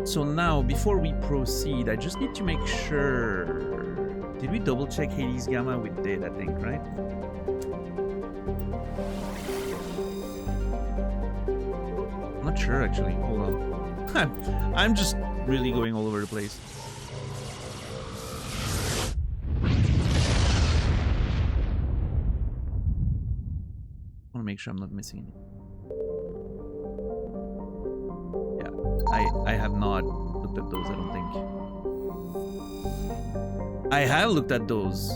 So now, before we proceed, I just need to make sure... Did we double check Hades Gamma? We did, I think, right? I'm not sure, actually. Hold on. I'm just really going all over the place. I want to make sure I'm not missing anything. I have not looked at those, I don't think. I have looked at those.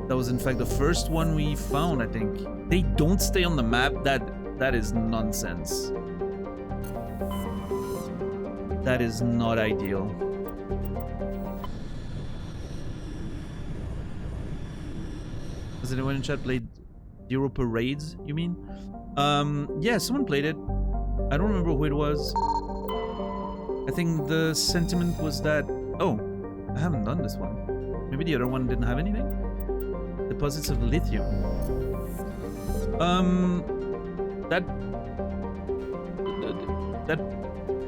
That was in fact the first one we found, I think. They don't stay on the map? That is nonsense. That is not ideal. Has anyone in chat played Zero Parades, you mean? Yeah, someone played it. I don't remember who it was. I think the sentiment was that... Oh, I haven't done this one. Maybe the other one didn't have anything? Deposits of lithium. That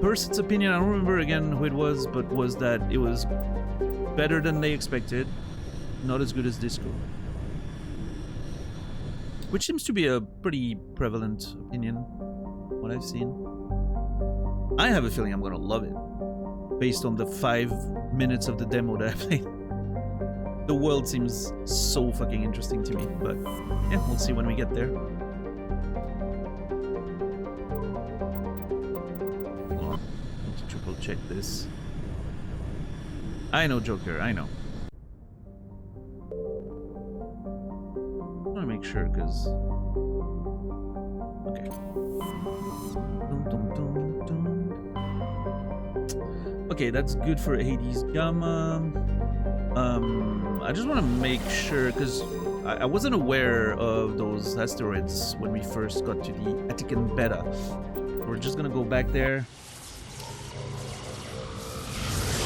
person's opinion, I don't remember again who it was, but was that it was better than they expected. Not as good as Disco. Which seems to be a pretty prevalent opinion, what I've seen. I have a feeling I'm gonna love it, based on the 5 minutes of the demo that I played. The world seems so fucking interesting to me, but yeah, we'll see when we get there. Hold on, I need to triple check this. I know, Joker, I know. I want to make sure, because... Okay. Okay, that's good for Hades Gamma. I just want to make sure, because I wasn't aware of those asteroids when we first got to the Attican Beta. We're just gonna go back there.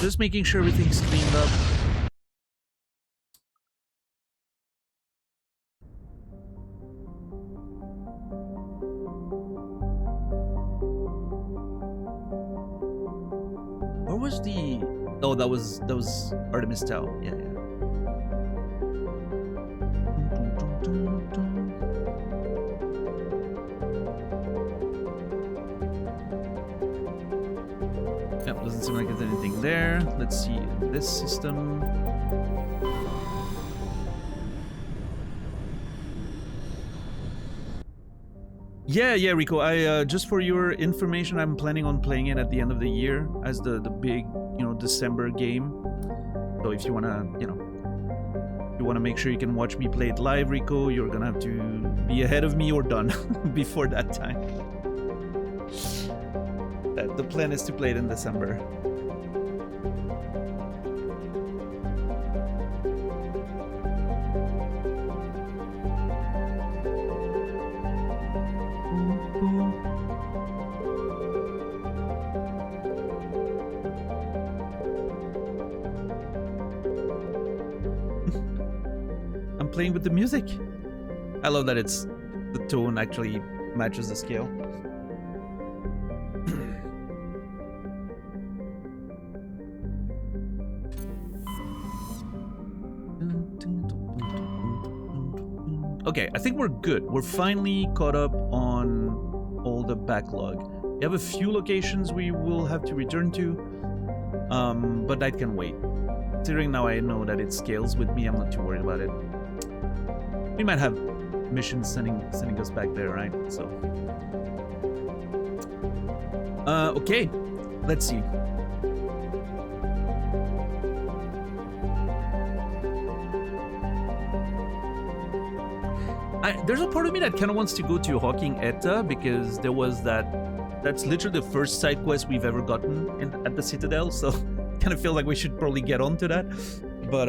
Just making sure everything's cleaned up. Where was the... Oh, that was Artemis Tau. Yeah, yeah. Yep, doesn't seem like there's anything there. Let's see this system. Yeah, Rico. I just for your information, I'm planning on playing it at the end of the year as the big, December game. So if you wanna, you wanna make sure you can watch me play it live, Rico, you're gonna have to be ahead of me or done before that time. The plan is to play it in December. I'm playing with the music. I love that the tone actually matches the scale. Okay, I think we're good. We're finally caught up on all the backlog. We have a few locations we will have to return to, but that can wait. Considering now I know that it scales with me, I'm not too worried about it. We might have missions sending us back there, right? So, okay, let's see. There's a part of me that kind of wants to go to Hawking Etta because there was that's literally the first side quest we've ever gotten at the Citadel, so kind of feel like we should probably get onto that. But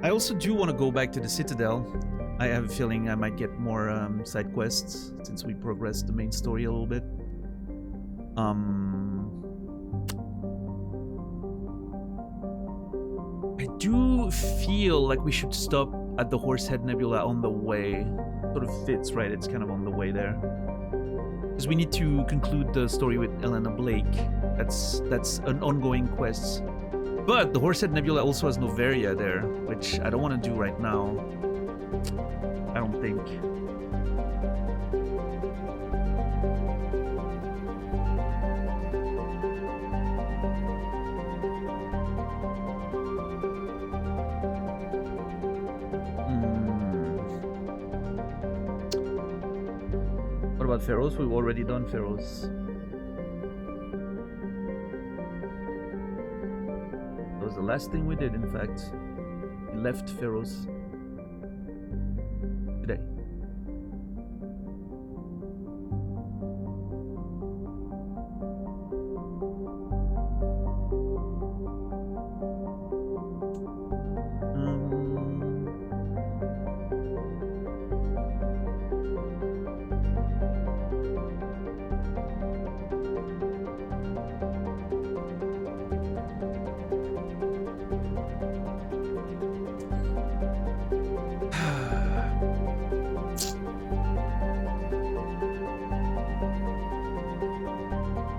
I also do want to go back to the Citadel. I have a feeling I might get more side quests since we progressed the main story a little bit. I do feel like we should stop at the Horsehead Nebula on the way. Sort of fits, right? It's kind of on the way there. Because we need to conclude the story with Elena Blake. That's an ongoing quest. But the Horsehead Nebula also has Noveria there, which I don't want to do right now. I don't think. What about Pharaohs? We've already done Pharaohs. That was the last thing we did, in fact. We left Pharaohs today.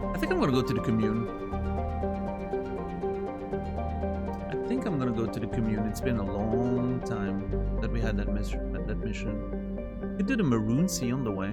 I think I'm gonna go to the commune. It's been a long time that we had that mission. We did a Maroon Sea on the way.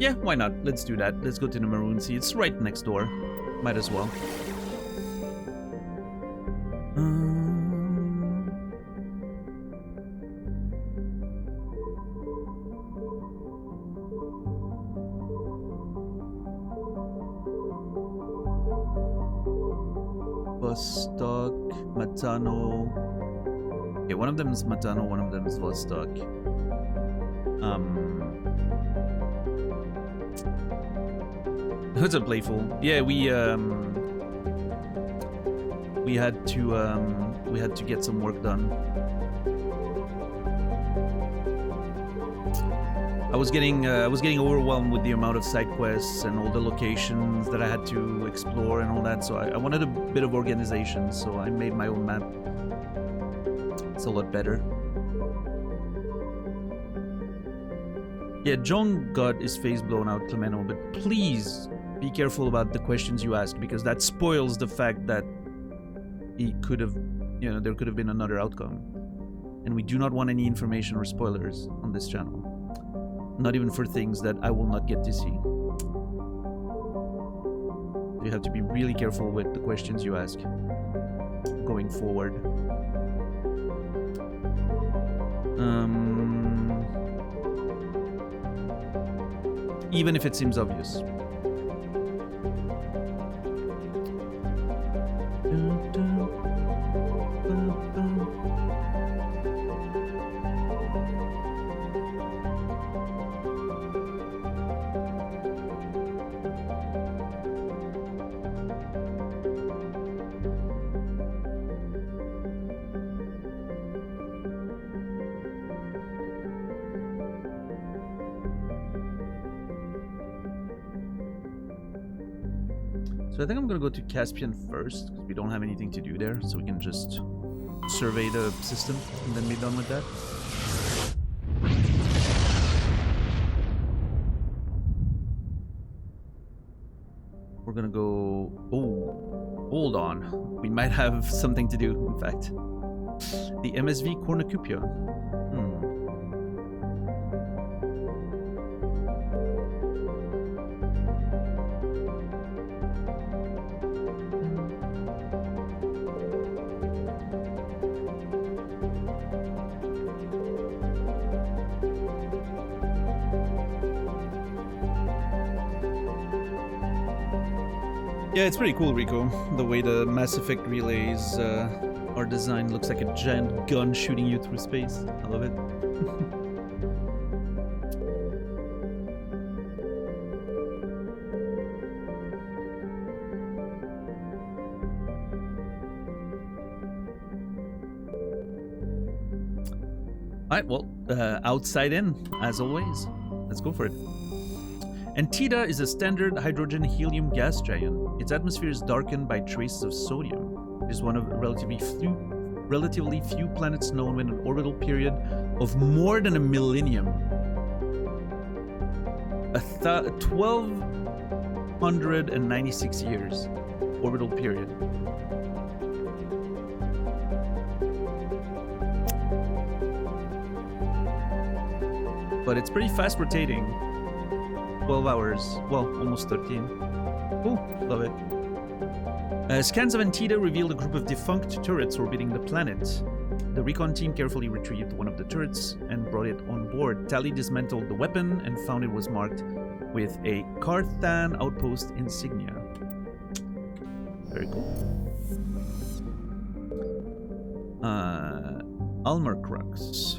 Yeah, why not? Let's do that. Let's go to the Maroon Sea. It's right next door. Might as well. Vostok, Matano. Okay, one of them is Matano, one of them is Vostok. It's a playful. Yeah, we had to get some work done. I was getting overwhelmed with the amount of side quests and all the locations that I had to explore and all that, so I wanted a bit of organization, so I made my own map. It's a lot better. Yeah, John got his face blown out, Clemeno, but please be careful about the questions you ask, because that spoils the fact that he could have, there could have been another outcome. And we do not want any information or spoilers on this channel. Not even for things that I will not get to see. You have to be really careful with the questions you ask going forward. Even if it seems obvious. So I think I'm gonna go to Caspian first, because we don't have anything to do there, so we can just survey the system and then be done with that. We're gonna go... Oh, hold on. We might have something to do, in fact. The MSV Cornucopia. Yeah, it's pretty cool, Rico. The way the Mass Effect relays are designed looks like a giant gun shooting you through space. I love it. Alright, well, outside in, as always. Let's go for it. Antida is a standard hydrogen-helium gas giant. Its atmosphere is darkened by traces of sodium. It is one of relatively few planets known with an orbital period of more than a millennium. 1,296 years orbital period. But it's pretty fast rotating. 12 hours. Well, almost 13. Cool. Love it. Scans of Antida revealed a group of defunct turrets orbiting the planet. The recon team carefully retrieved one of the turrets and brought it on board. Tali dismantled the weapon and found it was marked with a Carthan outpost insignia. Very cool. Almorcrux.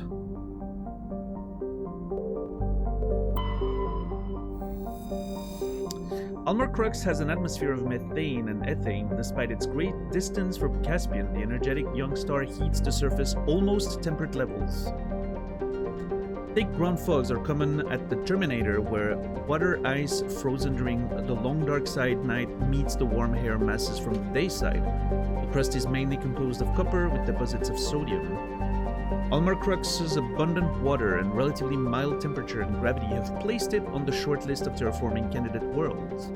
Almorcrux has an atmosphere of methane and ethane. Despite its great distance from Caspian, the energetic young star heats the surface almost temperate levels. Thick ground fogs are common at the Terminator, where water ice frozen during the long dark side night meets the warm air masses from the day side. The crust is mainly composed of copper with deposits of sodium. Almorcrux's abundant water and relatively mild temperature and gravity have placed it on the short list of terraforming candidate worlds.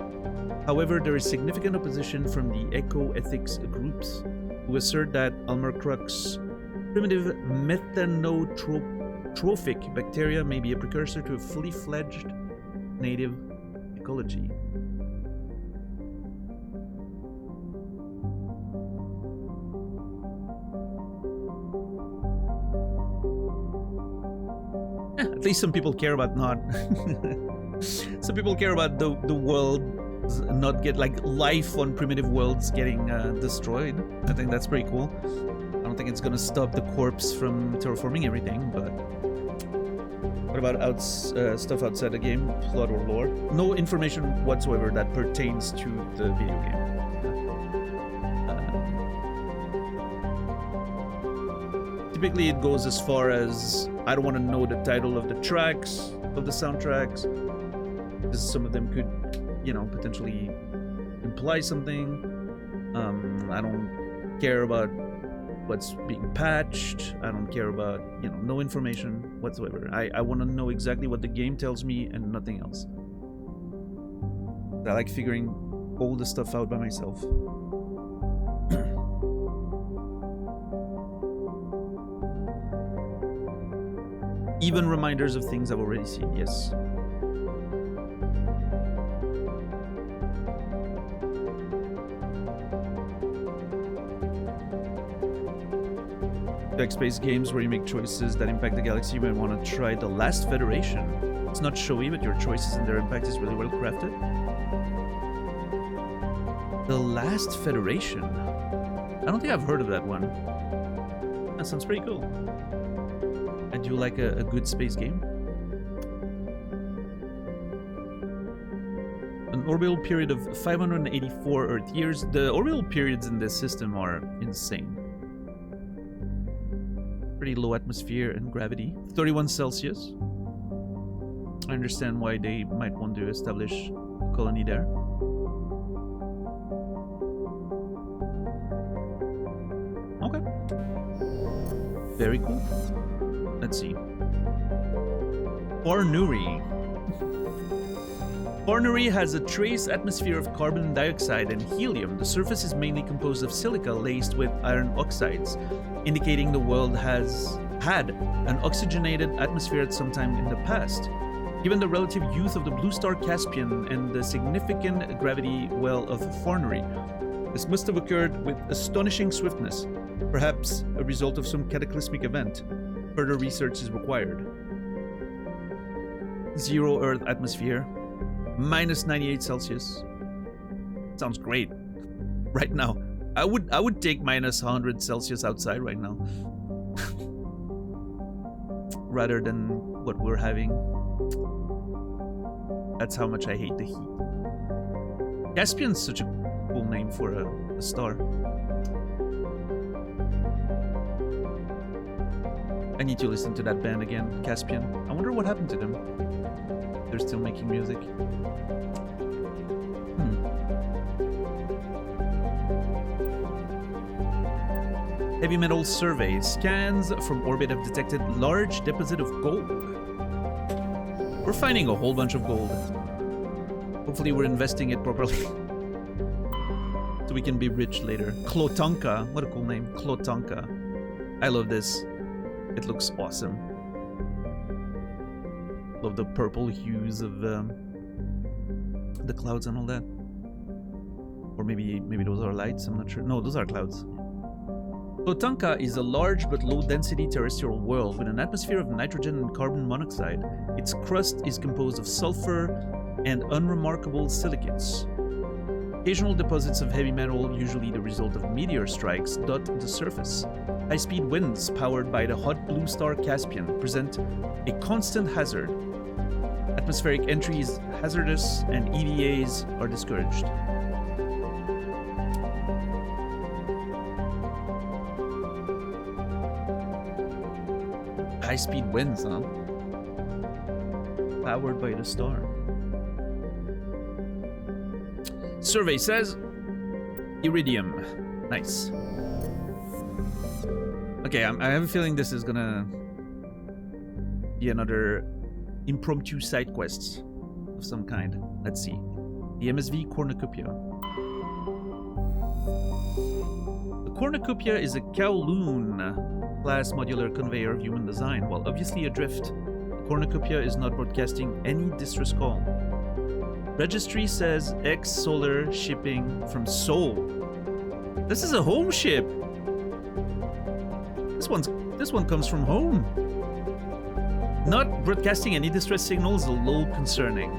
However, there is significant opposition from the eco-ethics groups, who assert that Almorcrux primitive methanotrophic bacteria may be a precursor to a fully fledged native ecology. At least some people care about not. Some people care about the world not get like life on primitive worlds getting destroyed. I think that's pretty cool. I don't think it's gonna stop the corpse from terraforming everything, but what about stuff outside the game, plot or lore? No information whatsoever that pertains to the video game. Typically it goes as far as I don't want to know the title of the tracks, of the soundtracks, because some of them could, you know, potentially imply something. I don't care about what's being patched. I don't care about, you know, no information whatsoever. I want to know exactly what the game tells me and nothing else. I like figuring all the stuff out by myself. Even reminders of things I've already seen, yes. Backspace games where you make choices that impact the galaxy. You might want to try The Last Federation. It's not showy, but your choices and their impact is really well crafted. The Last Federation. I don't think I've heard of that one. That sounds pretty cool. And do you like a good space game? An orbital period of 584 Earth years. The orbital periods in this system are insane. Pretty low atmosphere and gravity. 31 Celsius. I understand why they might want to establish a colony there. Okay. Very cool. Let's see. Fornuri. Fornuri has a trace atmosphere of carbon dioxide and helium. The surface is mainly composed of silica laced with iron oxides, indicating the world has had an oxygenated atmosphere at some time in the past. Given the relative youth of the blue star Caspian and the significant gravity well of Fornuri, this must have occurred with astonishing swiftness, perhaps a result of some cataclysmic event. Further research is required. 0 Earth atmosphere, minus 98 Celsius. Sounds great. Right now, I would take minus 100 Celsius outside right now, rather than what we're having. That's how much I hate the heat. Caspian's such a cool name for a star. I need to listen to that band again, Caspian. I wonder what happened to them. They're still making music. Heavy metal survey. Scans from orbit have detected large deposit of gold. We're finding a whole bunch of gold. Hopefully we're investing it properly. So we can be rich later. Klotanka. What a cool name. Klotanka. I love this. It looks awesome. Love the purple hues of the clouds and all that. Or maybe those are lights, I'm not sure. No, those are clouds. Klotanka is a large but low-density terrestrial world with an atmosphere of nitrogen and carbon monoxide. Its crust is composed of sulfur and unremarkable silicates. Occasional deposits of heavy metal, usually the result of meteor strikes, dot the surface. High-speed winds powered by the hot blue star Caspian present a constant hazard. Atmospheric entry is hazardous and EVAs are discouraged. High-speed winds, huh? Powered by the star. Survey says iridium. Nice. Okay, I have a feeling this is gonna be another impromptu side quest of some kind. Let's see. The MSV Cornucopia. The Cornucopia is a Kowloon class modular conveyor of human design. While obviously adrift, the cornucopia is not broadcasting any distress call. Registry says X Solar shipping from Seoul. This is a home ship. This one comes from home. Not broadcasting any distress signals is a little concerning.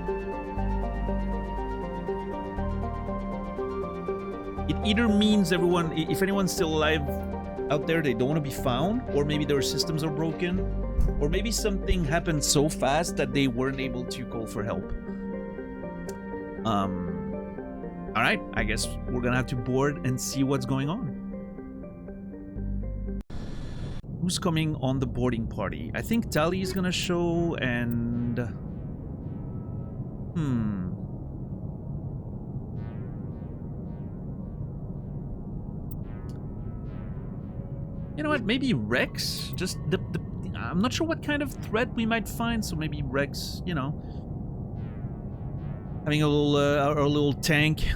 It either means everyone, if anyone's still alive out there, they don't want to be found, or maybe their systems are broken, or maybe something happened so fast that they weren't able to call for help. Alright, I guess we're gonna have to board and see what's going on. Who's coming on the boarding party? I think Tali is gonna show, and... You know what? Maybe Rex? Just the I'm not sure what kind of threat we might find, so maybe Rex, you know, having a little our little tank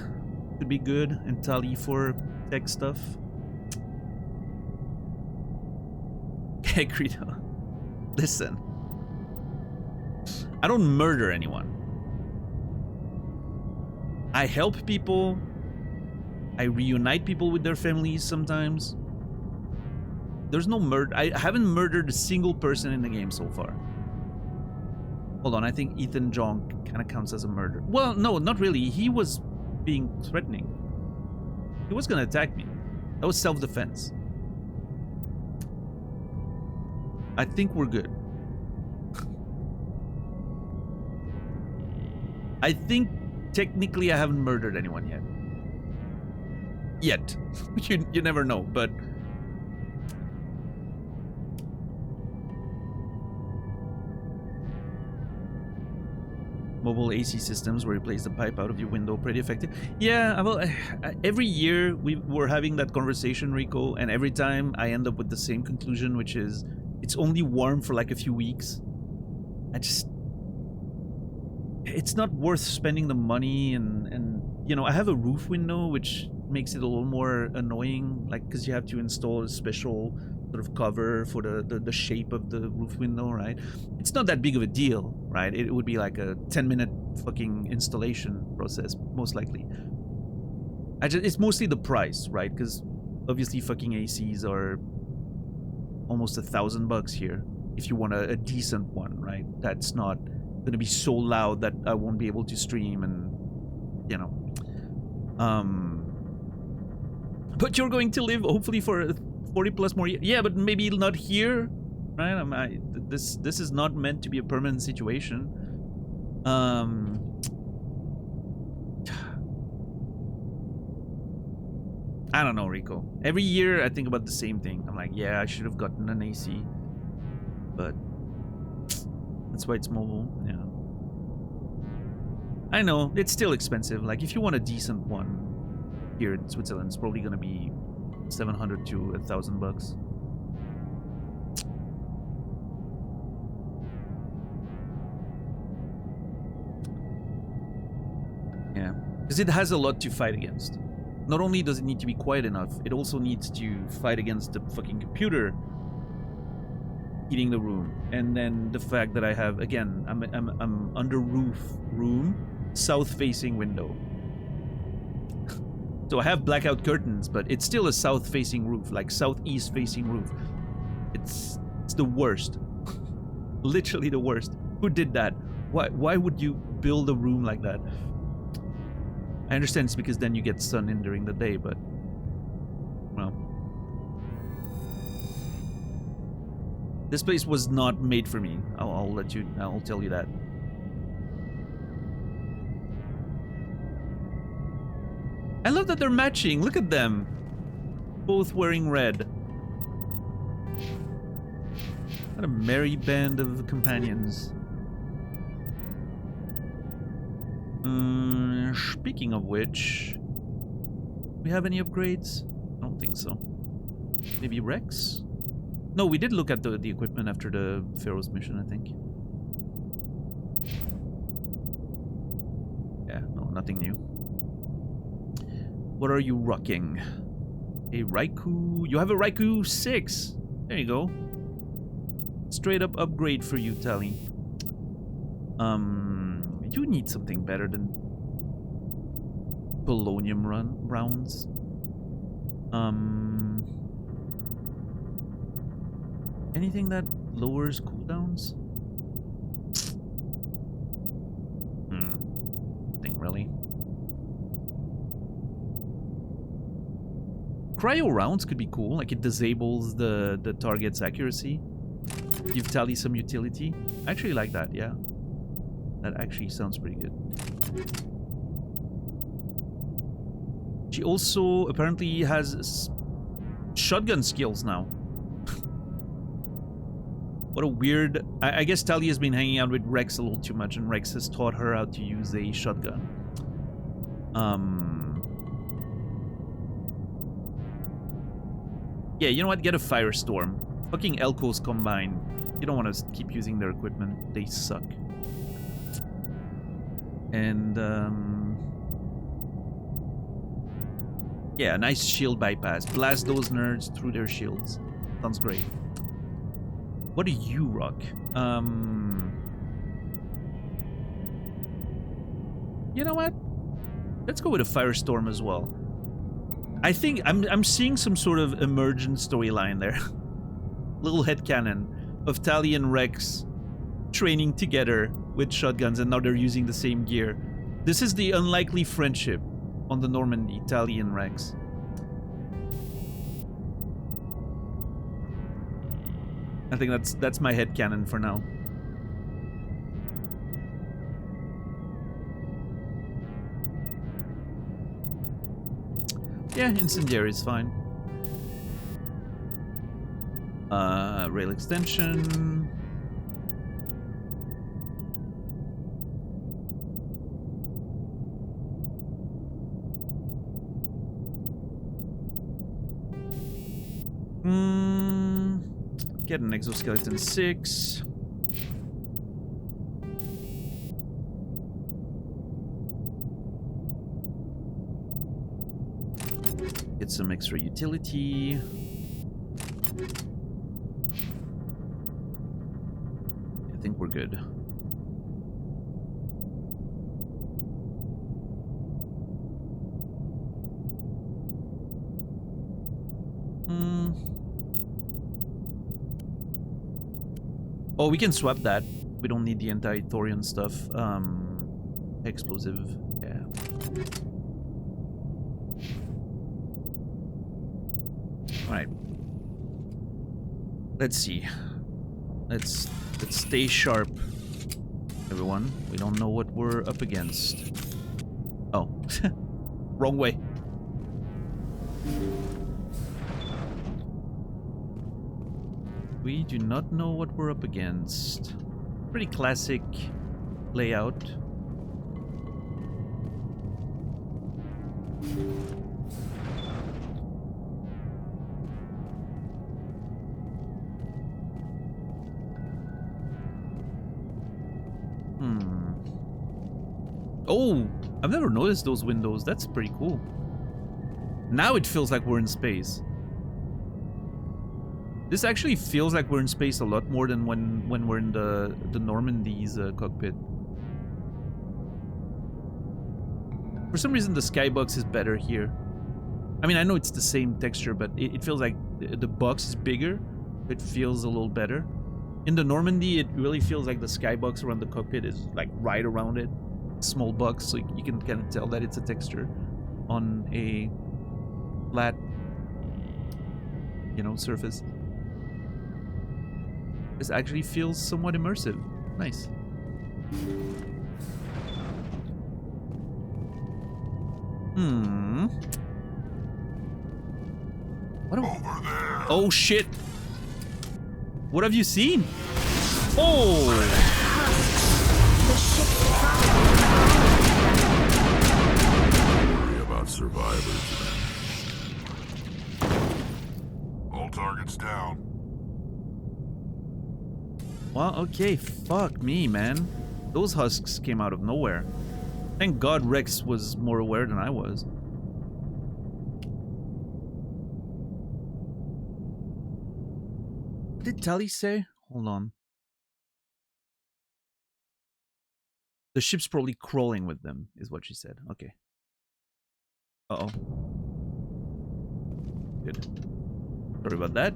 could be good, and Tali for tech stuff. Okay, Greedo. Listen. I don't murder anyone. I help people. I reunite people with their families sometimes. There's no murder. I haven't murdered a single person in the game so far. Hold on, I think Ethan Jong kind of counts as a murder. Well, no, not really. He was being threatening. He was gonna attack me. That was self-defense. I think we're good. I think technically I haven't murdered anyone yet. You never know, but mobile AC systems will replace the pipe out of your window. Pretty effective. Yeah, well, every year we're having that conversation, Rico, and every time I end up with the same conclusion, which is it's only warm for like a few weeks. It's not worth spending the money, and you know, I have a roof window, which makes it a little more annoying, like, because you have to install a special sort of cover for the shape of the roof window, right? It's not that big of a deal, right? It would be like a 10-minute fucking installation process, most likely. It's mostly the price, right? Because obviously fucking ACs are almost $1,000 here if you want a decent one, right? That's not gonna be so loud that I won't be able to stream, and you know. But you're going to live hopefully for 40 plus more years. Yeah, but maybe not here, right? This is not meant to be a permanent situation. I don't know, Rico. Every year I think about the same thing. I'm like, yeah, I should have gotten an AC, but that's why it's mobile. Yeah, I know it's still expensive. Like, if you want a decent one here in Switzerland, it's probably gonna be $700 to $1,000. Yeah, because it has a lot to fight against. Not only does it need to be quiet enough, it also needs to fight against the fucking computer heating the room, and then the fact that I have, again, I'm under room, south-facing window. So I have blackout curtains, but it's still a south-facing roof, like southeast-facing roof. It's the worst. Literally the worst. Who did that? Why would you build a room like that? I understand it's because then you get sun in during the day, but well, this place was not made for me. I'll tell you that. I love that they're matching. Look at them. Both wearing red. What a merry band of companions. Speaking of which, we have any upgrades? I don't think so. Maybe Rex? No, we did look at the equipment after the Pharaoh's mission, I think. Yeah, no, nothing new. What are you rocking? A Raikou. You have a Raikou 6. There you go. Straight up upgrade for you, Tali. We do need something better than polonium rounds. Anything that lowers cooldowns? Nothing really. Cryo rounds could be cool, like it disables the target's accuracy. Give Tali some utility. I actually like that, yeah. That actually sounds pretty good. She also apparently has shotgun skills now. What a weird... I guess Tali has been hanging out with Rex a little too much, and Rex has taught her how to use a shotgun. Yeah, you know what? Get a Firestorm. Fucking Elcos combined. You don't want to keep using their equipment. They suck. And, yeah, nice shield bypass. Blast those nerds through their shields. Sounds great. What do you rock? You know what? Let's go with a Firestorm as well. I think I'm seeing some sort of emergent storyline there. Little headcanon of Tali and Rex training together with shotguns, and now they're using the same gear. This is the unlikely friendship on the Normandy, Tali and Rex. I think that's my headcanon for now. Yeah, incendiary is fine. Rail extension. Get an exoskeleton 6. Get some extra utility. I think we're good. Oh, we can swap that. We don't need the anti-Thorian stuff. Explosive, yeah. Alright. Let's see. Let's stay sharp, everyone. We don't know what we're up against. Oh. Wrong way. We do not know what we're up against. Pretty classic layout. Oh, I've never noticed those windows. That's pretty cool. Now it feels like we're in space. This actually feels like we're in space a lot more than when we're in the Normandy's cockpit. For some reason, the skybox is better here. I mean, I know it's the same texture, but it feels like the box is bigger. It feels a little better. In the Normandy, it really feels like the skybox around the cockpit is like right around it. Small box, so you can kind of tell that it's a texture on a flat, you know, surface. This actually feels somewhat immersive. Nice. What Over there. Oh shit! What have you seen? Oh! The ship's Worry about survivors. All targets down. Well, okay, fuck me, man. Those husks came out of nowhere. Thank God Rex was more aware than I was. What did Tali say? Hold on. The ship's probably crawling with them, is what she said. Okay. Uh-oh. Good. Sorry about that.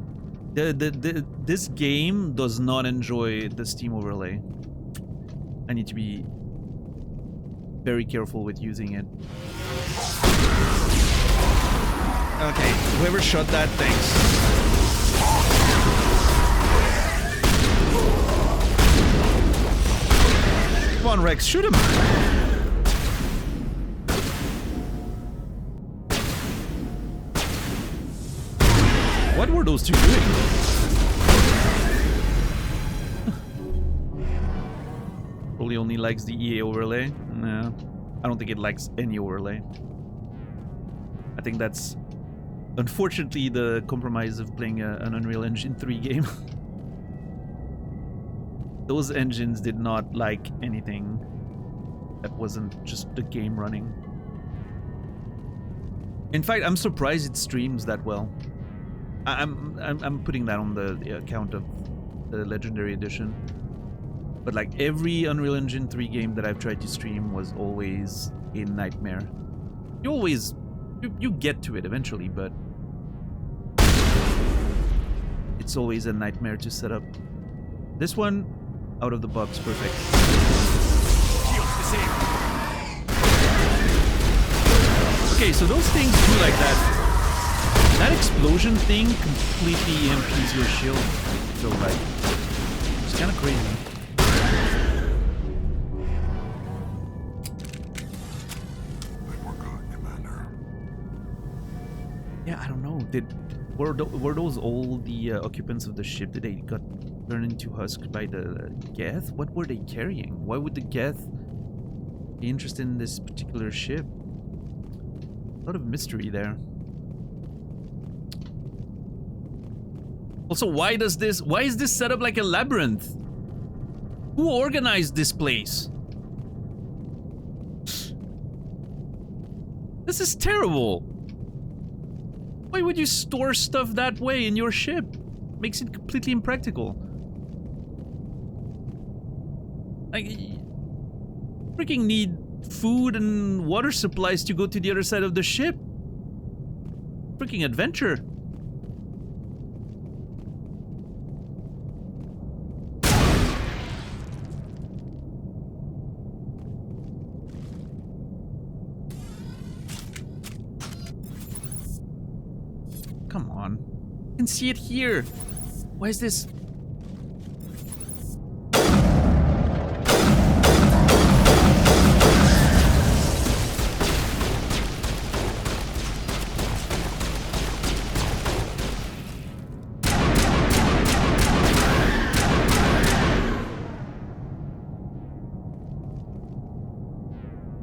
This game does not enjoy the Steam overlay. I need to be very careful with using it. Okay, whoever shot that, thanks. Come on, Rex, shoot him! What were those two doing? Probably only likes the EA overlay. No, I don't think it likes any overlay. I think that's unfortunately the compromise of playing an Unreal Engine 3 game. Those engines did not like anything that wasn't just the game running. In fact, I'm surprised it streams that well. I'm putting that on the account of the Legendary Edition. But like every Unreal Engine 3 game that I've tried to stream was always a nightmare. You get to it eventually, but it's always a nightmare to set up. This one, out of the box, perfect. Okay, so those things do like that. That explosion thing completely empties your shield, I feel like. It's kind of crazy. I think we're good, Commander. Yeah, I don't know. Were those all the occupants of the ship that they got turned into husk by the Geth? What were they carrying? Why would the Geth be interested in this particular ship? A lot of mystery there. Also, why is this set up like a labyrinth? Who organized this place? This is terrible. Why would you store stuff that way in your ship? Makes it completely impractical. Like, freaking need food and water supplies to go to the other side of the ship. Freaking adventure. Come on. You can see it here. Why is this?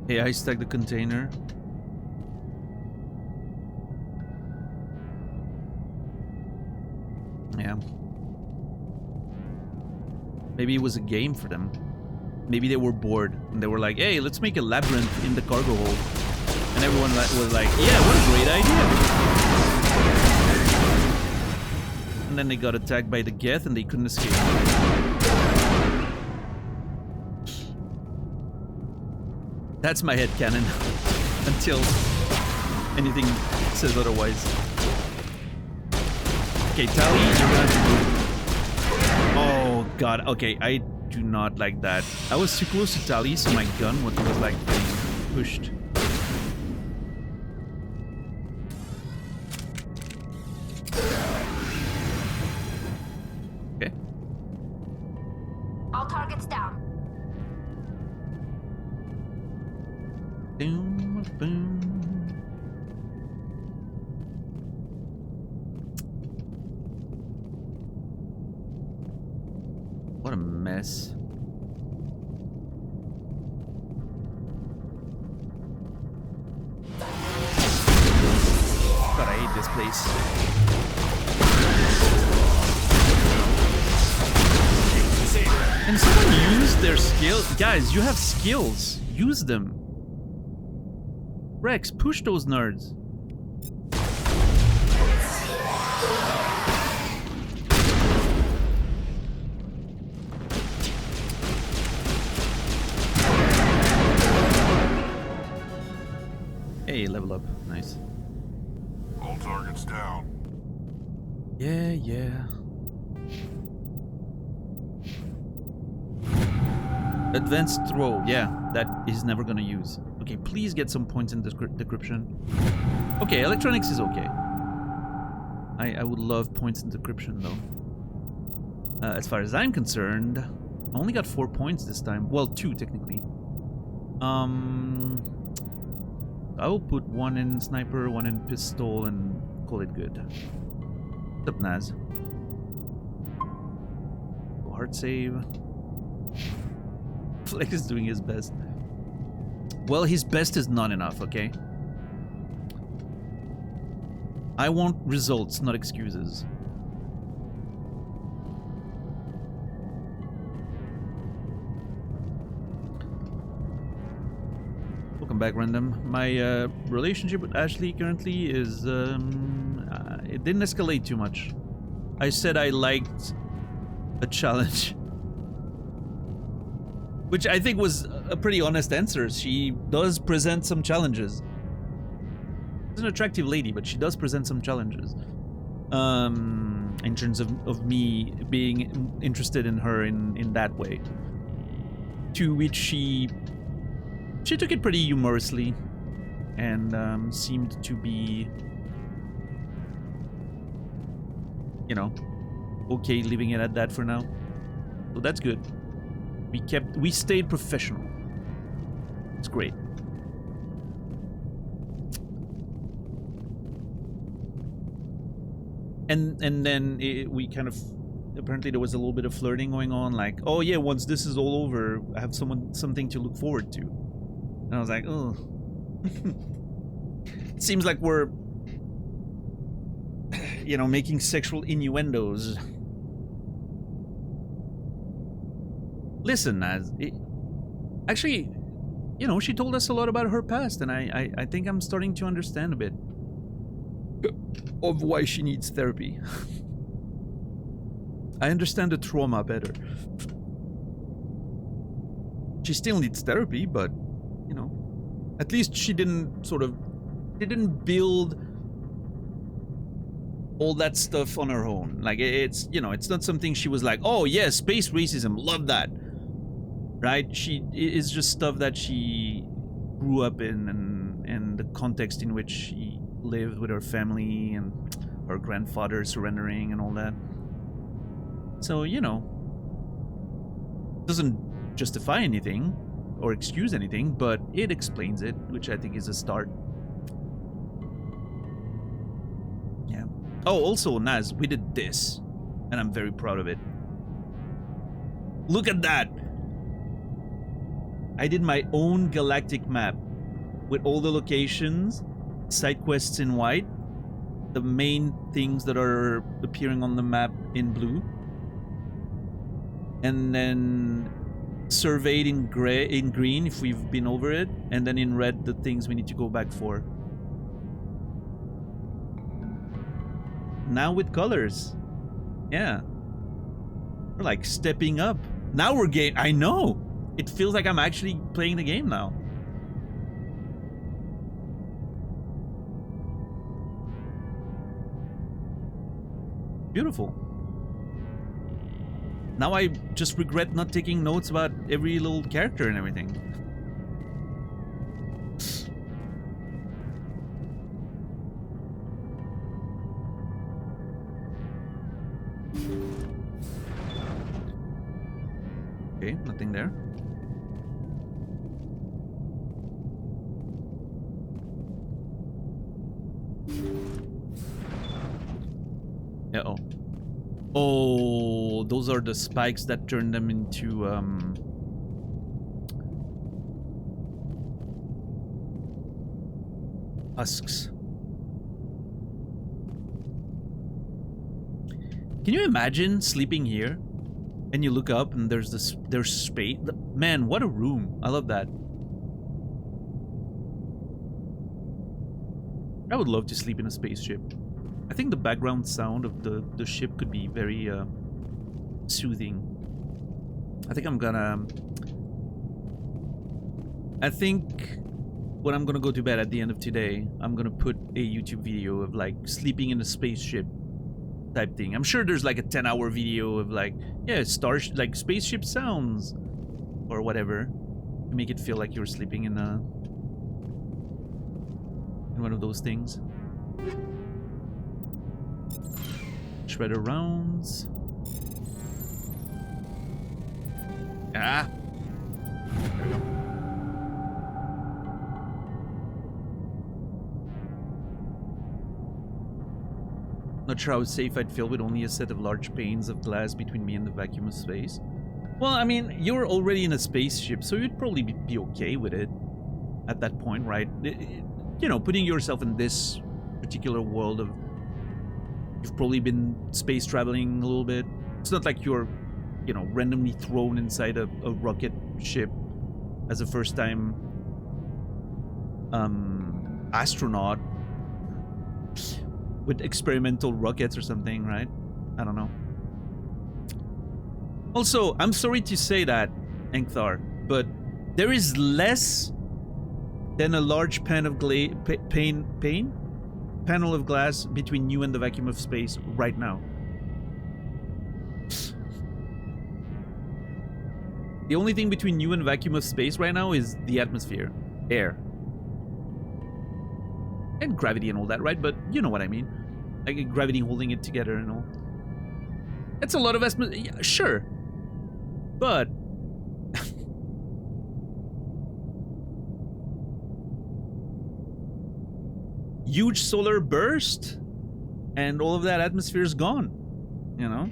Hey, I stacked the container. Yeah. Maybe it was a game for them. Maybe they were bored and they were like, hey, let's make a labyrinth in the cargo hold. And everyone was like, yeah, what a great idea. And then they got attacked by the Geth and they couldn't escape. That's my headcanon. Until anything says otherwise. Okay, Tali, you're gonna have to... Oh god, okay, I do not like that. I was too close to Tali, so my gun was like being pushed. Okay. All targets down. Boom, boom. What a mess. God, I hate this place. Can someone use their skills? Guys, you have skills. Use them. Rex, push those nerds. Hey, level up. Nice. All targets down. Yeah, yeah. Advanced throw. Yeah, that is never gonna use. Okay, please get some points in decryption. Okay, electronics is okay. I would love points in decryption though. As far as I'm concerned, I only got 4 points this time. Well, 2 technically. I will put 1 in sniper, 1 in pistol, and call it good. What's up, Naz? Hard save. Flex is doing his best. Well, his best is not enough, okay? I want results, not excuses. Welcome back, Random. My relationship with Ashley currently is... it didn't escalate too much. I said I liked a challenge. Which I think was a pretty honest answer. She does present some challenges. She's an attractive lady, but she does present some challenges. In terms of me being interested in her in that way. To which she took it pretty humorously and seemed to be, you know, okay leaving it at that for now. So that's good. We stayed professional. It's great. And then we kind of, apparently there was a little bit of flirting going on, like, oh yeah, once this is all over, I have something to look forward to. And I was like, oh. It seems like we're, you know, making sexual innuendos. Listen, Naz, actually, you know, she told us a lot about her past, and I think I'm starting to understand a bit of why she needs therapy. I understand the trauma better. She still needs therapy, but, you know, at least she didn't build all that stuff on her own. Like, it's, you know, it's not something she was like, oh yeah, space racism, love that. Right? It's just stuff that she grew up in, and the context in which she lived with her family and her grandfather surrendering and all that. So, you know, doesn't justify anything or excuse anything, but it explains it, which I think is a start. Yeah. Oh, also, Naz, we did this, and I'm very proud of it. Look at that! I did my own galactic map with all the locations, side quests in white, the main things that are appearing on the map in blue, and then surveyed in green if we've been over it, and then in red the things we need to go back for. Now with colors. Yeah. We're like stepping up. Now we're I know! It feels like I'm actually playing the game now. Beautiful. Now I just regret not taking notes about every little character and everything. Okay, nothing there. Uh-oh. Oh, those are the spikes that turn them into, husks. Can you imagine sleeping here and you look up and there's space? Man, what a room. I love that. I would love to sleep in a spaceship. I think the background sound of the ship could be very soothing. I think I'm gonna... I think when I'm gonna go to bed at the end of today, I'm gonna put a YouTube video of like sleeping in a spaceship type thing. I'm sure there's like a 10-hour video of like, yeah, like spaceship sounds or whatever, to make it feel like you're sleeping in one of those things. Shredder rounds. Ah. There we go. Not sure how safe I'd feel with only a set of large panes of glass between me and the vacuum of space. Well, I mean, you're already in a spaceship, so you'd probably be okay with it at that point, right? You know, putting yourself in this particular world of... You've probably been space traveling a little bit. It's not like you're, you know, randomly thrown inside a rocket ship as a first-time astronaut with experimental rockets or something, right? I don't know. Also, I'm sorry to say that, Engthar, but there is less than a large panel of glass between you and the vacuum of space right now. The only thing between you and vacuum of space right now is the atmosphere, air. And gravity and all that, right? But you know what I mean. Like gravity holding it together and all. That's a lot of atmosphere. Yeah, sure. But... huge solar burst and all of that atmosphere is gone, you know?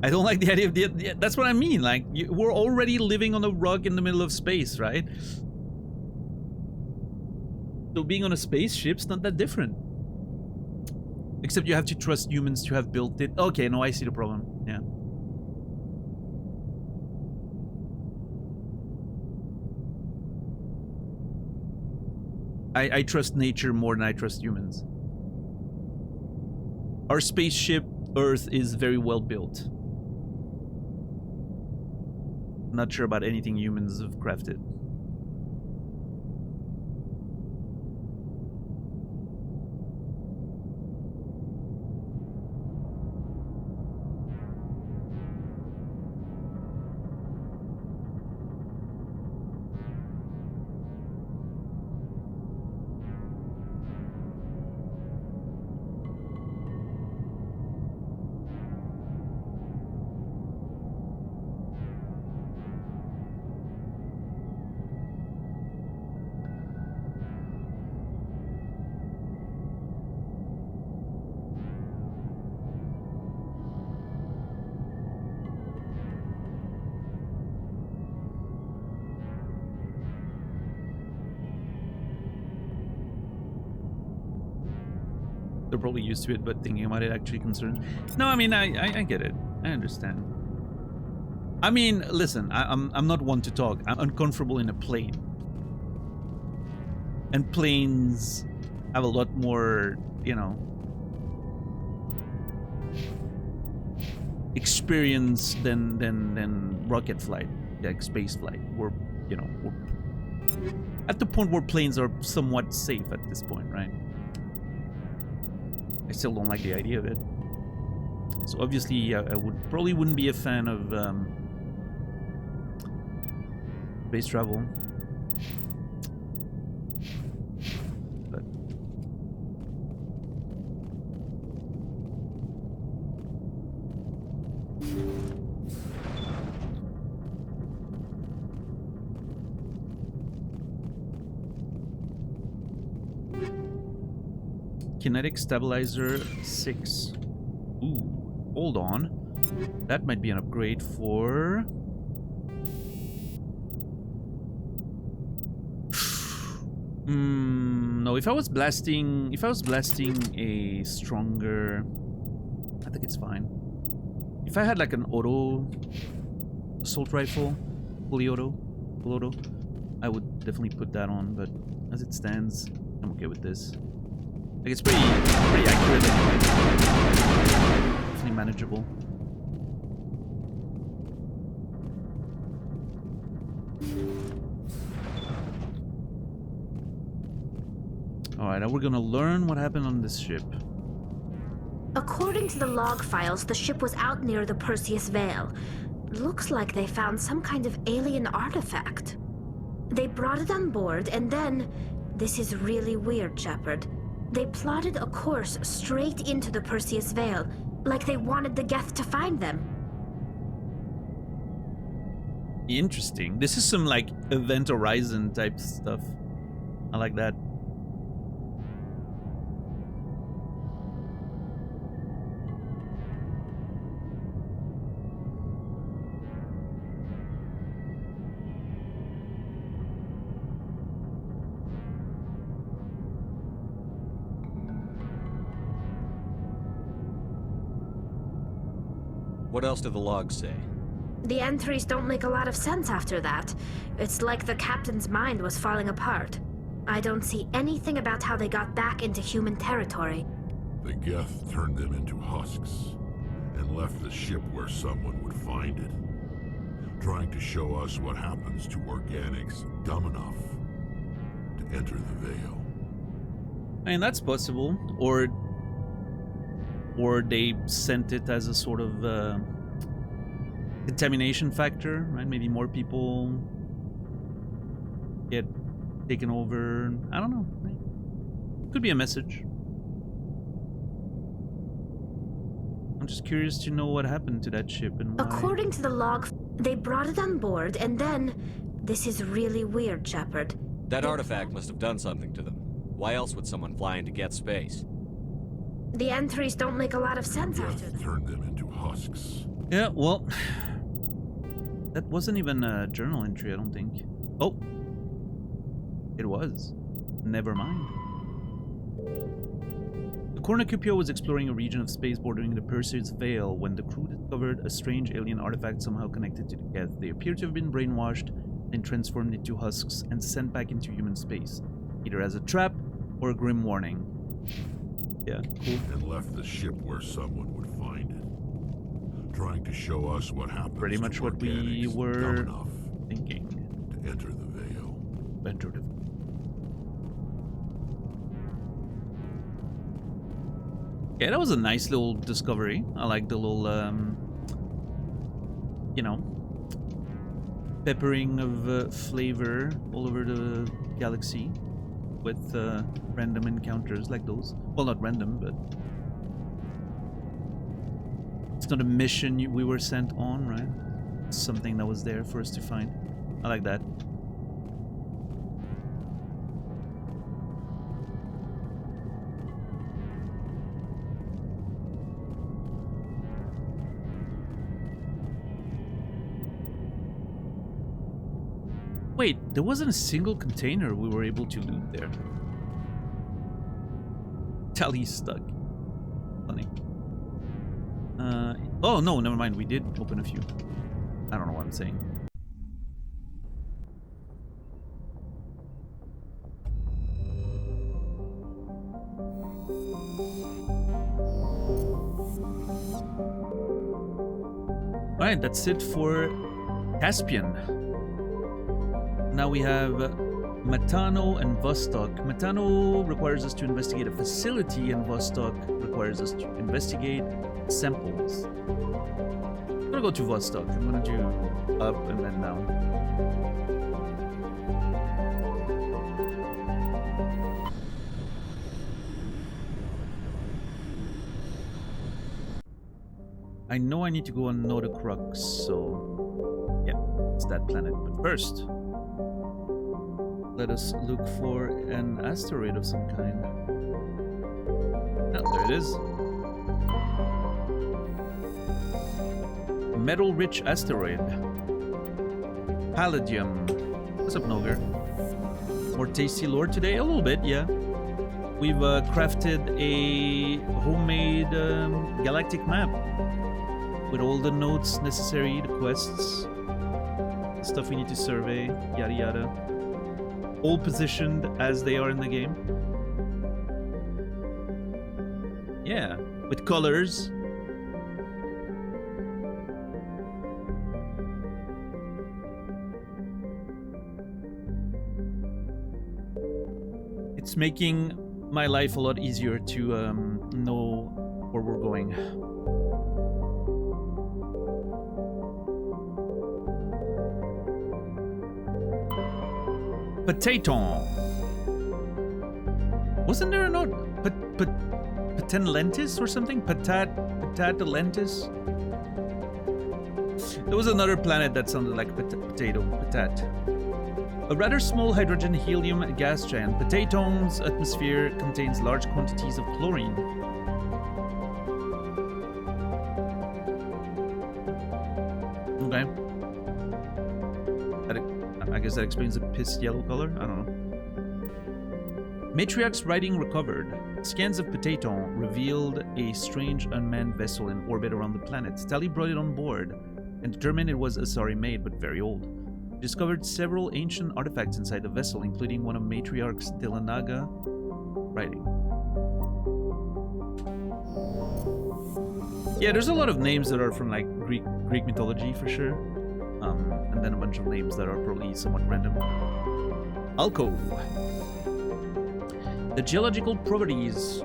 I don't like the idea of the... That's what I mean, like, we're already living on a rug in the middle of space, right? So being on a spaceship's not that different. Except you have to trust humans to have built it. Okay, no, I see the problem, yeah. I trust nature more than I trust humans. Our spaceship, Earth, is very well built. Not sure about anything humans have crafted. They're probably used to it, but thinking about it actually concerns. No, I mean, I get it. I understand. I mean, listen, I'm not one to talk. I'm uncomfortable in a plane. And planes have a lot more, you know, experience than rocket flight, like space flight. We're, you know, we're at the point where planes are somewhat safe at this point, right? I still don't like the idea of it. So obviously, I probably wouldn't be a fan of space travel. But kinetic stabilizer 6. Ooh, hold on. That might be an upgrade for... no, if I was blasting a stronger... I think it's fine. If I had like an auto assault rifle, full auto, I would definitely put that on, but as it stands, I'm okay with this. Like, it's pretty accurate anyway. Definitely manageable. Alright, now we're gonna learn what happened on this ship. According to the log files, the ship was out near the Perseus Vale. Looks like they found some kind of alien artifact. They brought it on board, and then... This is really weird, Shepard. They plotted a course straight into the Perseus Vale, like they wanted the Geth to find them. Interesting. This is some like Event Horizon type stuff. I like that. What else do the logs say? The entries don't make a lot of sense after that. It's like the captain's mind was falling apart. I don't see anything about how they got back into human territory. The Geth turned them into husks and left the ship where someone would find it, trying to show us what happens to organics dumb enough to enter the Veil. I mean, that's possible. Or they sent it as a sort of contamination factor, right? Maybe more people get taken over. I don't know. Could be a message. I'm just curious to know what happened to that ship and why. According to the log, they brought it on board, and then... This is really weird, Shepard. That artifact must have done something to them. Why else would someone fly into Geth space? The entries don't make a lot of sense The after Geth that. turned them into husks. Yeah, well, that wasn't even a journal entry, I don't think. Oh, it was. Never mind. The Cornucopia was exploring a region of space bordering the Perseus Vale when the crew discovered a strange alien artifact somehow connected to the Geth. They appear to have been brainwashed and transformed into husks and sent back into human space, either as a trap or a grim warning. Yeah, cool. And left the ship where someone would find it, trying to show us what happens Pretty much to what we organics were dumb enough thinking. to enter the Veil. Enter the... Yeah, that was a nice little discovery. I like the little, you know, peppering of flavor all over the galaxy with random encounters like those. Well, not random, but it's not a mission we were sent on, right? It's something that was there for us to find. I like that. Wait, there wasn't a single container we were able to loot there. Tally's stuck. Funny. Oh no, never mind. We did open a few. I don't know what I'm saying. Alright, that's it for Caspian. Now we have Matano and Vostok. Matano requires us to investigate a facility, and Vostok requires us to investigate samples. I'm gonna go to Vostok. I'm gonna do up and then down. I know I need to go on Nota Crux, so yeah, it's that planet. But first, let us look for an asteroid of some kind. Oh, there it is. Metal-rich asteroid. Palladium. What's up, Noger? More tasty lore today? A little bit, yeah. We've crafted a homemade galactic map with all the notes necessary, the quests, stuff we need to survey, yada yada. All positioned as they are in the game. Yeah, with colors. It's making my life a lot easier to know where we're going. Potato. Wasn't there another Patenlentis or something? Patatelentis? There was another planet that sounded like potato. Patat. A rather small hydrogen helium gas giant, Potato's atmosphere contains large quantities of chlorine. Okay. I guess that explains the piss yellow color? I don't know. Matriarch's writing recovered. Scans of Potato revealed a strange unmanned vessel in orbit around the planet. Tali brought it on board and determined it was Asari made but very old. He discovered several ancient artifacts inside the vessel, including one of Matriarch's Delanaga writing. Yeah, there's a lot of names that are from like Greek mythology for sure. And then a bunch of names that are probably somewhat random. Alco. The geological properties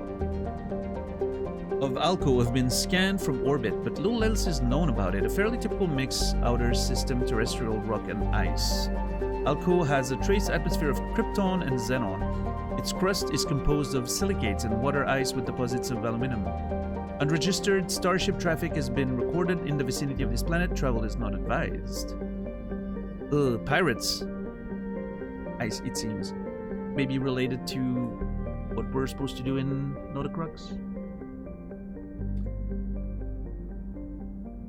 of Alco have been scanned from orbit, but little else is known about it. A fairly typical mixed outer system, terrestrial rock and ice. Alco has a trace atmosphere of krypton and xenon. Its crust is composed of silicates and water ice with deposits of aluminum. Unregistered starship traffic has been recorded in the vicinity of this planet. Travel is not advised. Pirates. Ice, it seems. Maybe related to what we're supposed to do in Notacrux.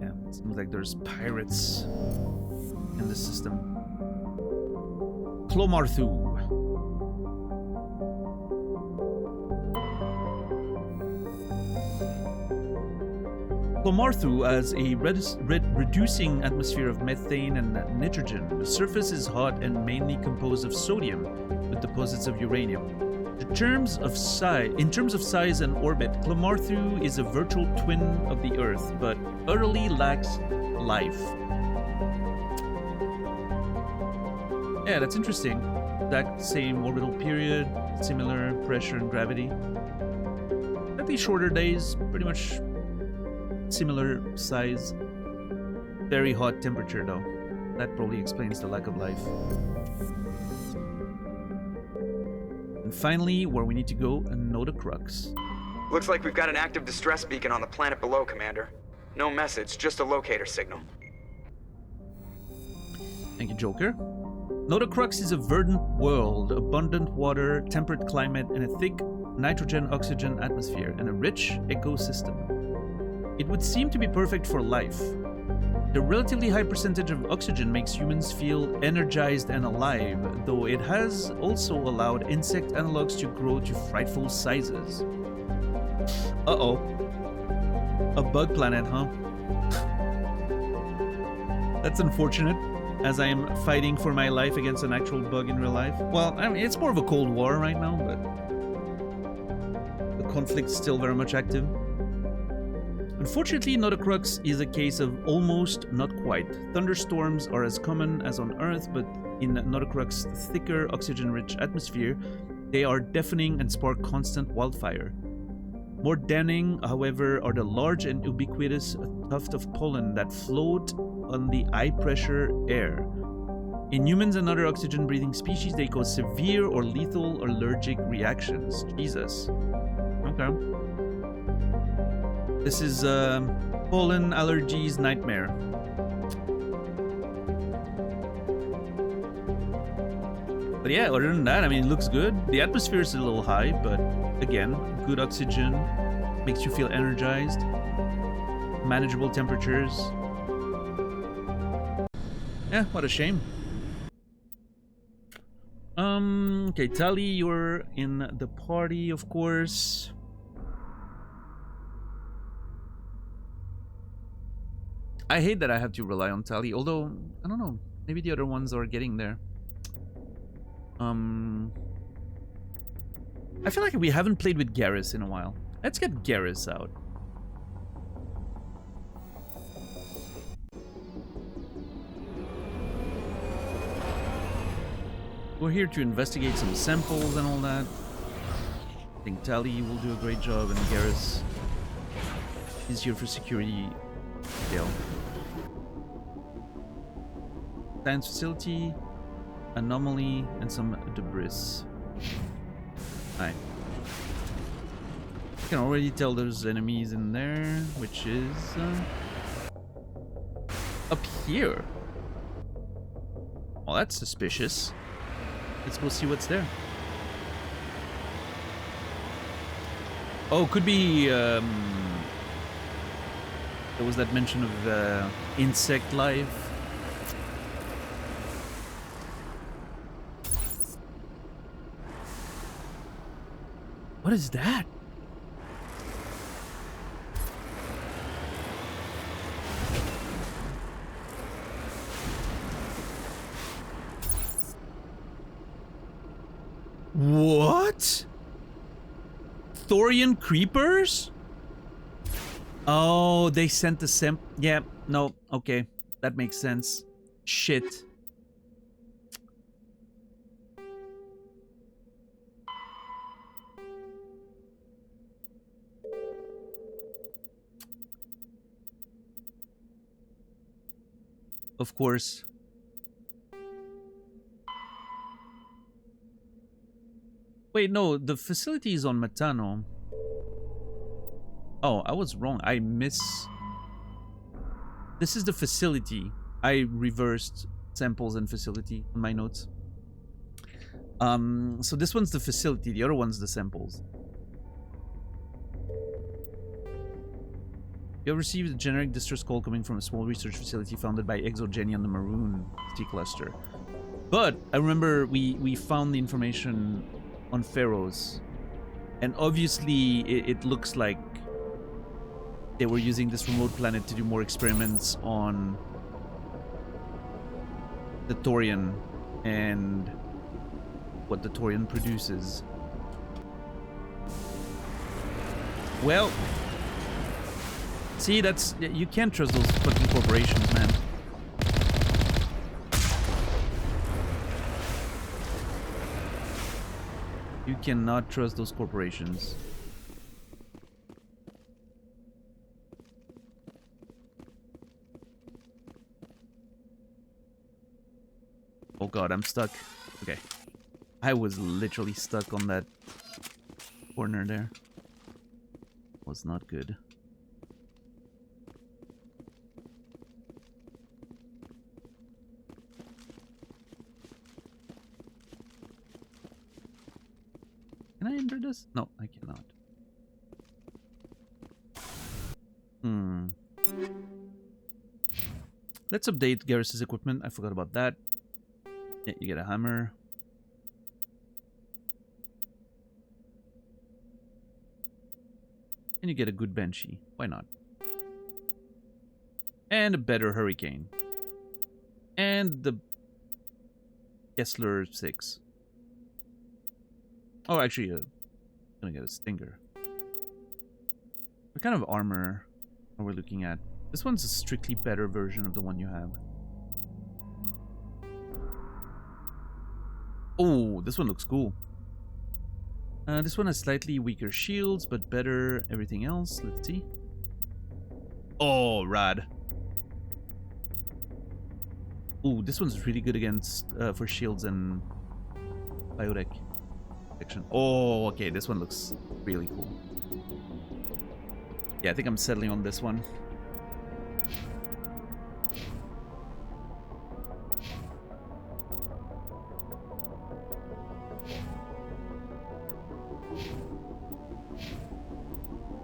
Yeah, it seems like there's pirates in the system. Clomarthu. Clomarthu has a reducing atmosphere of methane and nitrogen. The surface is hot and mainly composed of sodium with deposits of uranium. In terms of size and orbit, Clomarthu is a virtual twin of the Earth, but utterly lacks life. Yeah, that's interesting. That same orbital period, similar pressure and gravity. Slightly shorter days, pretty much similar size. Very hot temperature though. That probably explains the lack of life. And finally, where we need to go, Notacrux. Looks like we've got an active distress beacon on the planet below, Commander. No message, just a locator signal. Thank you, Joker. Notacrux is a verdant world, abundant water, temperate climate, and a thick nitrogen-oxygen atmosphere, and a rich ecosystem. It would seem to be perfect for life. The relatively high percentage of oxygen makes humans feel energized and alive, though it has also allowed insect analogs to grow to frightful sizes. Uh-oh. A bug planet, huh? That's unfortunate, as I am fighting for my life against an actual bug in real life. Well, I mean, it's more of a cold war right now, but the conflict's still very much active. Unfortunately, Notacrux is a case of almost, not quite. Thunderstorms are as common as on Earth, but in Notacrux's thicker, oxygen-rich atmosphere, they are deafening and spark constant wildfire. More damning, however, are the large and ubiquitous tuft of pollen that float on the high-pressure air. In humans and other oxygen-breathing species, they cause severe or lethal allergic reactions. Jesus. Okay. This is pollen allergies nightmare. But yeah, other than that, I mean, it looks good. The atmosphere is a little high, but again, good oxygen, makes you feel energized, manageable temperatures. Yeah, what a shame. Okay, Tali, you're in the party, of course. I hate that I have to rely on Tali, although, I don't know, maybe the other ones are getting there. I feel like we haven't played with Garrus in a while. Let's get Garrus out. We're here to investigate some samples and all that. I think Tali will do a great job, and Garrus is here for security detail. Science facility, anomaly, and some debris. Alright. I can already tell there's enemies in there, which is up here. Oh, that's suspicious. Let's go see what's there. Oh, could be there was that mention of insect life. What is that? What? Thorian creepers? Oh, they sent the yeah, no, okay. That makes sense. Shit. Of course. Wait, no, the facility is on Metano. Oh, I was wrong. This is the facility. I reversed samples and facility on my notes. So this one's the facility, the other one's the samples. You have received a generic distress call coming from a small research facility founded by Exogeny on the Maroon City Cluster. But I remember we found the information on Pharaohs, and obviously it looks like they were using this remote planet to do more experiments on the Thorian and what the Thorian produces. Well, see, that's, you can't trust those fucking corporations, man. You cannot trust those corporations. Oh god, I'm stuck. Okay. I was literally stuck on that corner there. Was not good. Can I enter this? No, I cannot. Let's update Garrus's equipment. I forgot about that. Yeah, you get a hammer. And you get a good Banshee. Why not? And a better Hurricane. And the Kessler 6. Oh, actually, I'm gonna get a Stinger. What kind of armor are we looking at? This one's a strictly better version of the one you have. Oh, this one looks cool. This one has slightly weaker shields, but better everything else. Let's see. Oh, rad. Ooh, this one's really good against for shields and biotic protection. Oh, okay, this one looks really cool. Yeah, I think I'm settling on this one.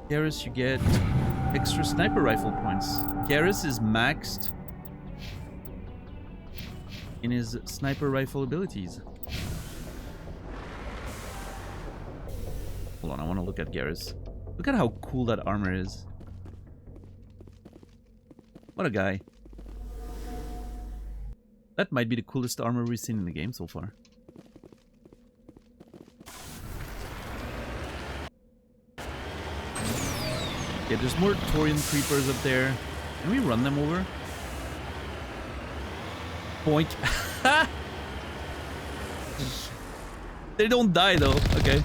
Garrus, you get extra sniper rifle points. Garrus is maxed in his sniper rifle abilities. Hold on, I want to look at Garrus. Look at how cool that armor is. What a guy. That might be the coolest armor we've seen in the game so far. Yeah, there's more Thorian creepers up there. Can we run them over? Boink. They don't die though. Okay.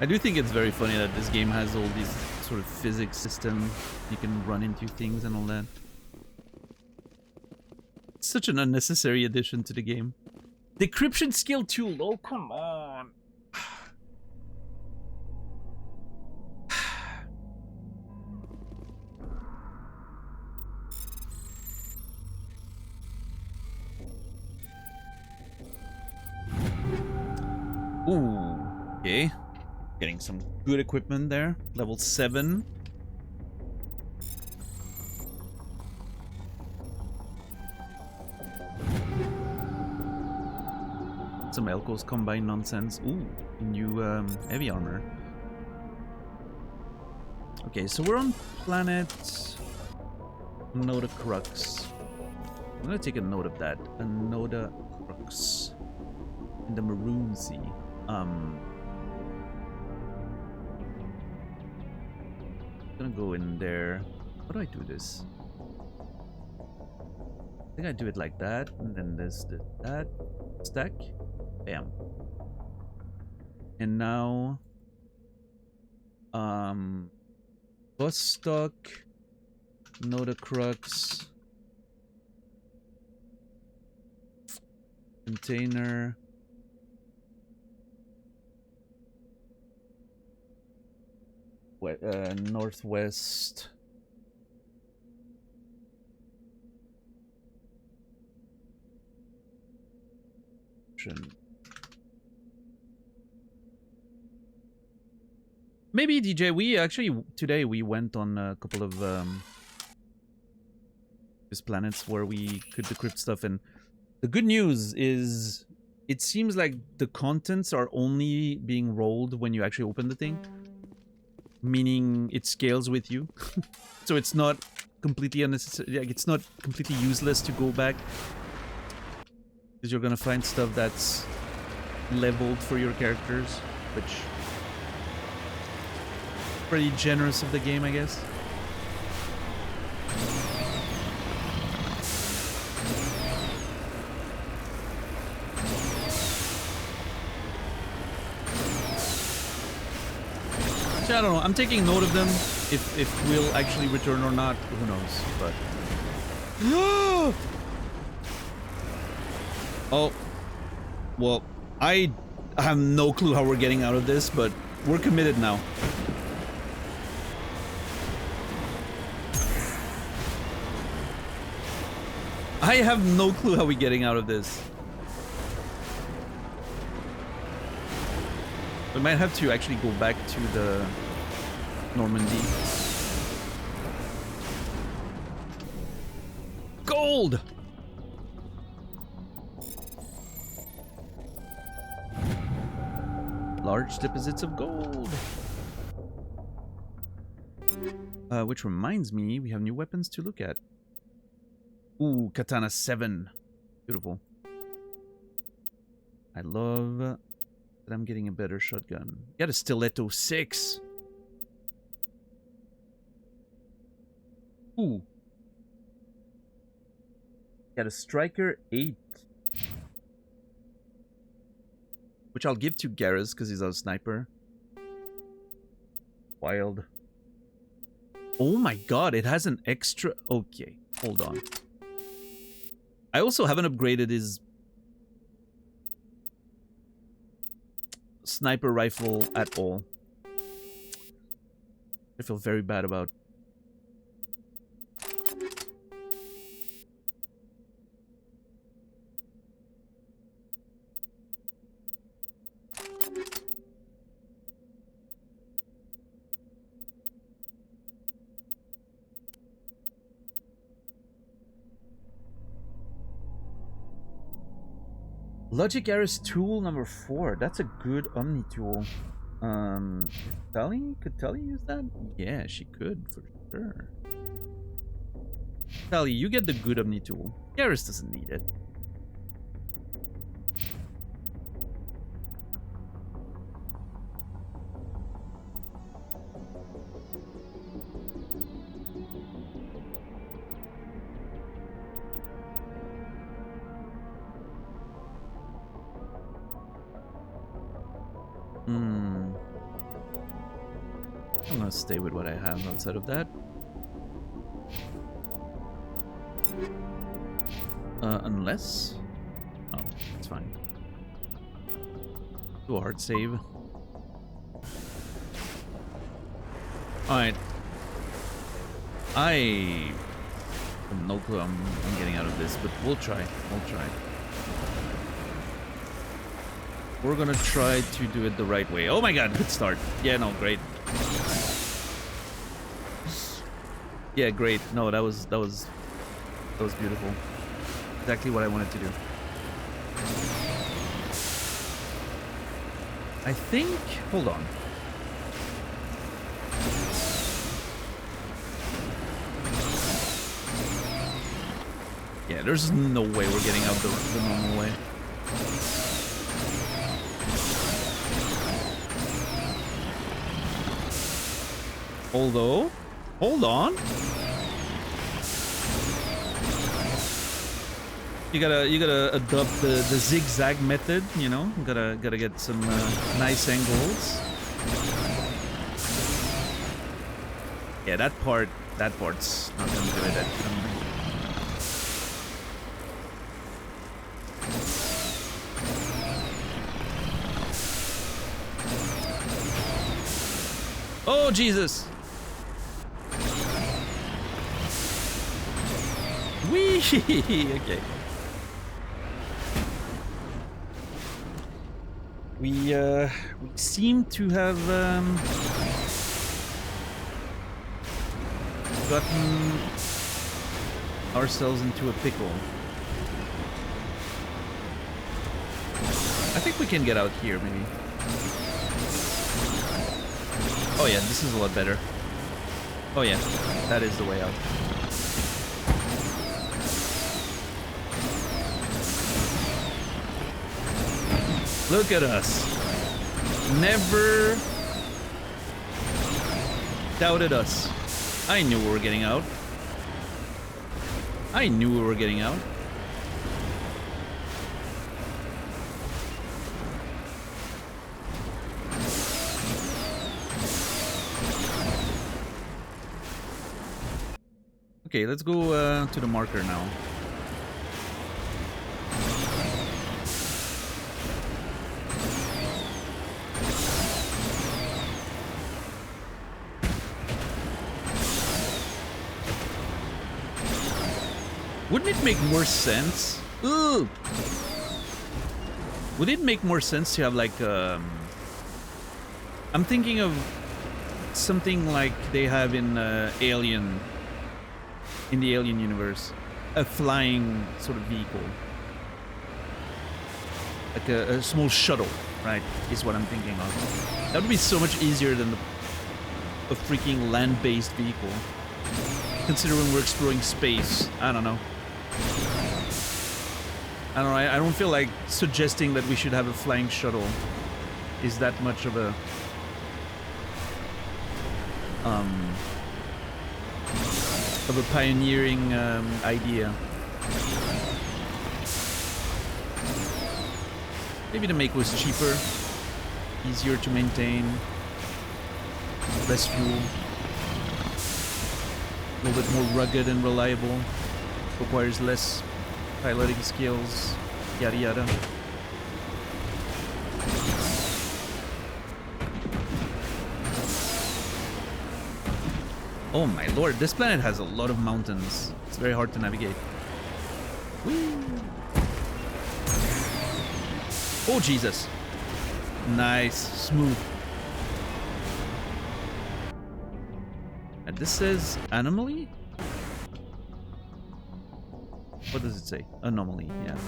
I do think it's very funny that this game has all these sort of physics system. You can run into things and all that. It's such an unnecessary addition to the game. Decryption skill tool. Oh, come on. Ooh, okay. Getting some good equipment there. Level 7. Some Elko's combine nonsense. Ooh, new heavy armor. Okay, so we're on planet Noda Crux. I'm gonna take a note of that. A Noda Crux. In the Maroon Sea. Gonna go in there. How do I do this? I think I do it like that, and then there's that stack. Bam. And now, Vostok, Noda Crux, container. Northwest. Maybe DJ, we actually today we went on a couple of these planets where we could decrypt stuff, and the good news is it seems like the contents are only being rolled when you actually open the thing. Meaning it scales with you. So it's not completely unnecessary, like it's not completely useless to go back, because you're gonna find stuff that's leveled for your characters, which pretty generous of the game, I guess. I don't know. I'm taking note of them. If we'll actually return or not, who knows? But oh, well, I have no clue how we're getting out of this, but we're committed now. I have no clue how we're getting out of this. We might have to actually go back to the Normandy. Gold! Large deposits of gold. Which reminds me, we have new weapons to look at. Ooh, Katana 7. Beautiful. I love that I'm getting a better shotgun. Got a Stiletto 6. Ooh. Got a Striker 8. Which I'll give to Garrus because he's our sniper. Wild. Oh my god, it has an extra... Okay, hold on. I also haven't upgraded his sniper rifle at all. I feel very bad about. Logic Aris tool number 4. That's a good Omni tool. Could Tali use that? Yeah, she could for sure. Tali, you get the good Omni tool. Garrus doesn't need it. I'm gonna stay with what I have outside of that. Unless... Oh, it's fine. Do a hard save. Alright. I have no clue I'm getting out of this, but we'll try. We'll try. We're gonna try to do it the right way. Oh my god, good start. Yeah, no, great. Yeah, great. No, that was beautiful. Exactly what I wanted to do. I think... Hold on. Yeah, there's no way we're getting out the normal way. Although... Hold on. You gotta adopt the zigzag method, you know. Gotta get some nice angles. Yeah, that part's not gonna do it. Oh Jesus! Whee! Okay. We seem to have gotten ourselves into a pickle. I think we can get out here, maybe. Oh yeah, this is a lot better. Oh yeah, that is the way out. Look at us. Never doubted us. I knew we were getting out. I knew we were getting out. Okay, let's go to the marker now. Wouldn't it make more sense? Ooh. Would it make more sense to have like I'm thinking of something like they have in Alien, in the Alien universe, a flying sort of vehicle, like a small shuttle, right? Is what I'm thinking of. That would be so much easier than a freaking land-based vehicle. Considering we're exploring space, I don't know. I don't feel like suggesting that we should have a flying shuttle is that much of a pioneering idea. Maybe the make was cheaper, easier to maintain, less fuel, a little bit more rugged and reliable, requires less piloting skills, yada yada. Oh my lord, this planet has a lot of mountains. It's very hard to navigate. Whee! Oh Jesus. Nice, smooth. And this says anomaly? What does it say? Anomaly, yeah.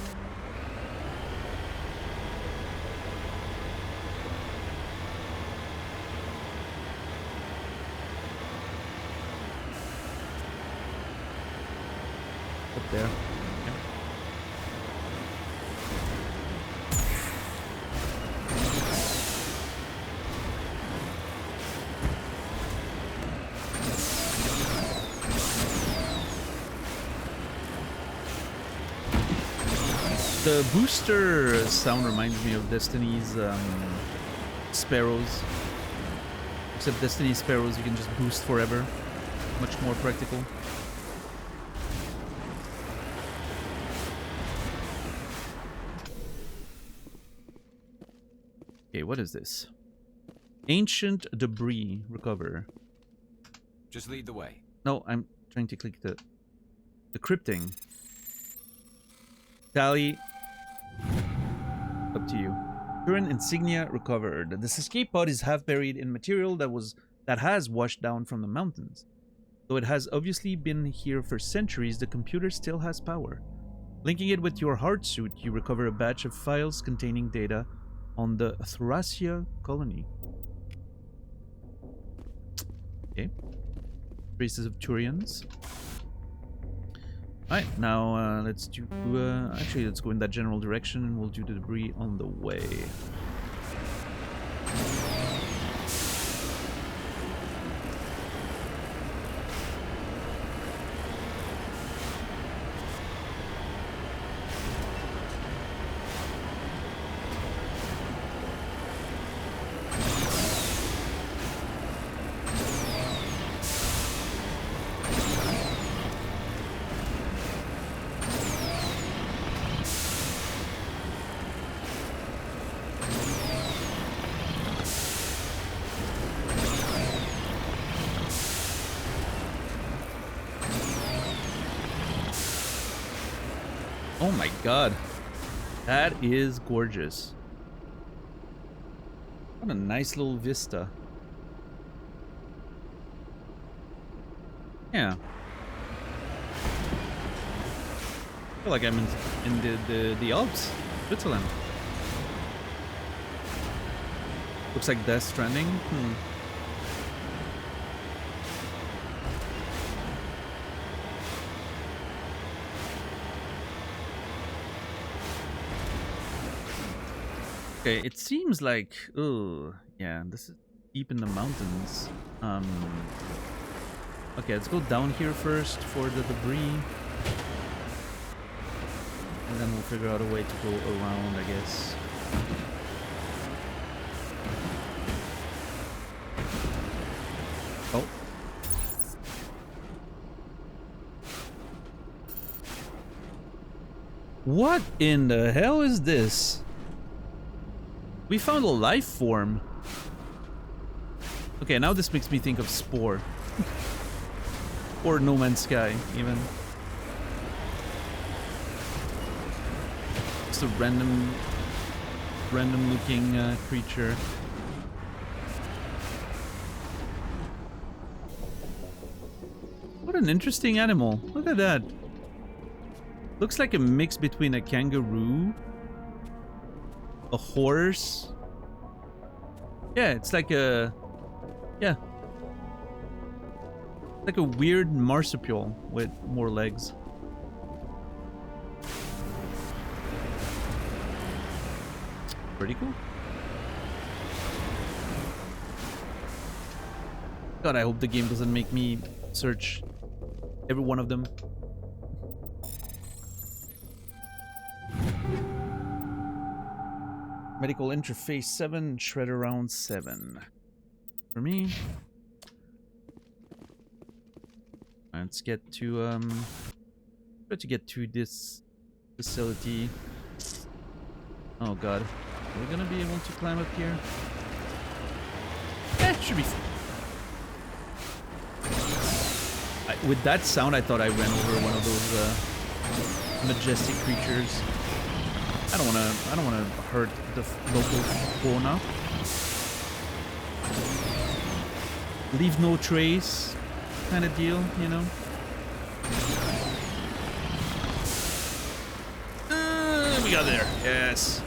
Up there. Yeah. The booster sound reminds me of Destiny's Sparrows. Except Destiny Sparrows you can just boost forever. Much more practical. Okay, what is this? Ancient debris recover. Just lead the way. No, I'm trying to click the crypting. Tally. Up to you. Current insignia recovered. This escape pod is half buried in material that has washed down from the mountains. Though it has obviously been here for centuries, the computer still has power. Linking it with your hard suit, you recover a batch of files containing data on the Thracia colony. Okay. Traces of Turians. Alright, now let's do... actually, let's go in that general direction and we'll do the debris on the way. Oh my god. That is gorgeous. What a nice little vista. Yeah. I feel like I'm in the Alps, Switzerland. Looks like Death Stranding. Okay, it seems like, oh, yeah, this is deep in the mountains. Okay, let's go down here first for the debris. And then we'll figure out a way to go around, I guess. Oh. What in the hell is this? We found a life form. Okay, now this makes me think of Spore. Or No Man's Sky, even. Just a random looking creature. What an interesting animal. Look at that. Looks like a mix between a kangaroo, a horse. Yeah, it's like a... yeah. Like a weird marsupial with more legs. Pretty cool. God, I hope the game doesn't make me search every one of them. Medical interface 7, shredder round 7. For me. Let's get to try to get to this facility. Oh god. Are we gonna be able to climb up here? Eh, should be fine. With that sound I thought I ran over one of those majestic creatures. I don't wanna hurt the local fauna. Leave no trace kind of deal, you know. We got there. Yes.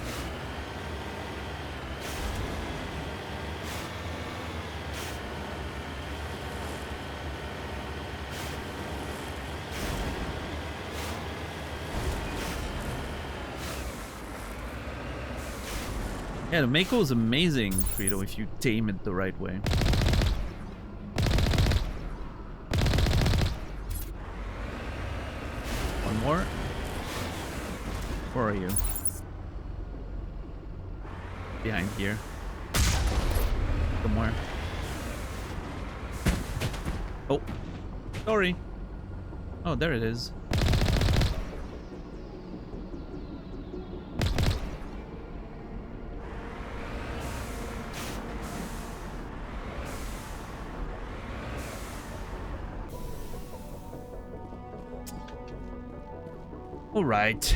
Yeah, the Mako is amazing, Frito, if you tame it the right way. One more. Where are you? Behind here. Somewhere. Oh, sorry. Oh, there it is. All right.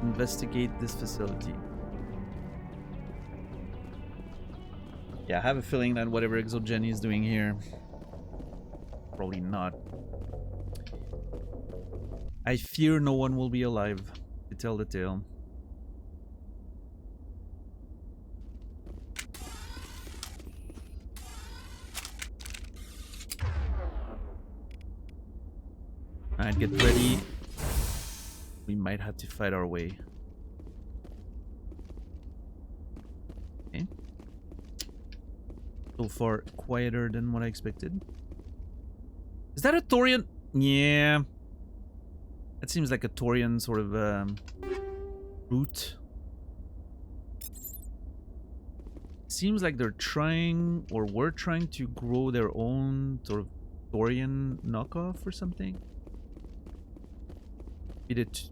Investigate this facility. Yeah, I have a feeling that whatever Exogeny is doing here, probably not. I fear no one will be alive to tell the tale. Alright, get ready. We might have to fight our way. Okay. So far, quieter than what I expected. Is that a Thorian? Yeah. That seems like a Thorian sort of route. Seems like they're trying, or were trying to grow their own sort of Thorian knockoff or something.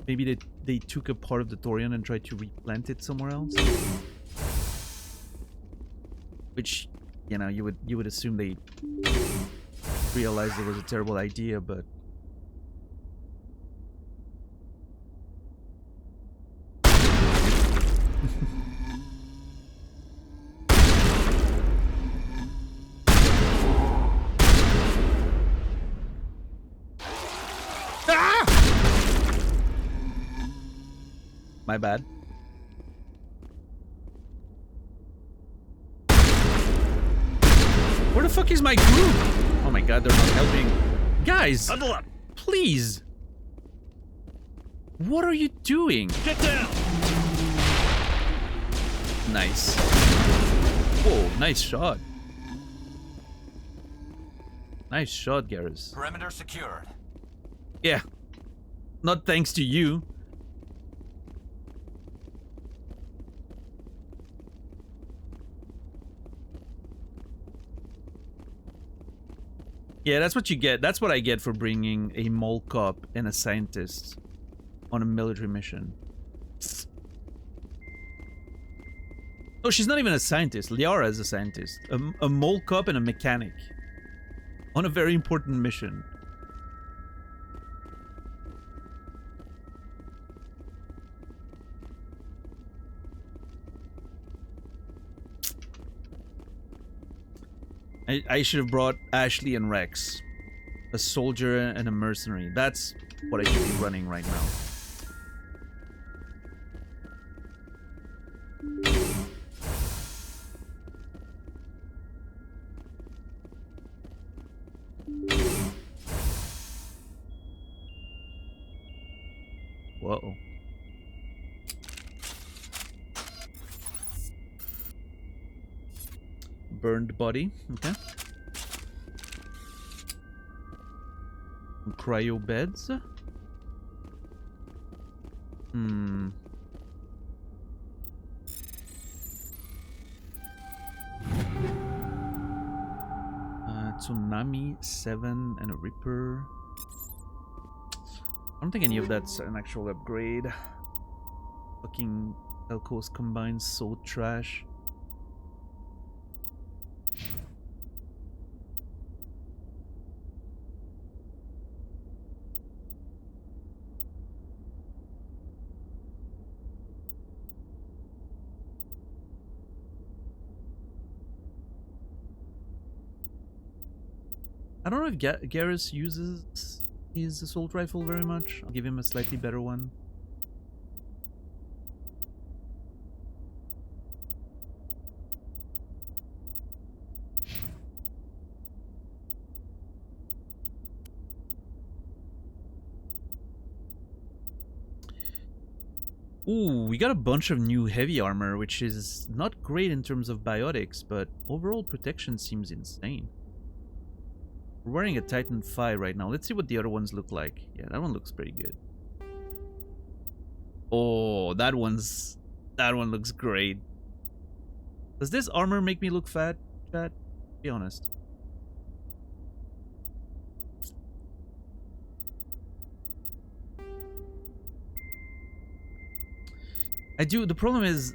Maybe they took a part of the Thorian and tried to replant it somewhere else. Which, you know, you would assume they realized it was a terrible idea, but my bad. Where the fuck is my group? Oh my god, they're not helping. Guys, huddle up, please. What are you doing? Get down. Nice. Whoa, nice shot. Nice shot, Garrus. Perimeter secured. Yeah. Not thanks to you. Yeah, that's what you get. That's what I get for bringing a mole cop and a scientist on a military mission. Oh, she's not even a scientist. Liara is a scientist. A mole cop and a mechanic. On a very important mission. I should have brought Ashley and Rex. A soldier and a mercenary. That's what I should be running right now. Whoa. Burned body, okay. Cryo beds. Tsunami 7 and a Ripper. I don't think any of that's an actual upgrade. Fucking Elko's combined so trash. I don't know if Garrus uses his assault rifle very much. I'll give him a slightly better one. Ooh, we got a bunch of new heavy armor, which is not great in terms of biotics, but overall protection seems insane. We're wearing a Titan 5 right now. Let's see what the other ones look like. Yeah, that one looks pretty good. Oh, that one looks great. Does this armor make me look fat? Chat, be honest. I do. The problem is,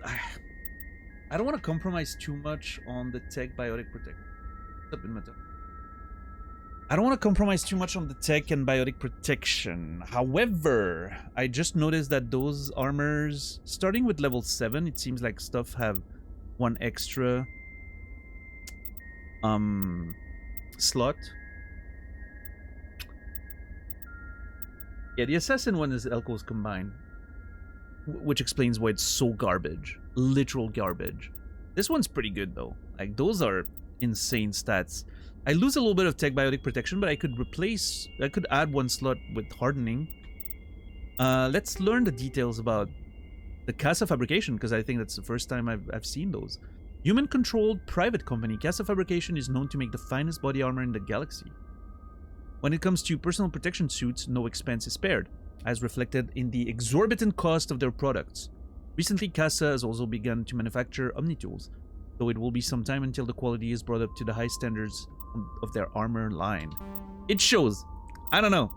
I don't want to compromise too much on the tech biotic protection. I don't want to compromise too much on the tech and biotic protection. However, I just noticed that those armors, starting with level 7, it seems like stuff have one extra slot. Yeah, the assassin one is Elko's combined, which explains why it's so garbage. Literal garbage. This one's pretty good though. Like, those are insane stats. I lose a little bit of tech biotic protection, but I could add one slot with hardening. Let's learn the details about the Casa Fabrication, because I think that's the first time I've seen those. Human-controlled private company, Casa Fabrication is known to make the finest body armor in the galaxy. When it comes to personal protection suits, no expense is spared, as reflected in the exorbitant cost of their products. Recently, Casa has also begun to manufacture Omnitools, though it will be some time until the quality is brought up to the high standards of their armor line. It shows. I don't know.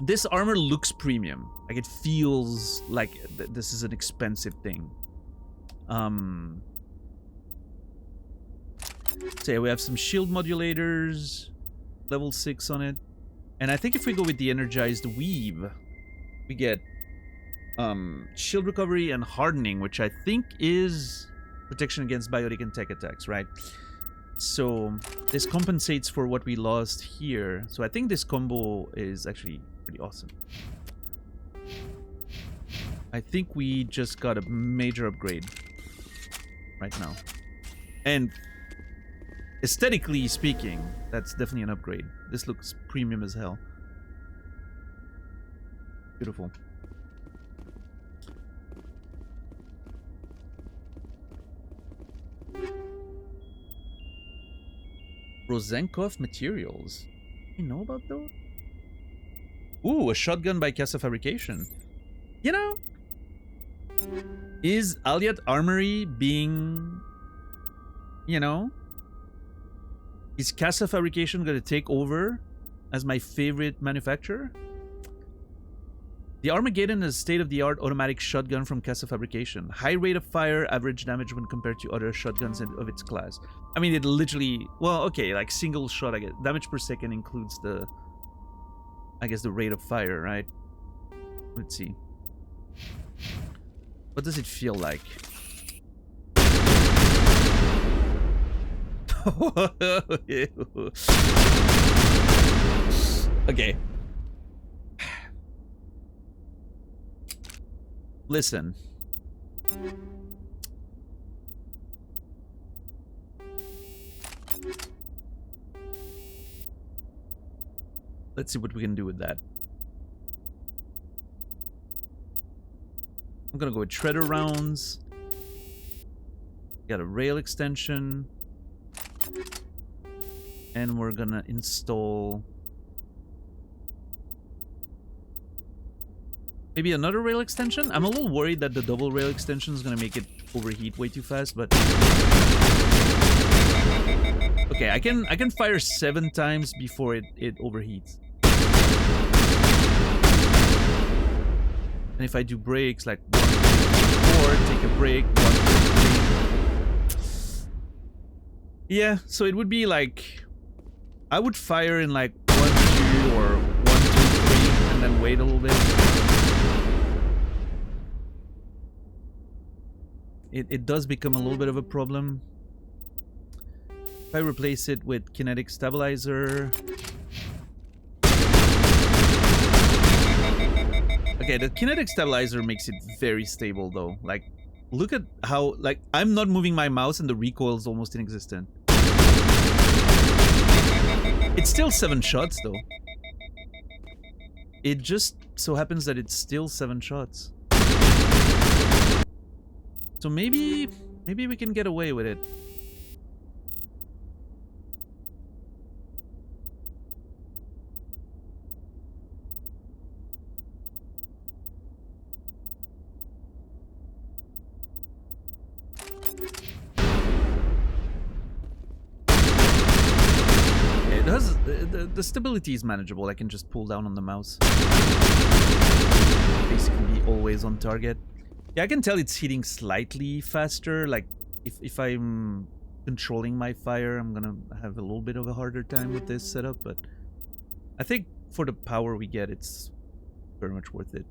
This armor looks premium. Like, it feels like this is an expensive thing. So yeah, we have some shield modulators, level 6 on it. And I think if we go with the energized weave, we get shield recovery and hardening, which I think is protection against biotic and tech attacks, right? So this compensates for what we lost here. So I think this combo is actually pretty awesome. I think we just got a major upgrade right now. And aesthetically speaking, that's definitely an upgrade. This looks premium as hell. Beautiful. Rosenkov materials. You know about those? Ooh, a shotgun by Casa Fabrication. You know, is Aliat Armory being, you know, is Casa Fabrication going to take over as my favorite manufacturer? The Armageddon is a state-of-the-art automatic shotgun from Casa Fabrication. High rate of fire, average damage when compared to other shotguns of its class. I mean, it literally... Well, okay, like single shot, I guess. Damage per second includes the... I guess the rate of fire, right? Let's see. What does it feel like? Okay. Listen. Let's see what we can do with that. I'm gonna go with Shredder rounds. Got a rail extension. And we're gonna install... maybe another rail extension? I'm a little worried that the double rail extension is gonna make it overheat way too fast, but... okay, I can fire 7 times before it overheats. And if I do breaks, like 1, 2, 4, take a break, 1, 2, 3. Yeah, so it would be like... I would fire in like 1, 2, or 1, 2, 3, and then wait a little bit. It does become a little bit of a problem. If I replace it with kinetic stabilizer... okay, the kinetic stabilizer makes it very stable though. Like, look at how, like, I'm not moving my mouse and the recoil is almost inexistent. It's still 7 shots though. It just so happens that it's still 7 shots. So maybe we can get away with it. has the stability is manageable. I can just pull down on the mouse. Basically always on target. Yeah, I can tell it's hitting slightly faster. Like if I'm controlling my fire, I'm gonna have a little bit of a harder time with this setup, but I think for the power we get, it's very much worth it.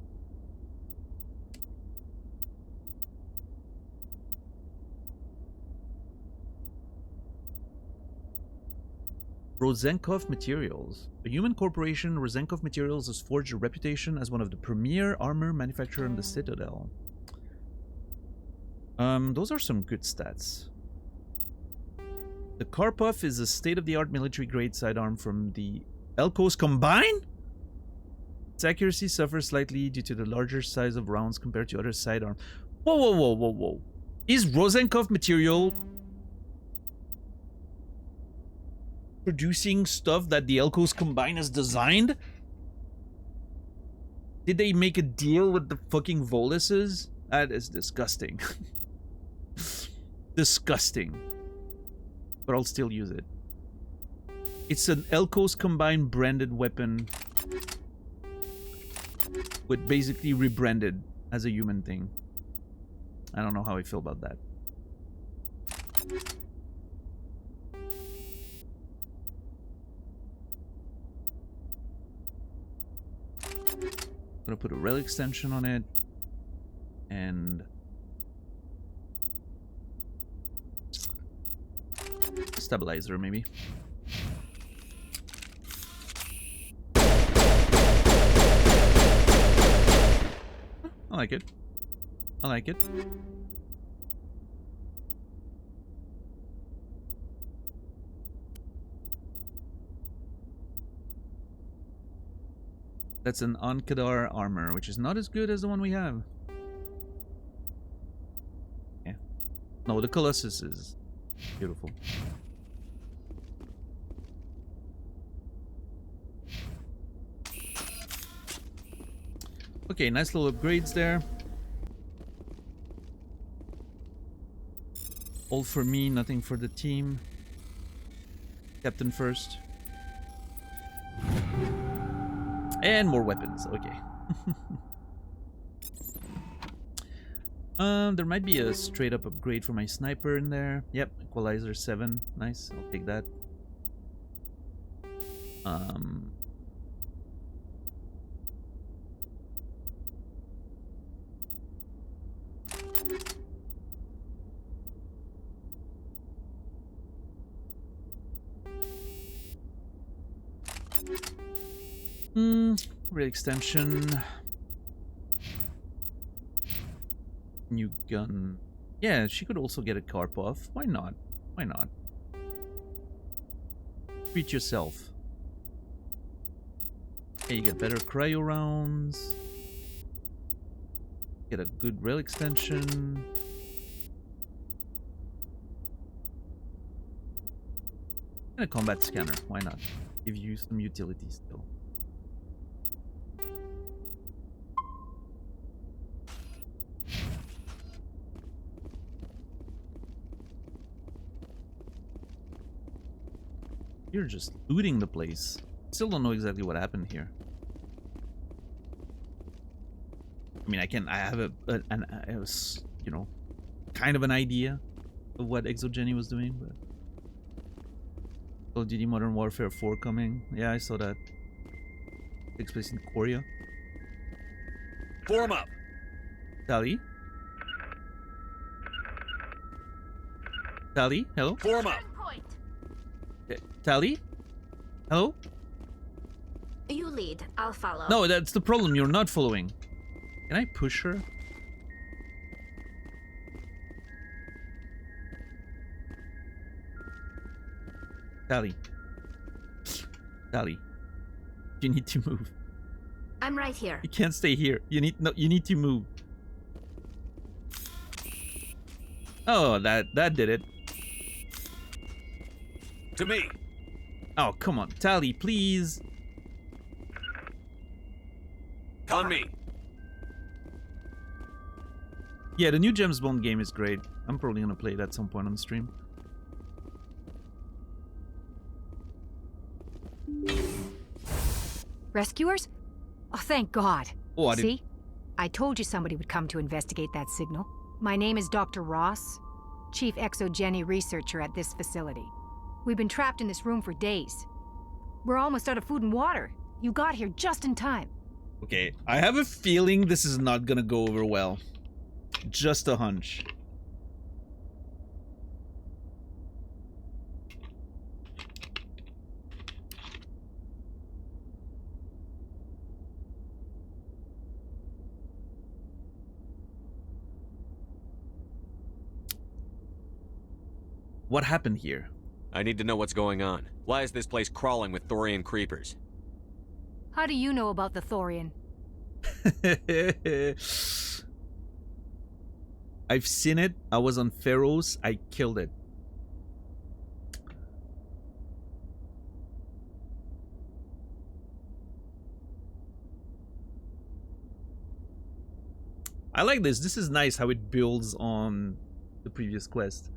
Rosenkov Materials. A human corporation, Rosenkov Materials has forged a reputation as one of the premier armor manufacturer in the Citadel. Those are some good stats. The Karpov is a state-of-the-art military-grade sidearm from the Elkos Combine? Its accuracy suffers slightly due to the larger size of rounds compared to other sidearms. Whoa, whoa, whoa, whoa, whoa. Is Rosenkov Material producing stuff that the Elkos Combine has designed? Did they make a deal with the fucking Volises? That is disgusting. Disgusting. But I'll still use it. It's an Elkos Combine branded weapon with basically rebranded as a human thing. I don't know how I feel about that. I'm gonna put a rail extension on it and stabilizer maybe. I like it. I like it. That's an Ankadar armor, which is not as good as the one we have. Yeah. No, the Colossus is beautiful. Okay, nice little upgrades there. All for me, nothing for the team. Captain first. And more weapons, okay. There might be a straight up upgrade for my sniper in there. Yep, equalizer 7. Nice, I'll take that. Ray extension. New gun. Yeah, she could also get a Karpov. Why not? Why not? Treat yourself. Okay, you get better cryo rounds. Get a good rail extension. And a combat scanner. Why not? Give you some utility still. You're just looting the place. Still don't know exactly what happened here. I mean, I have you know, kind of an idea of what Exogeny was doing, but Call of Duty Modern Warfare 4 coming. Yeah, I saw that. Takes place in Korea. Form up. Tali? Tali? Hello? Form up. Tali? Hello? You lead, I'll follow. No, that's the problem. You're not following. Can I push her? Tali. Tali. You need to move. I'm right here. You can't stay here. You need to move. Oh, that did it. To me. Oh, come on. Tali, please. On me. Yeah, the new James Bond game is great. I'm probably gonna play it at some point on the stream. Rescuers? Oh, thank God. Oh, I didn't. See? I told you somebody would come to investigate that signal. My name is Dr. Ross, Chief Exogeny Researcher at this facility. We've been trapped in this room for days. We're almost out of food and water. You got here just in time. Okay, I have a feeling this is not gonna go over well. Just a hunch. What happened here? I need to know what's going on. Why is this place crawling with Thorian creepers? How do you know about the Thorian? I've seen it. I was on Pharaohs. I killed it. I like this. This is nice how it builds on the previous quest.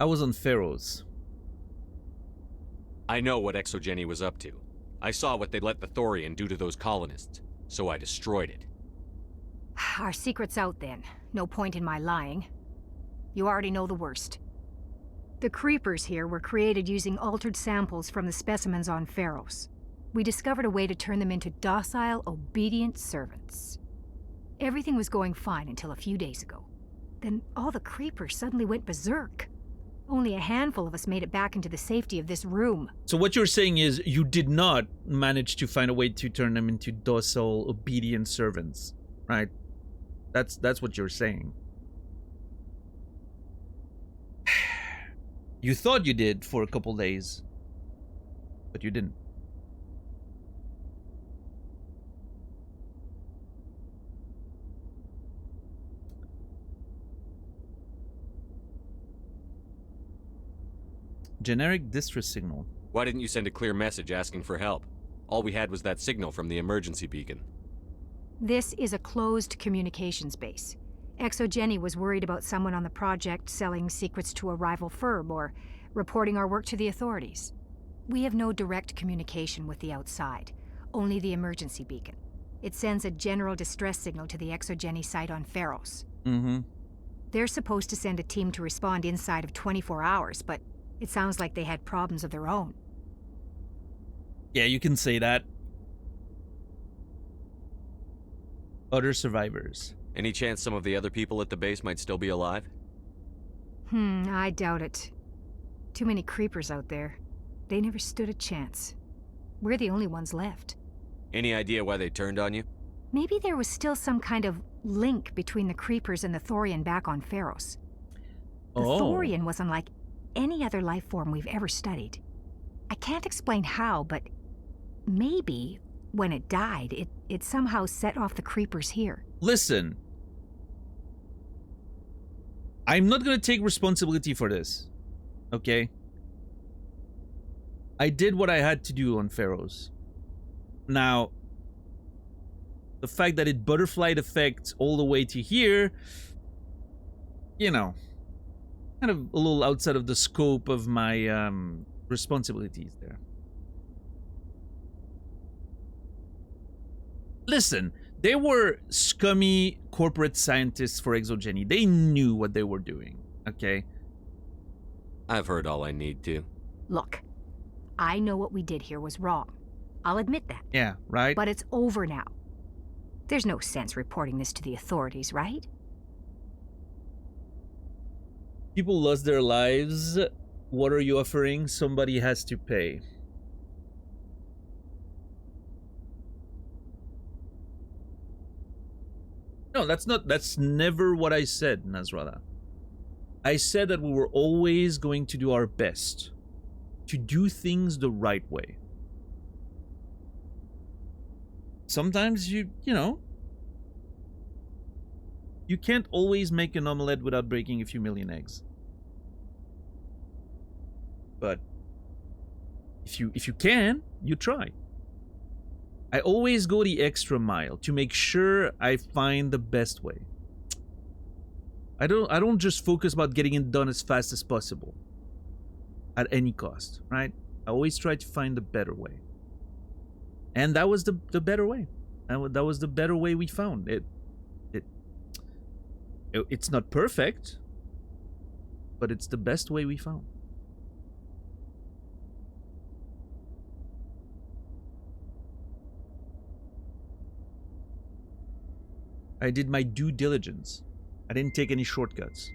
I was on Pharaohs. I know what Exogeny was up to. I saw what they let the Thorian do to those colonists, so I destroyed it. Our secret's out then. No point in my lying. You already know the worst. The creepers here were created using altered samples from the specimens on Pharaohs. We discovered a way to turn them into docile, obedient servants. Everything was going fine until a few days ago. Then all the creepers suddenly went berserk. Only a handful of us made it back into the safety of this room. So what you're saying is you did not manage to find a way to turn them into docile, obedient servants, right? That's what you're saying. You thought you did for a couple days, but you didn't. Generic distress signal. Why didn't you send a clear message asking for help? All we had was that signal from the emergency beacon. This is a closed communications base. Exogeny was worried about someone on the project selling secrets to a rival firm or reporting our work to the authorities. We have no direct communication with the outside, only the emergency beacon. It sends a general distress signal to the Exogeny site on Pharaohs. Mm-hmm. They're supposed to send a team to respond inside of 24 hours, but it sounds like they had problems of their own. Yeah, you can say that. Other survivors. Any chance some of the other people at the base might still be alive? I doubt it. Too many creepers out there. They never stood a chance. We're the only ones left. Any idea why they turned on you? Maybe there was still some kind of link between the creepers and the Thorian back on Pharaohs. The Thorian was unlike any other life form we've ever studied. I can't explain how, but maybe when it died, it somehow set off the creepers here. Listen. I'm not gonna take responsibility for this. Okay? I did what I had to do on Pharaohs. Now, the fact that it butterflied effect all the way to here, you know, kind of a little outside of the scope of my responsibilities there. Listen, they were scummy corporate scientists for Exogeny. They knew what they were doing, okay? I've heard all I need to. Look, I know what we did here was wrong. I'll admit that. Yeah, right? But it's over now. There's no sense reporting this to the authorities, right? People lost their lives. What are you offering? Somebody has to pay. No, that's never what I said, Nasrallah. I said that we were always going to do our best to do things the right way. Sometimes you know, you can't always make an omelette without breaking a few million eggs. But if you can, you try. I always go the extra mile to make sure I find the best way. I don't just focus about getting it done as fast as possible at any cost, right? I always try to find the better way. And that was the better way. That was the better way we found. It's not perfect, but it's the best way we found. I did my due diligence. I didn't take any shortcuts.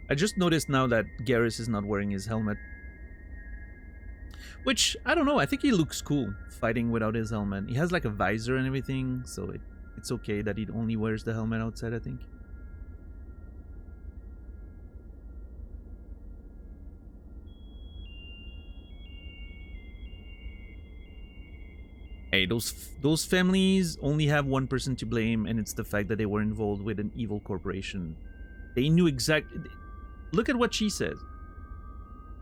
I just noticed now that Garrus is not wearing his helmet. Which, I don't know, I think he looks cool fighting without his helmet. He has like a visor and everything, so it's okay that he only wears the helmet outside, I think. Hey, those families only have one person to blame, and it's the fact that they were involved with an evil corporation. They knew exactly... Look at what she says.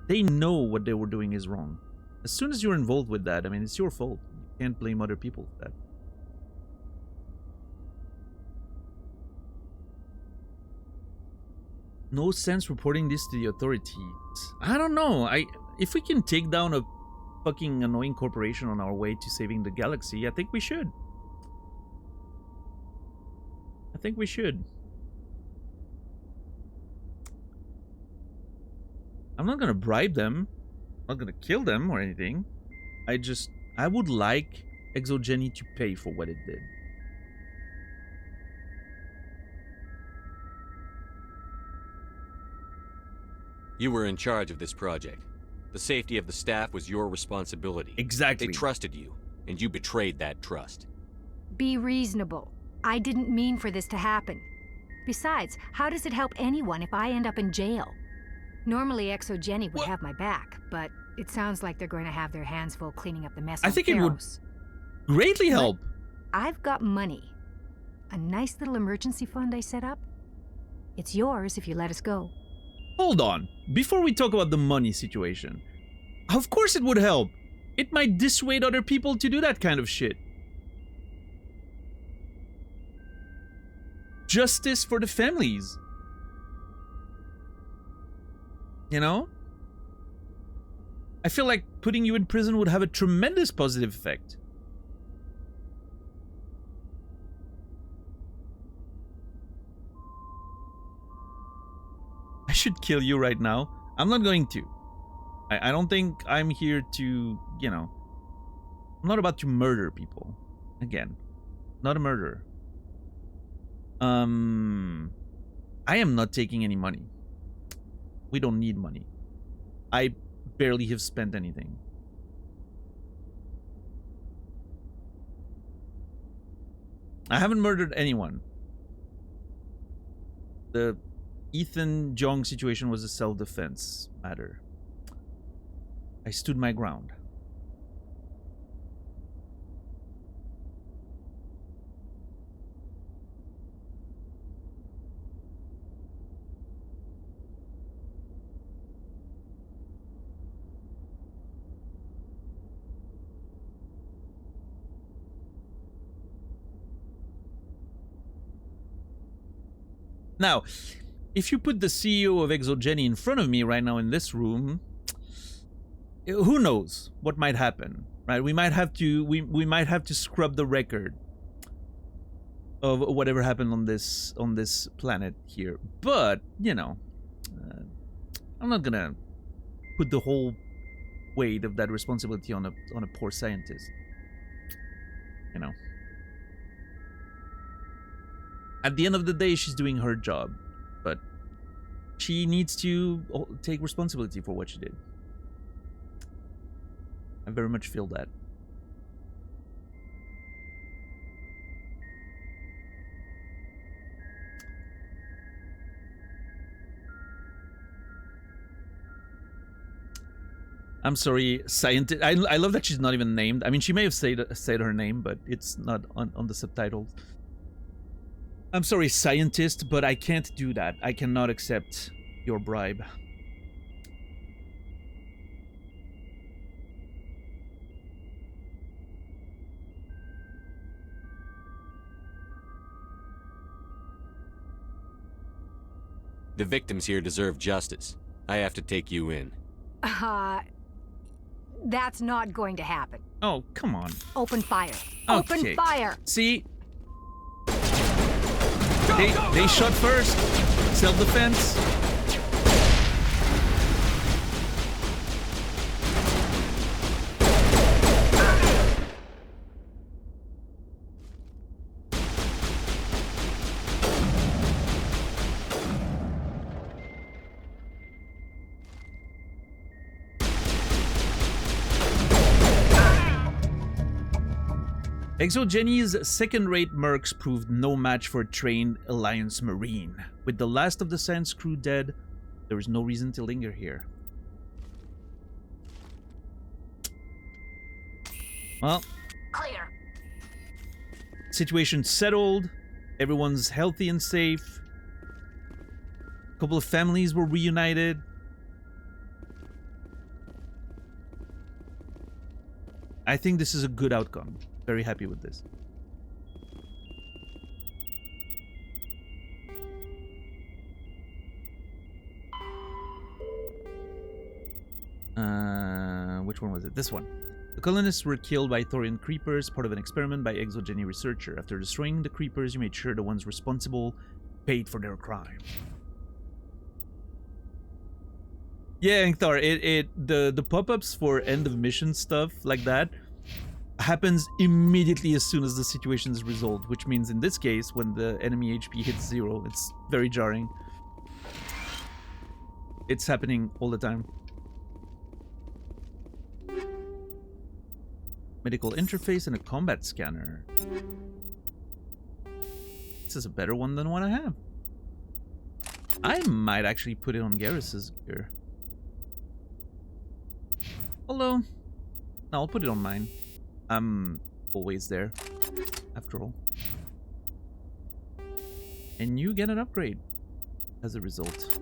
They know what they were doing is wrong. As soon as you're involved with that, I mean, it's your fault. You can't blame other people for that. No sense reporting this to the authorities. I don't know. If we can take down a fucking annoying corporation on our way to saving the galaxy, I think we should. I think we should. I'm not gonna bribe them. I'm not gonna kill them or anything. I would like Exogeny to pay for what it did. You were in charge of this project. The safety of the staff was your responsibility. Exactly. They trusted you, and you betrayed that trust. Be reasonable. I didn't mean for this to happen. Besides, how does it help anyone if I end up in jail? Normally, Exogeny would have my back, but it sounds like they're going to have their hands full cleaning up the mess. I think it would greatly help. I've got money. A nice little emergency fund I set up. It's yours if you let us go. Hold on. Before we talk about the money situation, of course it would help. It might dissuade other people to do that kind of shit. Justice for the families. You know? I feel like putting you in prison would have a tremendous positive effect. I should kill you right now. I'm not going to. I don't think I'm here to, you know... I'm not about to murder people. Again, not a murderer. I am not taking any money. We don't need money. I barely have spent anything. I haven't murdered anyone. The Ethan Jong situation was a self-defense matter. I stood my ground. Now, if you put the CEO of Exogeny in front of me right now in this room, who knows what might happen, right? We might have to we might have to scrub the record of whatever happened on this planet here. But, you know, I'm not gonna put the whole weight of that responsibility on a poor scientist. You know. At the end of the day, she's doing her job, but she needs to take responsibility for what she did. I very much feel that. I'm sorry, scientist. I love that she's not even named. I mean, she may have said her name, but it's not on the subtitles. I'm sorry, scientist, but I can't do that. I cannot accept your bribe. The victims here deserve justice. I have to take you in. That's not going to happen. Oh, come on. Open fire. Okay. Open fire! See? They shot first. Self-defense. Exogeni's second-rate mercs proved no match for a trained Alliance Marine. With the last of the Sands crew dead, there is no reason to linger here. Well, Clear. situation settled. Everyone's healthy and safe. A couple of families were reunited. I think this is a good outcome. Very happy with this. Which one was it? This one. The colonists were killed by Thorian creepers, part of an experiment by Exogeny researcher. After destroying the creepers, you made sure the ones responsible paid for their crime. Yeah, Inkthar, the pop-ups for end of mission stuff like that happens immediately as soon as the situation is resolved, which means in this case, when the enemy HP hits 0, it's very jarring. It's happening all the time. Medical interface and a combat scanner. This is a better one than what I have. I might actually put it on Garrus's gear. Although, no, I'll put it on mine. I'm always there, after all. And you get an upgrade as a result.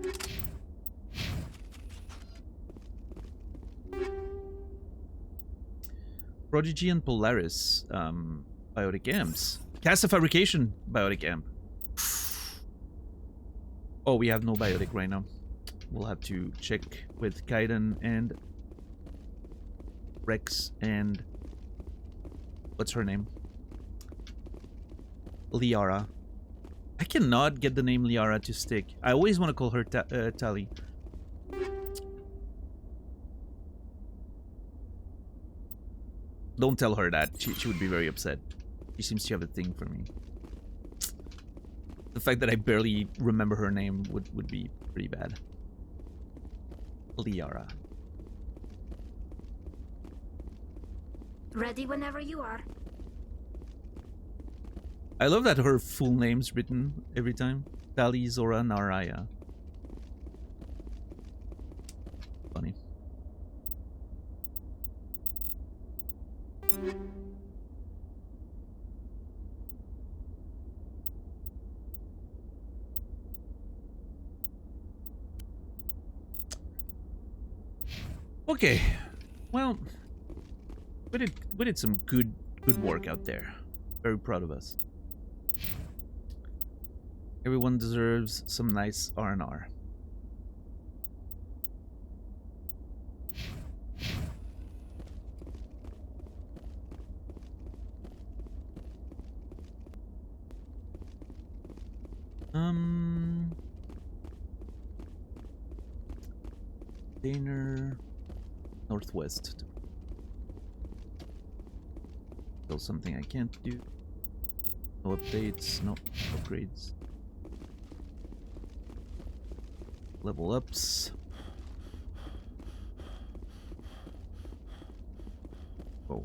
Prodigy and Polaris, biotic amps. Cast of Fabrication, biotic amp. Oh, we have no biotic right now. We'll have to check with Kaiden and Rex and... what's her name? Liara. I cannot get the name Liara to stick. I always want to call her Tali. Don't tell her that. She would be very upset. She seems to have a thing for me. The fact that I barely remember her name would be pretty bad. Liara. Ready whenever you are. I love that her full name's written every time. Tali Zora Naraya. Funny. Okay. Well, we did some good work out there. Very proud of us. Everyone deserves some nice R&R. Daner Northwest. Still something I can't do. No updates, no upgrades. Level ups. Oh.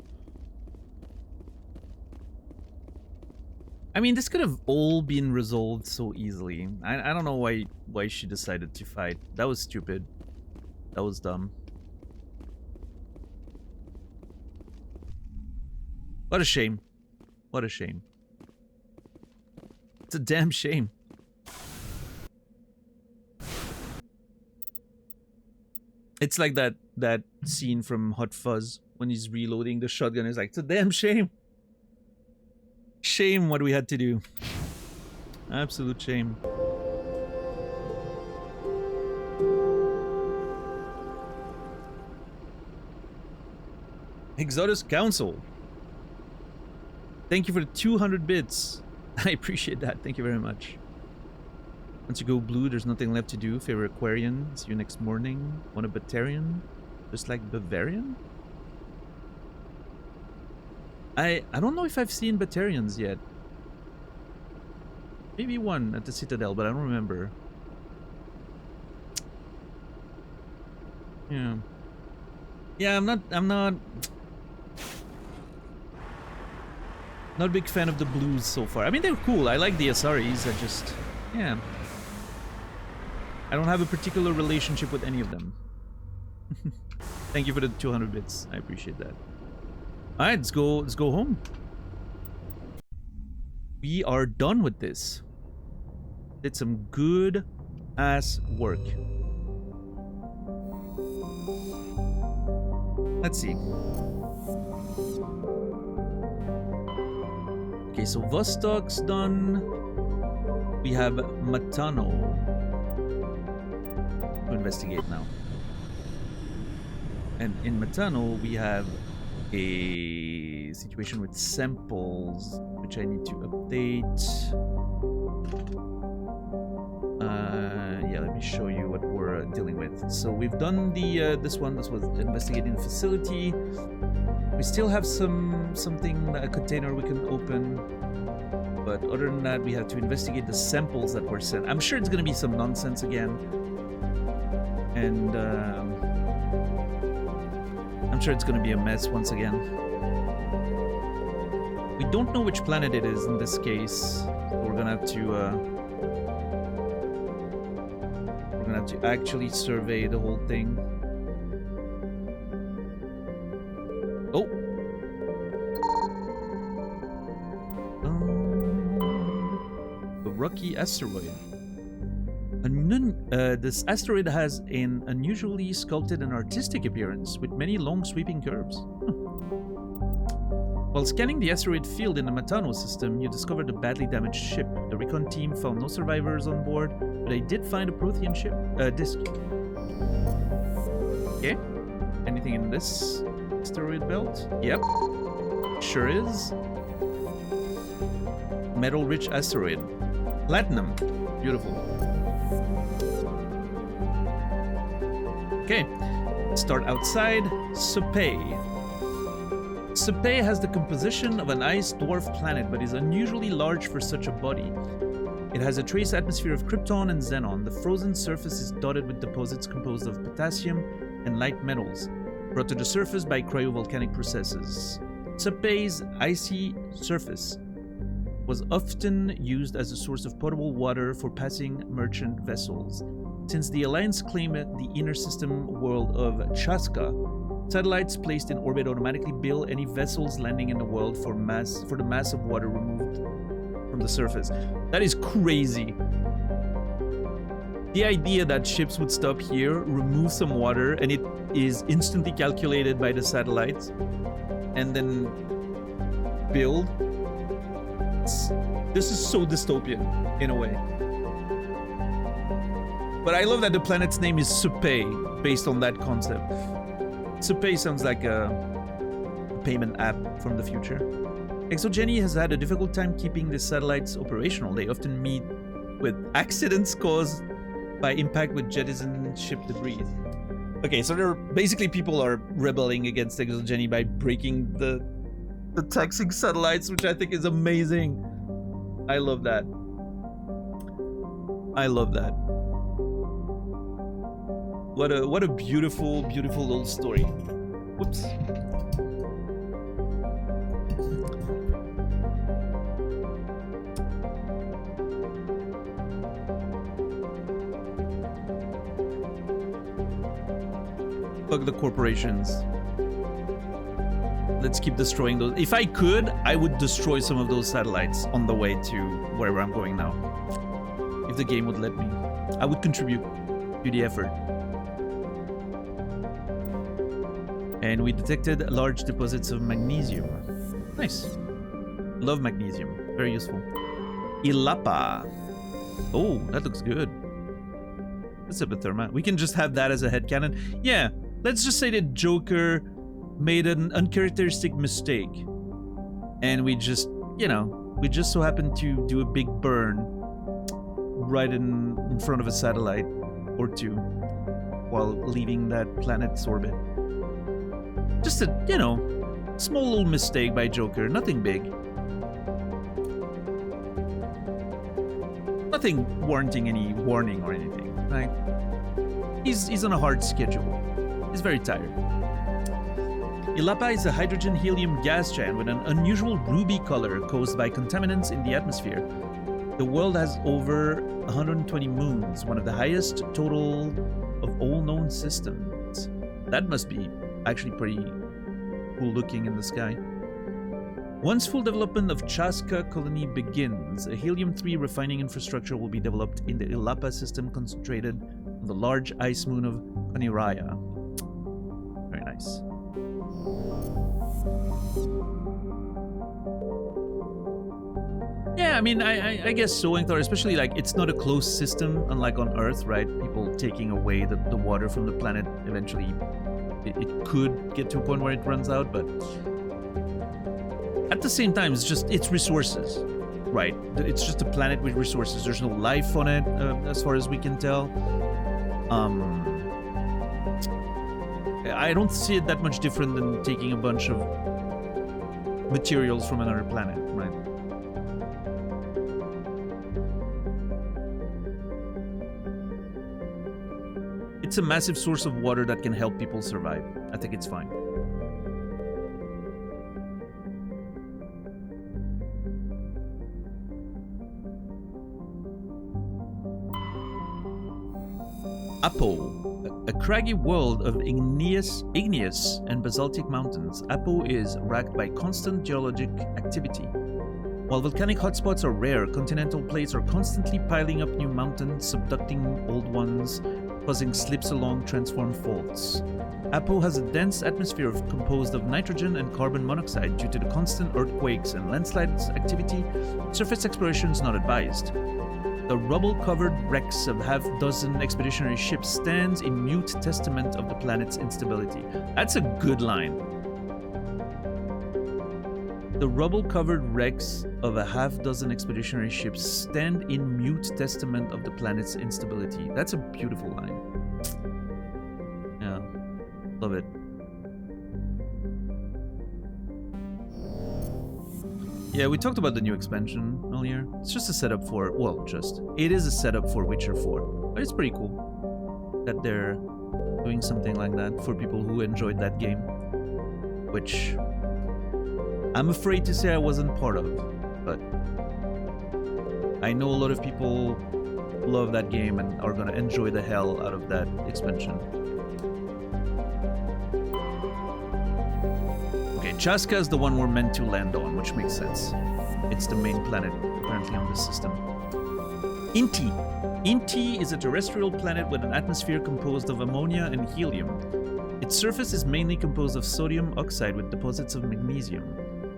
I mean, this could have all been resolved so easily. I don't know why she decided to fight. That was stupid. That was dumb. What a shame. What a shame. It's a damn shame. It's like that scene from Hot Fuzz when he's reloading the shotgun. It's like, it's a damn shame. Shame what we had to do. Absolute shame. Exodus Council. Thank you for the 200 bits. I appreciate that. Thank you very much. Once you go blue, there's nothing left to do. Favorite Aquarian. See you next morning. Want a Batarian? Just like Bavarian? I don't know if I've seen Batarians yet. Maybe one at the Citadel, but I don't remember. Yeah. Yeah, I'm not a big fan of the blues so far. I mean, they're cool. I like the SREs. I just, yeah. I don't have a particular relationship with any of them. Thank you for the 200 bits. I appreciate that. All right, let's go home. We are done with this. Did some good ass work. Let's see. Okay, so Vostok's done. We have Matano to investigate now. And in Matano, we have a situation with samples, which I need to update. Yeah, let me show you what we're dealing with. So we've done the this was investigating the facility. We still have something, a container we can open, but other than that, we have to investigate the samples that were sent. I'm sure it's gonna be some nonsense again, and I'm sure it's gonna be a mess once again. We don't know which planet it is in this case, so we're gonna have to actually survey the whole thing. Oh. The Rocky asteroid. This asteroid has an unusually sculpted and artistic appearance with many long sweeping curves. While scanning the asteroid field in the Matano system, you discovered a badly damaged ship. The recon team found no survivors on board, but they did find a Prothean ship disk. Okay. Anything in this asteroid belt? Yep. Sure is. Metal-rich asteroid. Platinum. Beautiful. Okay. Start outside. Supay. Supay has the composition of an ice dwarf planet, but is unusually large for such a body. It has a trace atmosphere of krypton and xenon. The frozen surface is dotted with deposits composed of potassium and light metals, brought to the surface by cryovolcanic processes. Supay's icy surface was often used as a source of potable water for passing merchant vessels. Since the Alliance claimed the inner system world of Chaska, satellites placed in orbit automatically bill any vessels landing in the world for the mass of water removed from the surface. That is crazy. The idea that ships would stop here, remove some water, and it is instantly calculated by the satellites, and then build. This is so dystopian, in a way. But I love that the planet's name is Supay, based on that concept. Supay sounds like a payment app from the future. ExoGeni has had a difficult time keeping the satellites operational. They often meet with accidents caused by impact with jettisoned ship debris. Okay, so there are basically people are rebelling against ExoGeni by breaking the taxing satellites, which I think is amazing. I love that. I love that. What a beautiful, beautiful little story. Whoops. Fuck the corporations. let's keep destroying those. If I could, I would destroy some of those satellites on the way to wherever I'm going now. If the game would let me. I would contribute to the effort. And we detected large deposits of magnesium. Nice. Love magnesium. Very useful. Ilapa. Oh, that looks good. That's epitherma. We can just have that as a headcanon. Yeah, let's just say that Joker made an uncharacteristic mistake. And we just, you know, we just so happened to do a big burn right in front of a satellite or two while leaving that planet's orbit. Just a, you know, small little mistake by Joker. Nothing big. Nothing warranting any warning or anything, right? He's on a hard schedule. He's very tired. Ilapa is a hydrogen-helium gas giant with an unusual ruby color caused by contaminants in the atmosphere. The world has over 120 moons, one of the highest total of all known systems. That must be actually pretty cool looking in the sky. Once full development of Chaska colony begins, a helium-3 refining infrastructure will be developed in the Ilapa system concentrated on the large ice moon of Koniraya. Very nice. Yeah, I mean, I guess so, Thor, especially like it's not a closed system, unlike on Earth, right? People taking away the water from the planet, eventually it could get to a point where it runs out, but at the same time, it's resources, right? It's just a planet with resources. There's no life on it, as far as we can tell. I don't see it that much different than taking a bunch of materials from another planet, right? It's a massive source of water that can help people survive. I think it's fine. Apo, a craggy world of igneous and basaltic mountains. Apo is racked by constant geologic activity. While volcanic hotspots are rare, continental plates are constantly piling up new mountains, subducting old ones, causing slips along transformed faults. Apo has a dense atmosphere composed of nitrogen and carbon monoxide due to the constant earthquakes and landslides activity. Surface exploration is not advised. The rubble-covered wrecks of half-dozen expeditionary ships stands in mute testament of the planet's instability. That's a good line. The rubble-covered wrecks of a half-dozen expeditionary ships stand in mute testament of the planet's instability. That's a beautiful line. Yeah, love it. Yeah, we talked about the new expansion earlier. It's just a setup for, well, it is a setup for Witcher 4. But it's pretty cool that they're doing something like that for people who enjoyed that game. Which I'm afraid to say I wasn't part of, but I know a lot of people love that game and are gonna enjoy the hell out of that expansion. Okay, Chaska is the one we're meant to land on, which makes sense. It's the main planet, apparently, on this system. Inti. Inti is a terrestrial planet with an atmosphere composed of ammonia and helium. Its surface is mainly composed of sodium oxide with deposits of magnesium.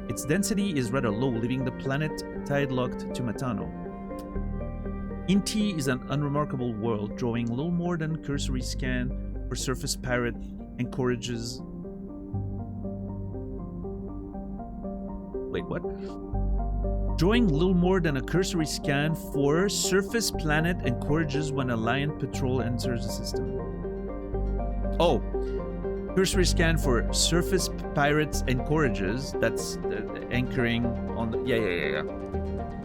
Its density is rather low, leaving the planet tide-locked to Metano. Inti is an unremarkable world, drawing little more than cursory scan for surface pirate anchorages. Wait, what? Drawing little more than a cursory scan for surface planet anchorages when Alliant patrol enters the system. Oh, cursory scan for surface pirates anchorages. That's anchoring on the, yeah.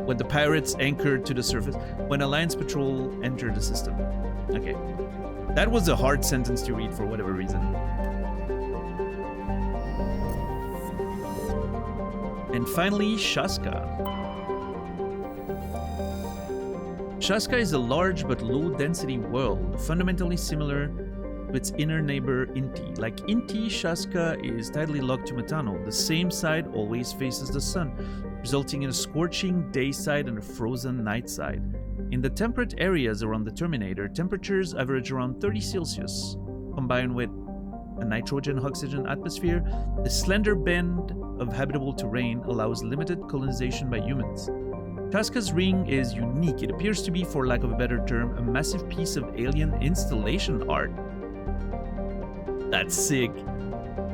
When the pirates anchored to the surface, when Alliance patrol enter the system. Okay, that was a hard sentence to read for whatever reason. And finally, Chaska. Chaska is a large but low-density world, fundamentally similar to its inner neighbor Inti. Like Inti, Shaska is tidally locked to Metano. The same side always faces the sun, resulting in a scorching day side and a frozen night side. In the temperate areas around the Terminator, temperatures average around 30 Celsius. Combined with a nitrogen-oxygen atmosphere, the slender band of habitable terrain allows limited colonization by humans. Shaska's ring is unique. It appears to be, for lack of a better term, a massive piece of alien installation art. That's sick.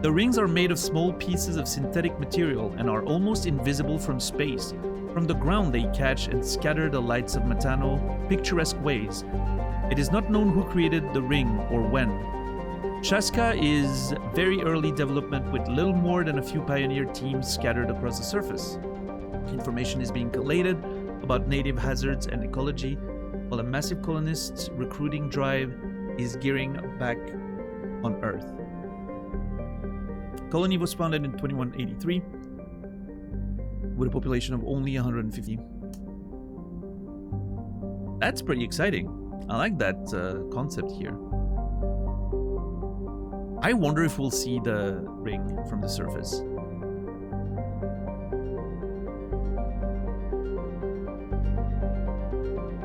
The rings are made of small pieces of synthetic material and are almost invisible from space. From the ground, they catch and scatter the lights of Metano picturesque ways. It is not known who created the ring or when. Shaska is very early development with little more than a few pioneer teams scattered across the surface. Information is being collated about native hazards and ecology, while a massive colonists recruiting drive is gearing back on Earth. Colony was founded in 2183 with a population of only 150. That's pretty exciting. I like that concept here. I wonder if we'll see the ring from the surface.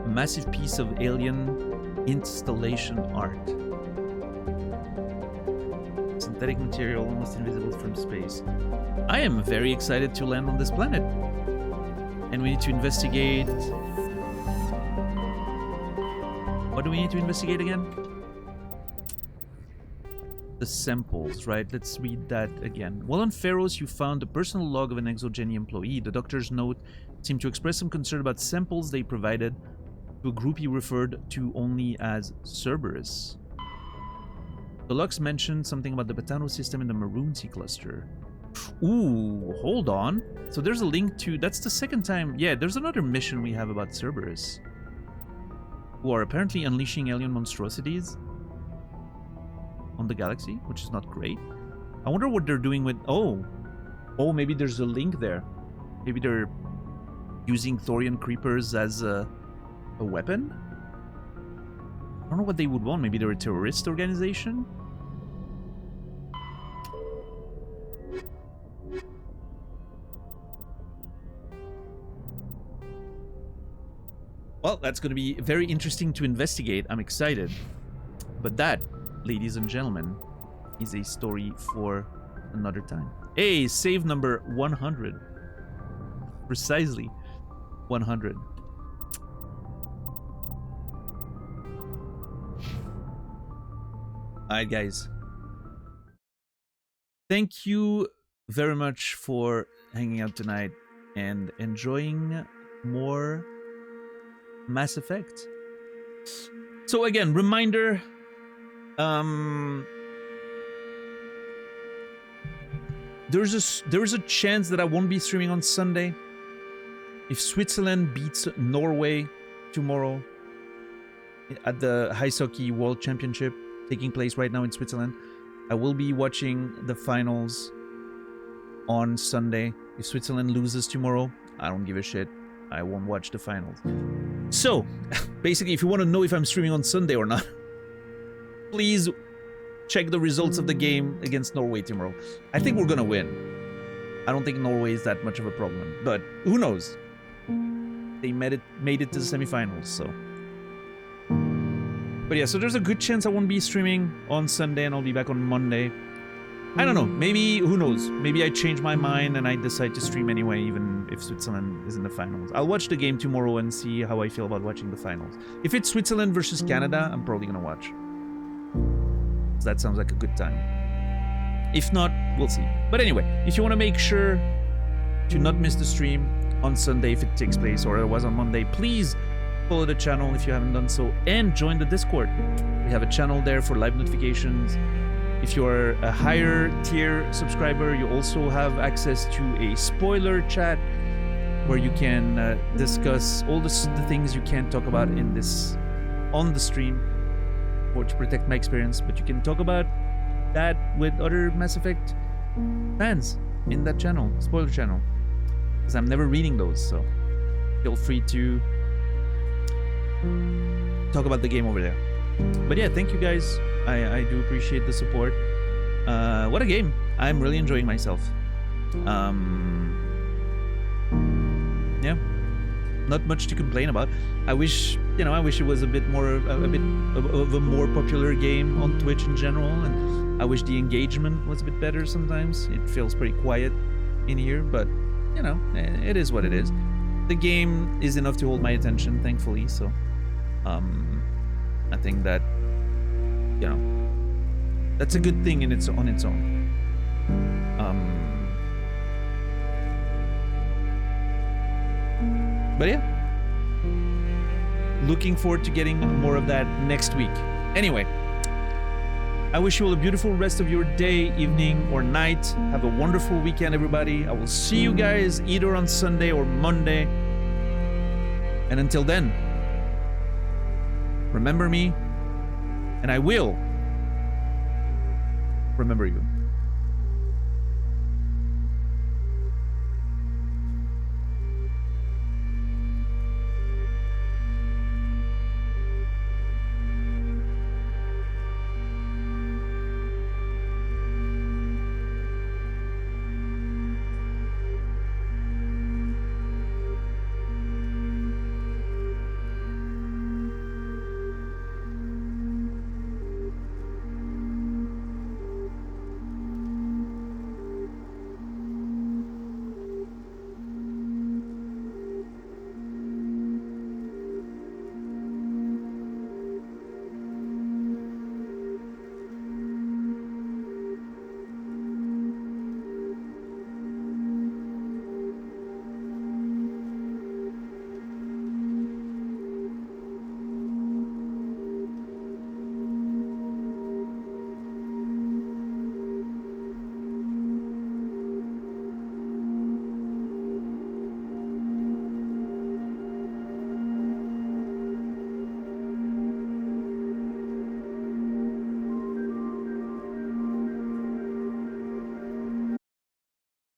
A massive piece of alien installation art. Synthetic material almost invisible from space. I am very excited to land on this planet. And we need to investigate... What do we need to investigate again? The samples, right? Let's read that again. While on Pharos, you found the personal log of an ExoGeni employee. The doctor's note seemed to express some concern about samples they provided to a group he referred to only as Cerberus. The logs mentioned something about the Betano system in the Maroon Sea cluster. Ooh, hold on. So there's a link to... That's the second time... Yeah, there's another mission we have about Cerberus, who are apparently unleashing alien monstrosities on the galaxy, which is not great. I wonder what they're doing with... Oh, maybe there's a link there. Maybe they're using Thorian creepers as a weapon? I don't know what they would want. Maybe they're a terrorist organization? Well, that's going to be very interesting to investigate. I'm excited. But that, ladies and gentlemen, is a story for another time. Hey, save number 100. Precisely 100. Alright, guys. Thank you very much for hanging out tonight and enjoying more Mass Effect. So again, reminder, there's a chance that I won't be streaming on Sunday. If Switzerland beats Norway tomorrow at the Ice Hockey World Championship taking place right now in Switzerland, I will be watching the finals on Sunday. If Switzerland loses tomorrow, I don't give a shit. I won't watch the finals. So, basically, if you want to know if I'm streaming on Sunday or not, please check the results of the game against Norway tomorrow. I think we're gonna win. I don't think Norway is that much of a problem, but who knows? They made it to the semifinals, so. But yeah, so there's a good chance I won't be streaming on Sunday and I'll be back on Monday. I don't know, maybe, who knows? Maybe I change my mind and I decide to stream anyway, even if Switzerland is in the finals. I'll watch the game tomorrow and see how I feel about watching the finals. If it's Switzerland versus Canada, I'm probably gonna watch. So that sounds like a good time. If not, we'll see. But anyway, if you want to make sure to not miss the stream on Sunday if it takes place, or otherwise on Monday, please follow the channel if you haven't done so, and join the Discord. We have a channel there for live notifications. If you're a higher tier subscriber, you also have access to a spoiler chat where you can discuss all the things you can't talk about in this on the stream, or to protect my experience. But you can talk about that with other Mass Effect fans in that channel, spoiler channel, because I'm never reading those. So feel free to talk about the game over there. But yeah, thank you guys. I do appreciate the support. What a game. I'm really enjoying myself. Yeah, not much to complain about. I wish it was a bit more of a more popular game on Twitch in general, and I wish the engagement was a bit better sometimes. It feels pretty quiet in here, but you know, it is what it is. The game is enough to hold my attention, thankfully, so I think that, you know, that's a good thing on its own. But yeah, looking forward to getting more of that next week. Anyway, I wish you all a beautiful rest of your day, evening, or night. Have a wonderful weekend, everybody. I will see you guys either on Sunday or Monday. And until then, remember me, and I will remember you.